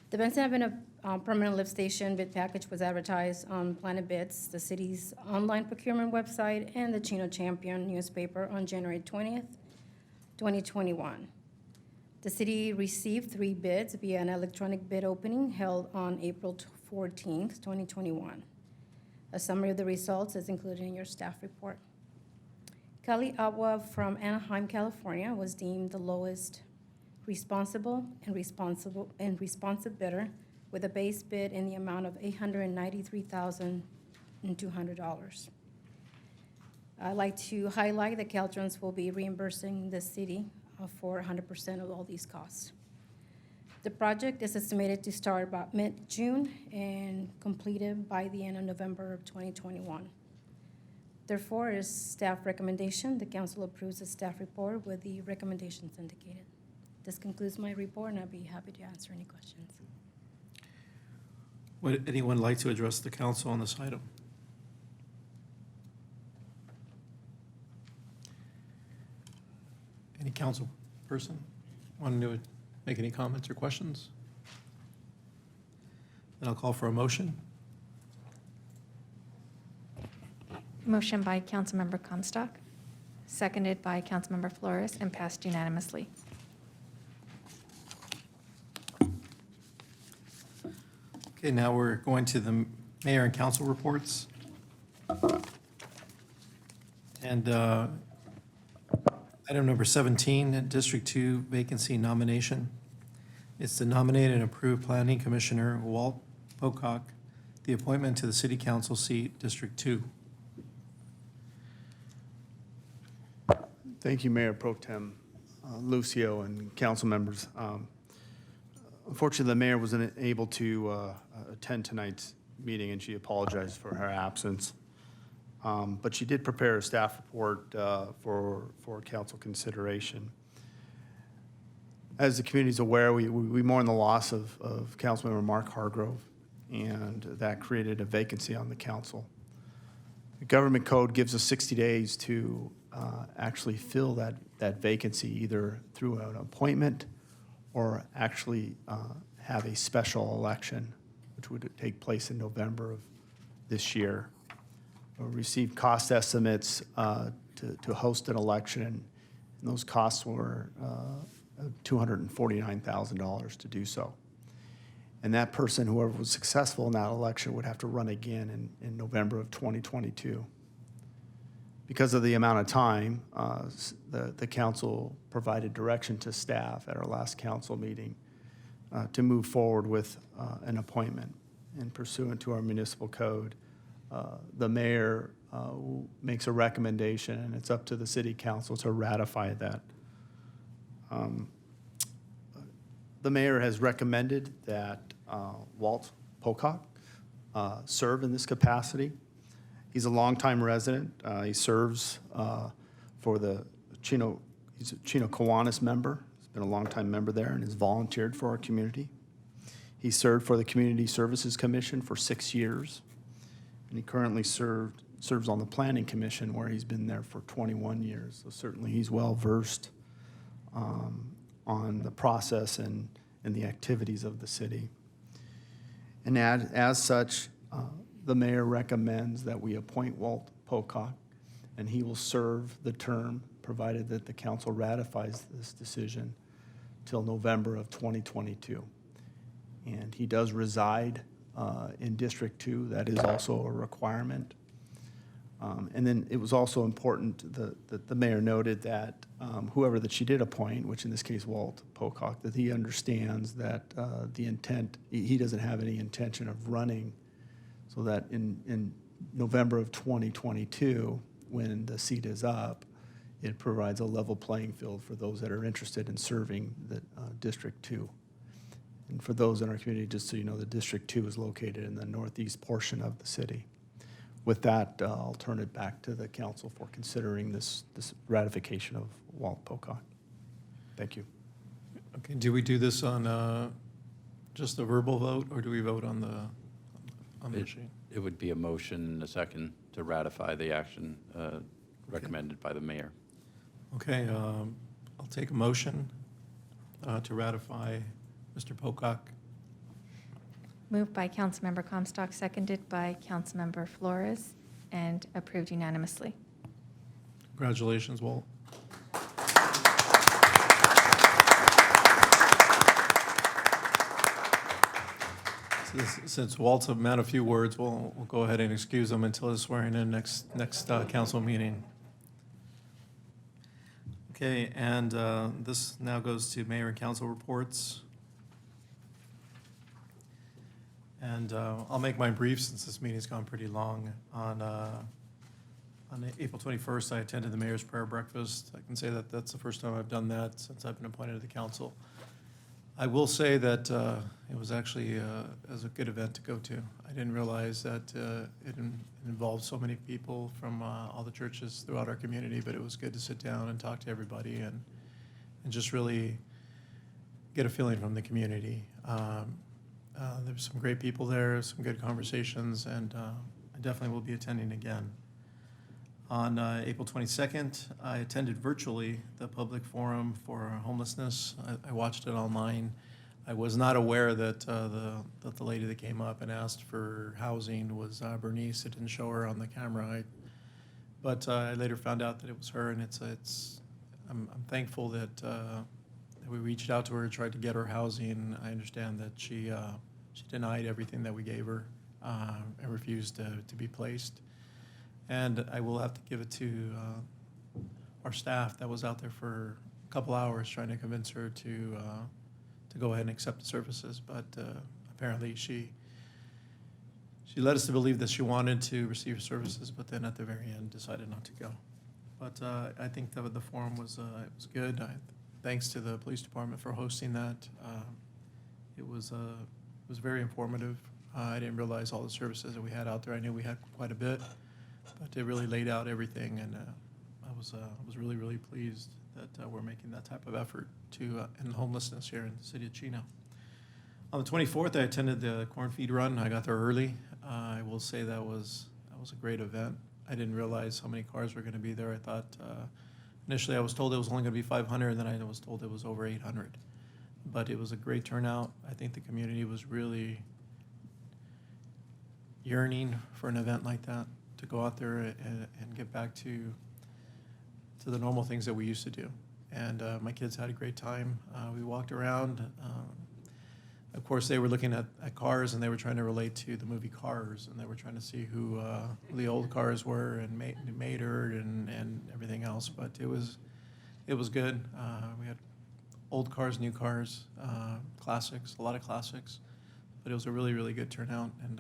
The Benson Avenue Permanent Lift Station bid package was advertised on Planet Bids, the city's online procurement website, and the Chino Champion newspaper on January 20th, 2021. The city received 3 bids via an electronic bid opening held on April 14th, 2021. A summary of the results is included in your staff report. Cali Agua from Anaheim, California was deemed the lowest responsive bidder with a base bid in the amount of $893,200. I'd like to highlight that Caltrans will be reimbursing the city for 100% of all these costs. The project is estimated to start about mid-June and completed by the end of November of 2021. Therefore, as staff recommendation, the council approves the staff report with the recommendations indicated. This concludes my report, and I'll be happy to answer any questions. Would anyone like to address the council on this item? Any council person wanting to make any comments or questions? Then I'll call for a motion. Motion by Councilmember Comstock, seconded by Councilmember Flores, and passed unanimously. Okay, now we're going to the mayor and council reports. And item number 17, District 2 vacancy nomination. It's to nominate and approve Planning Commissioner Walt Pocock, the appointment to the City Council seat, District 2. Thank you, Mayor Pro Tem Lucio and council members. Unfortunately, the mayor wasn't able to attend tonight's meeting, and she apologized for her absence. But she did prepare a staff report for council consideration. As the community's aware, we mourn the loss of Councilmember Mark Hargrove, and that created a vacancy on the council. The government code gives us 60 days to actually fill that vacancy, either through an appointment or actually have a special election, which would take place in November of this year. We received cost estimates to host an election, and those costs were $249,000 to do so. And that person, whoever was successful in that election, would have to run again in November of 2022. Because of the amount of time, the council provided direction to staff at our last council meeting to move forward with an appointment. And pursuant to our municipal code, the mayor makes a recommendation, and it's up to the city council to ratify that. The mayor has recommended that Walt Pocock serve in this capacity. He's a longtime resident. He serves for the Chino, he's a Chino Kiwanis member. He's been a longtime member there and has volunteered for our community. He served for the Community Services Commission for 6 years, and he currently serves on the Planning Commission, where he's been there for 21 years. So certainly he's well-versed on the process and the activities of the city. And as such, the mayor recommends that we appoint Walt Pocock, and he will serve the term, provided that the council ratifies this decision, till November of 2022. And he does reside in District 2. That is also a requirement. And then it was also important that the mayor noted that whoever that she did appoint, which in this case Walt Pocock, that he understands that the intent, he doesn't have any intention of running, so that in November of 2022, when the seat is up, it provides a level playing field for those that are interested in serving the District 2. And for those in our community, just so you know, the District 2 is located in the northeast portion of the city. With that, I'll turn it back to the council for considering this ratification of Walt Pocock. Thank you. Okay, do we do this on just a verbal vote, or do we vote on the machine? It would be a motion and a second to ratify the action recommended by the mayor. Okay, I'll take a motion to ratify Mr. Pocock. Moved by Councilmember Comstock, seconded by Councilmember Flores, and approved unanimously. Congratulations, Walt. Since Walt's a man of few words, we'll go ahead and excuse him until his swearing in next council meeting. Okay, and this now goes to mayor and council reports. And I'll make mine brief since this meeting's gone pretty long. On April 21st, I attended the mayor's prayer breakfast. I can say that that's the first time I've done that since I've been appointed to the council. I will say that it was actually as a good event to go to. I didn't realize that it involved so many people from all the churches throughout our community, but it was good to sit down and talk to everybody and just really get a feeling from the community. There were some great people there, some good conversations, and I definitely will be attending again. On April 22nd, I attended virtually the public forum for homelessness. I watched it online. I was not aware that the lady that came up and asked for housing was Bernice. It didn't show her on the camera. But I later found out that it was her, and I'm thankful that we reached out to her and tried to get her housing. I understand that she denied everything that we gave her and refused to be placed. And I will have to give it to our staff that was out there for a couple hours trying to convince her to go ahead and accept the services. But apparently she led us to believe that she wanted to receive services, but then at the very end decided not to go. But I think that the forum was good. Thanks to the police department for hosting that. It was very informative. I didn't realize all the services that we had out there. I knew we had quite a bit, but it really laid out everything, and I was really, really pleased that we're making that type of effort to end homelessness here in the city of Chino. On the 24th, I attended the corn feed run. I got there early. I will say that was a great event. I didn't realize how many cars were going to be there. I thought initially I was told it was only going to be 500, and then I was told it was over 800. But it was a great turnout. I think the community was really yearning for an event like that, to go out there and get back to the normal things that we used to do. And my kids had a great time. We walked around. Of course, they were looking at cars, and they were trying to relate to the movie Cars, and they were trying to see who the old cars were, and Mater and everything else. But it was good. We had old cars, new cars, classics, a lot of classics. But it was a really, really good turnout, and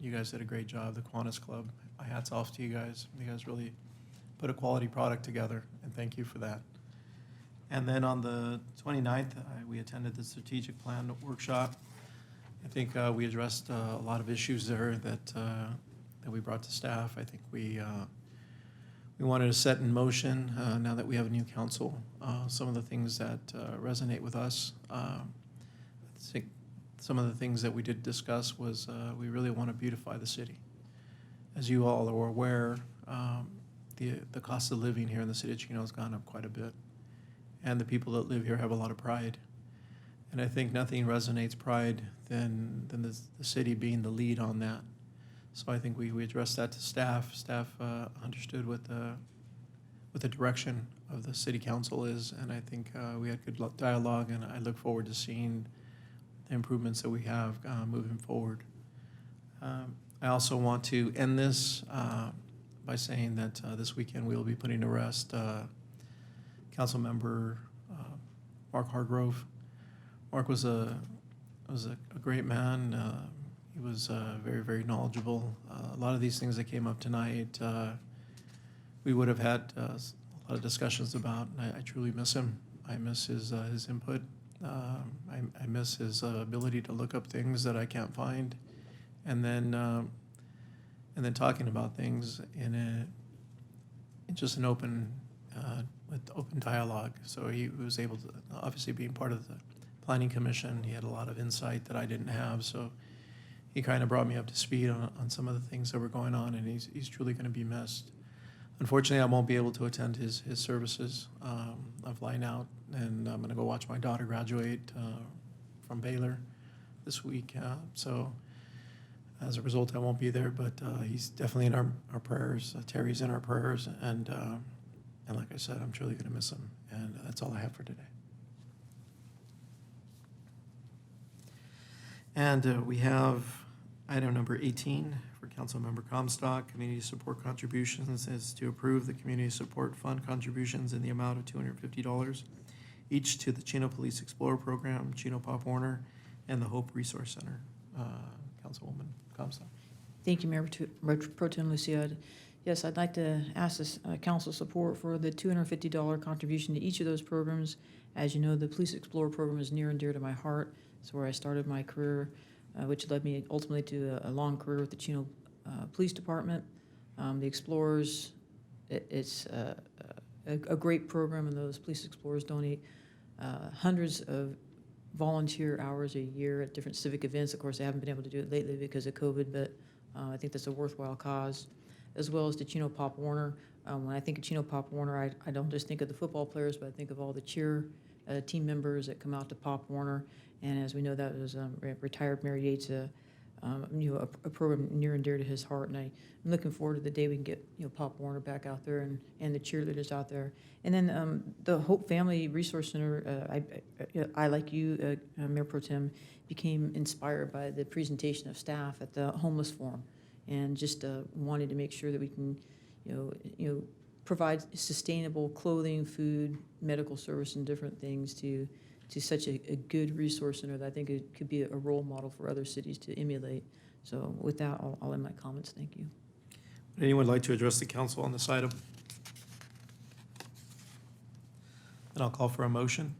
you guys did a great job. The Kiwanis Club, my hat's off to you guys. You guys really put a quality product together, and thank you for that. And then on the 29th, we attended the strategic plan workshop. I think we addressed a lot of issues there that we brought to staff. I think we wanted to set in motion, now that we have a new council, some of the things that resonate with us. I think some of the things that we did discuss was we really want to beautify the city. As you all are aware, the cost of living here in the city of Chino has gone up quite a bit. And the people that live here have a lot of pride. And I think nothing resonates pride than the city being the lead on that. So I think we addressed that to staff. Staff understood what the direction of the city council is, and I think we had good dialogue, and I look forward to seeing the improvements that we have moving forward. I also want to end this by saying that this weekend we will be putting to rest Councilmember Mark Hargrove. Mark was a great man. He was very, very knowledgeable. A lot of these things that came up tonight, we would have had a lot of discussions about. I truly miss him. I miss his input. I miss his ability to look up things that I can't find, and then talking about things in just an open. With open dialogue. So he was able to, obviously being part of the Planning Commission, he had a lot of insight that I didn't have. So he kind of brought me up to speed on some of the things that were going on, and he's truly going to be missed. Unfortunately, I won't be able to attend his services. I'm flying out, and I'm going to go watch my daughter graduate from Baylor this week. So as a result, I won't be there, but he's definitely in our prayers. Terry's in our prayers, and like I said, I'm truly going to miss him, and that's all I have for today. And we have item number 18 for Councilmember Comstock. Community support contributions is to approve the Community Support Fund contributions in the amount of $250 each to the Chino Police Explorer Program, Chino Pop Warner, and the Hope Resource Center. Councilwoman Comstock. Thank you, Mayor Pro Tem Lucia. Yes, I'd like to ask this council support for the $250 contribution to each of those programs. As you know, the Police Explorer program is near and dear to my heart. It's where I started my career, which led me ultimately to a long career with the Chino Police Department. The Explorers, it's a great program, and those Police Explorers donate hundreds of volunteer hours a year at different civic events. Of course, I haven't been able to do it lately because of COVID, but I think that's a worthwhile cause, as well as the Chino Pop Warner. When I think of Chino Pop Warner, I don't just think of the football players, but I think of all the cheer team members that come out to Pop Warner. And as we know, that was retired Mayor Yates, a program near and dear to his heart. And I'm looking forward to the day we can get Pop Warner back out there and the cheerleaders out there. And then the Hope Family Resource Center, I like you, Mayor Pro Tem, became inspired by the presentation of staff at the Homeless Forum, and just wanted to make sure that we can, provide sustainable clothing, food, medical service, and different things to such a good resource center that I think it could be a role model for other cities to emulate. So with that, I'll end my comments. Thank you. Would anyone like to address the council on this item? Then I'll call for a motion.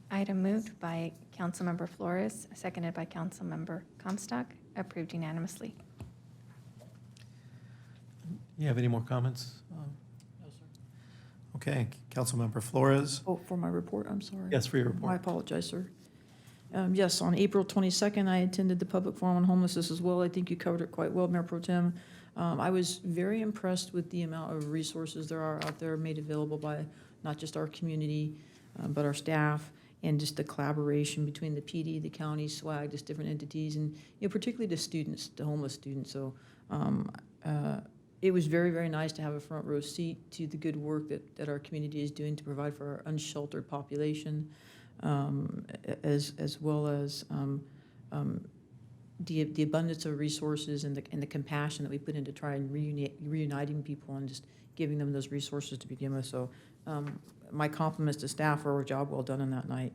Item moved by Councilmember Flores, seconded by Councilmember Comstock, approved unanimously. You have any more comments? Okay, Councilmember Flores. Oh, for my report, I'm sorry. Yes, for your report. I apologize, sir. Yes, on April 22nd, I attended the public forum on homelessness as well. I think you covered it quite well, Mayor Pro Tem. I was very impressed with the amount of resources there are out there made available by not just our community, but our staff, and just the collaboration between the PD, the county, SWAG, just different entities, and particularly the students, the homeless students. So it was very, very nice to have a front row seat to the good work that our community is doing to provide for our unsheltered population, as well as the abundance of resources and the compassion that we put into try and reuniting people and just giving them those resources to begin with. So my compliments to staff for a job well done on that night.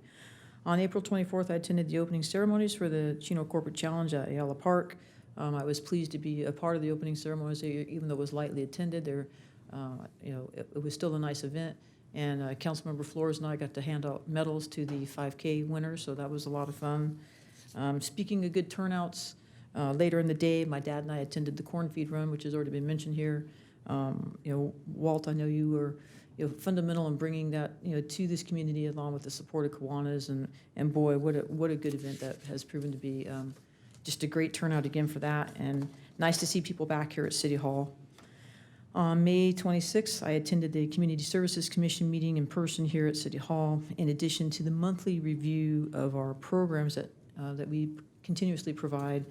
On April 24th, I attended the opening ceremonies for the Chino Corporate Challenge at Ayala Park. I was pleased to be a part of the opening ceremonies, even though it was lightly attended. It was still a nice event. And Councilmember Flores and I got to hand out medals to the 5K winners, so that was a lot of fun. Speaking of good turnouts, later in the day, my dad and I attended the corn feed run, which has already been mentioned here. Walt, I know you were fundamental in bringing that to this community, along with the support of Kiwanis, and boy, what a good event that has proven to be. Just a great turnout again for that, and nice to see people back here at City Hall. On May 26th, I attended the Community Services Commission meeting in person here at City Hall, in addition to the monthly review of our programs that we continuously provide.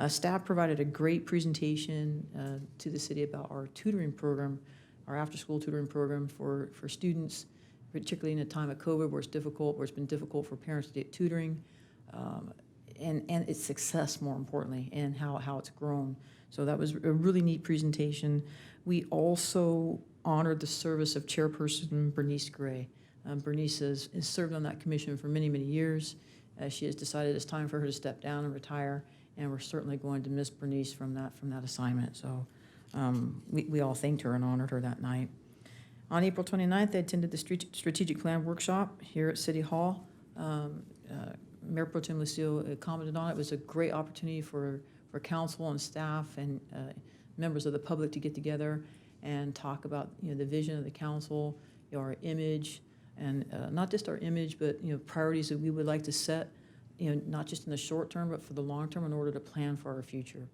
Staff provided a great presentation to the city about our tutoring program, our after-school tutoring program for students, particularly in a time of COVID where it's been difficult for parents to get tutoring, and its success, more importantly, and how it's grown. So that was a really neat presentation. We also honored the service of Chairperson Bernice Gray. Bernice has served on that commission for many, many years. She has decided it's time for her to step down and retire, and we're certainly going to miss Bernice from that assignment. So we all thanked her and honored her that night. On April 29th, I attended the Strategic Plan Workshop here at City Hall. Mayor Pro Tem Lucille commented on it. It was a great opportunity for council and staff and members of the public to get together and talk about the vision of the council, our image, and not just our image, but priorities that we would like to set, not just in the short term, but for the long term in order to plan for our future.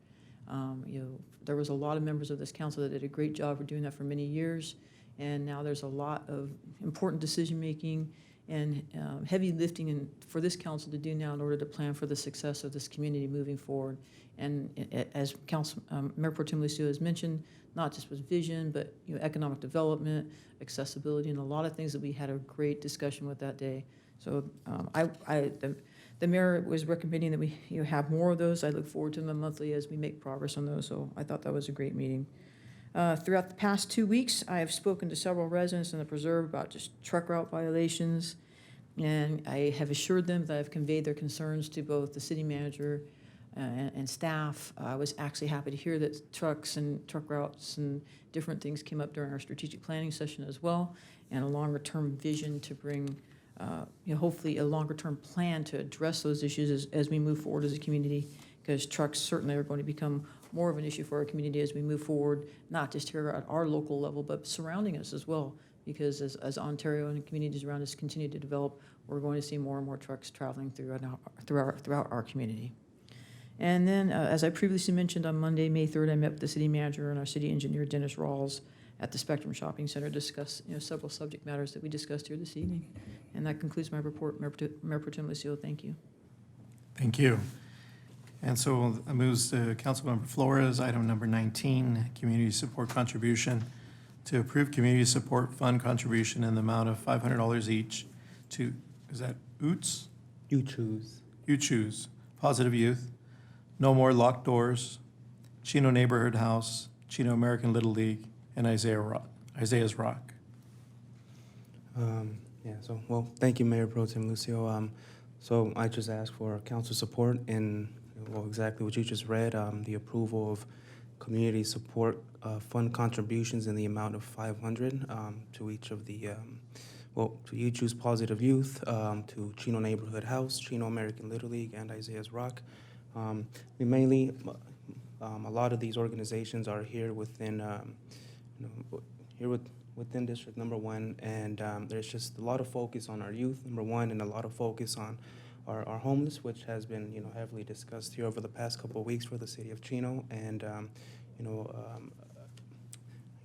There was a lot of members of this council that did a great job for doing that for many years, and now there's a lot of important decision-making and heavy lifting for this council to do now in order to plan for the success of this community moving forward. And as Mayor Pro Tem Lucio has mentioned, not just with vision, but economic development, accessibility, and a lot of things that we had a great discussion with that day. So the mayor was recommending that we have more of those. I look forward to them monthly as we make progress on those. So I thought that was a great meeting. Throughout the past 2 weeks, I have spoken to several residents in the preserve about just truck route violations, and I have assured them that I've conveyed their concerns to both the city manager and staff. I was actually happy to hear that trucks and truck routes and different things came up during our strategic planning session as well, and a longer-term vision to bring, hopefully a longer-term plan to address those issues as we move forward as a community, because trucks certainly are going to become more of an issue for our community as we move forward, not just here at our local level, but surrounding us as well, because as Ontario and the communities around us continue to develop, we're going to see more and more trucks traveling throughout our community. And then, as I previously mentioned, on Monday, May 3rd, I met with the city manager and our city engineer, Dennis Rawls, at the Spectrum Shopping Center to discuss several subject matters that we discussed here this evening. And that concludes my report. Mayor Pro Tem Lucio, thank you. Thank you. And so I moves to Councilmember Flores, item number 19, community support contribution, to approve community support fund contribution in the amount of $500 each to, is that UTS? You choose. You Choose, Positive Youth, No More Locked Doors, Chino Neighborhood House, Chino American Little League, and Isaiah's Rock. Thank you, Mayor Pro Tem Lucio. So I just ask for council support in exactly what you just read, the approval of community support fund contributions in the amount of $500 to each of the, to You Choose Positive Youth, to Chino Neighborhood House, Chino American Little League, and Isaiah's Rock. We mainly, a lot of these organizations are here within, here within District Number 1, and there's just a lot of focus on our youth, number one, and a lot of focus on our homeless, which has been, heavily discussed here over the past couple of weeks for the city of Chino, and I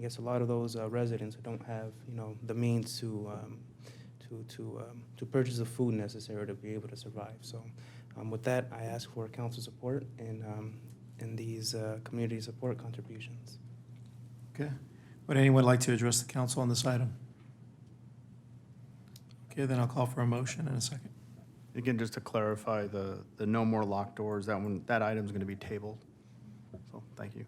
guess a lot of those residents who don't have, the means to purchase the food necessary to be able to survive. So, with that, I ask for council support in these community support contributions. Okay. Would anyone like to address the council on this item? Okay, then I'll call for a motion in a second. Again, just to clarify, the no more locked doors, that item's going to be tabled. So, thank you.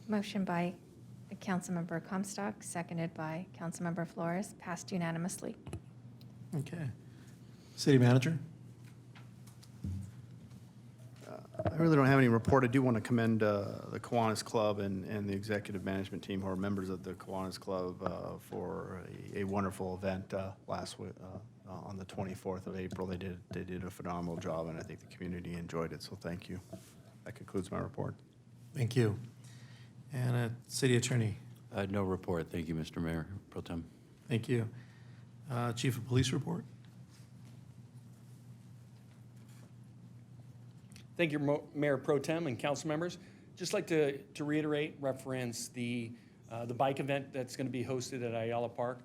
Motion by Councilmember Comstock, seconded by Councilmember Flores, passed unanimously. Okay. City manager? I really don't have any report. I do want to commend the Kiwanis Club and the executive management team who are members of the Kiwanis Club for a wonderful event last week on the 24th of April. They did a phenomenal job, and I think the community enjoyed it, so thank you. That concludes my report. Thank you. And City Attorney? No report. Thank you, Mr. Mayor Pro Tem. Thank you. Chief of Police report? Thank you, Mayor Pro Tem and council members. Just like to reiterate, reference the bike event that's going to be hosted at Ayala Park.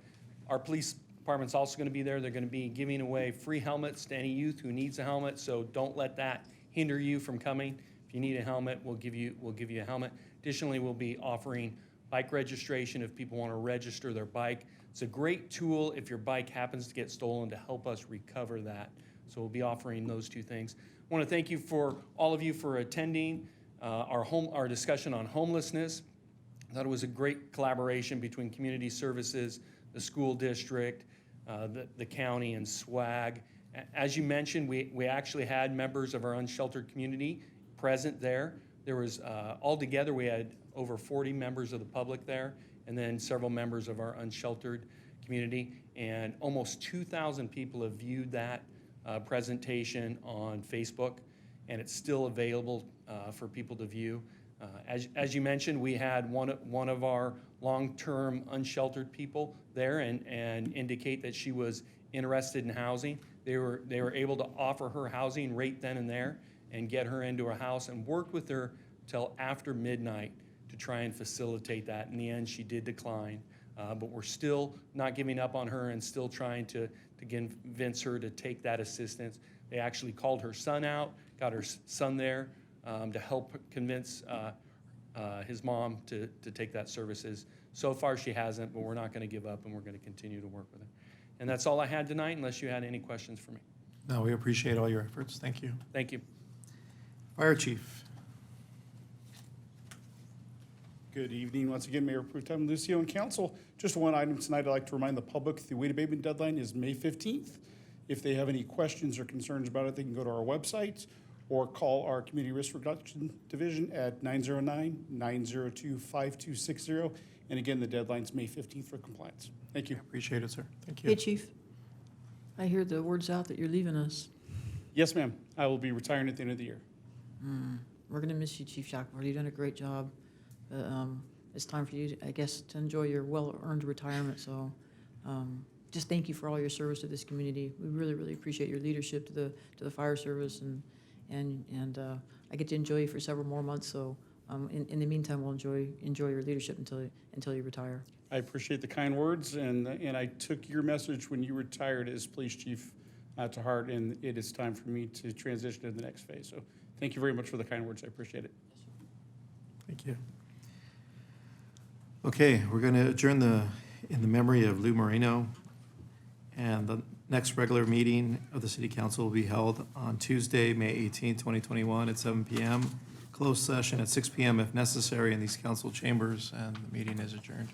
Our police department's also going to be there. They're going to be giving away free helmets to any youth who needs a helmet, so don't let that hinder you from coming. If you need a helmet, we'll give you a helmet. Additionally, we'll be offering bike registration if people want to register their bike. It's a great tool if your bike happens to get stolen to help us recover that. So we'll be offering those two things. I want to thank you for all of you for attending our discussion on homelessness. I thought it was a great collaboration between community services, the school district, the county, and SWAG. As you mentioned, we actually had members of our unsheltered community present there. There was, altogether, we had over 40 members of the public there, and then several members of our unsheltered community. And almost 2,000 people have viewed that presentation on Facebook, and it's still available for people to view. As you mentioned, we had one of our long-term unsheltered people there and indicate that she was interested in housing. They were able to offer her housing right then and there and get her into a house and worked with her till after midnight to try and facilitate that. In the end, she did decline, but we're still not giving up on her and still trying to convince her to take that assistance. They actually called her son out, got her son there to help convince his mom to take that services. So far she hasn't, but we're not going to give up and we're going to continue to work with her. And that's all I had tonight, unless you had any questions for me. No, we appreciate all your efforts. Thank you. Thank you. Fire Chief? Good evening, once again, Mayor Pro Tem Lucio and council. Just one item tonight I'd like to remind the public, the weight abatement deadline is May 15th. If they have any questions or concerns about it, they can go to our website or call our Community Risk Reduction Division at 909-902-5260. And again, the deadline's May 15th for compliance. Thank you. Appreciate it, sir. Thank you. Hey, Chief. I hear the word's out that you're leaving us. Yes, ma'am. I will be retiring at the end of the year. We're going to miss you, Chief Shackelford. You've done a great job. It's time for you, I guess, to enjoy your well-earned retirement. So just thank you for all your service to this community. We really, really appreciate your leadership to the fire service, and I get to enjoy you for several more months. So in the meantime, we'll enjoy your leadership until you retire. I appreciate the kind words, and I took your message when you retired as police chief to heart, and it is time for me to transition to the next phase. So thank you very much for the kind words. I appreciate it. Thank you. Okay, we're going to adjourn in the memory of Lou Moreno, and the next regular meeting of the City Council will be held on Tuesday, May 18, 2021 at 7 p.m. Closed session at 6 p.m. if necessary in these council chambers, and the meeting is adjourned.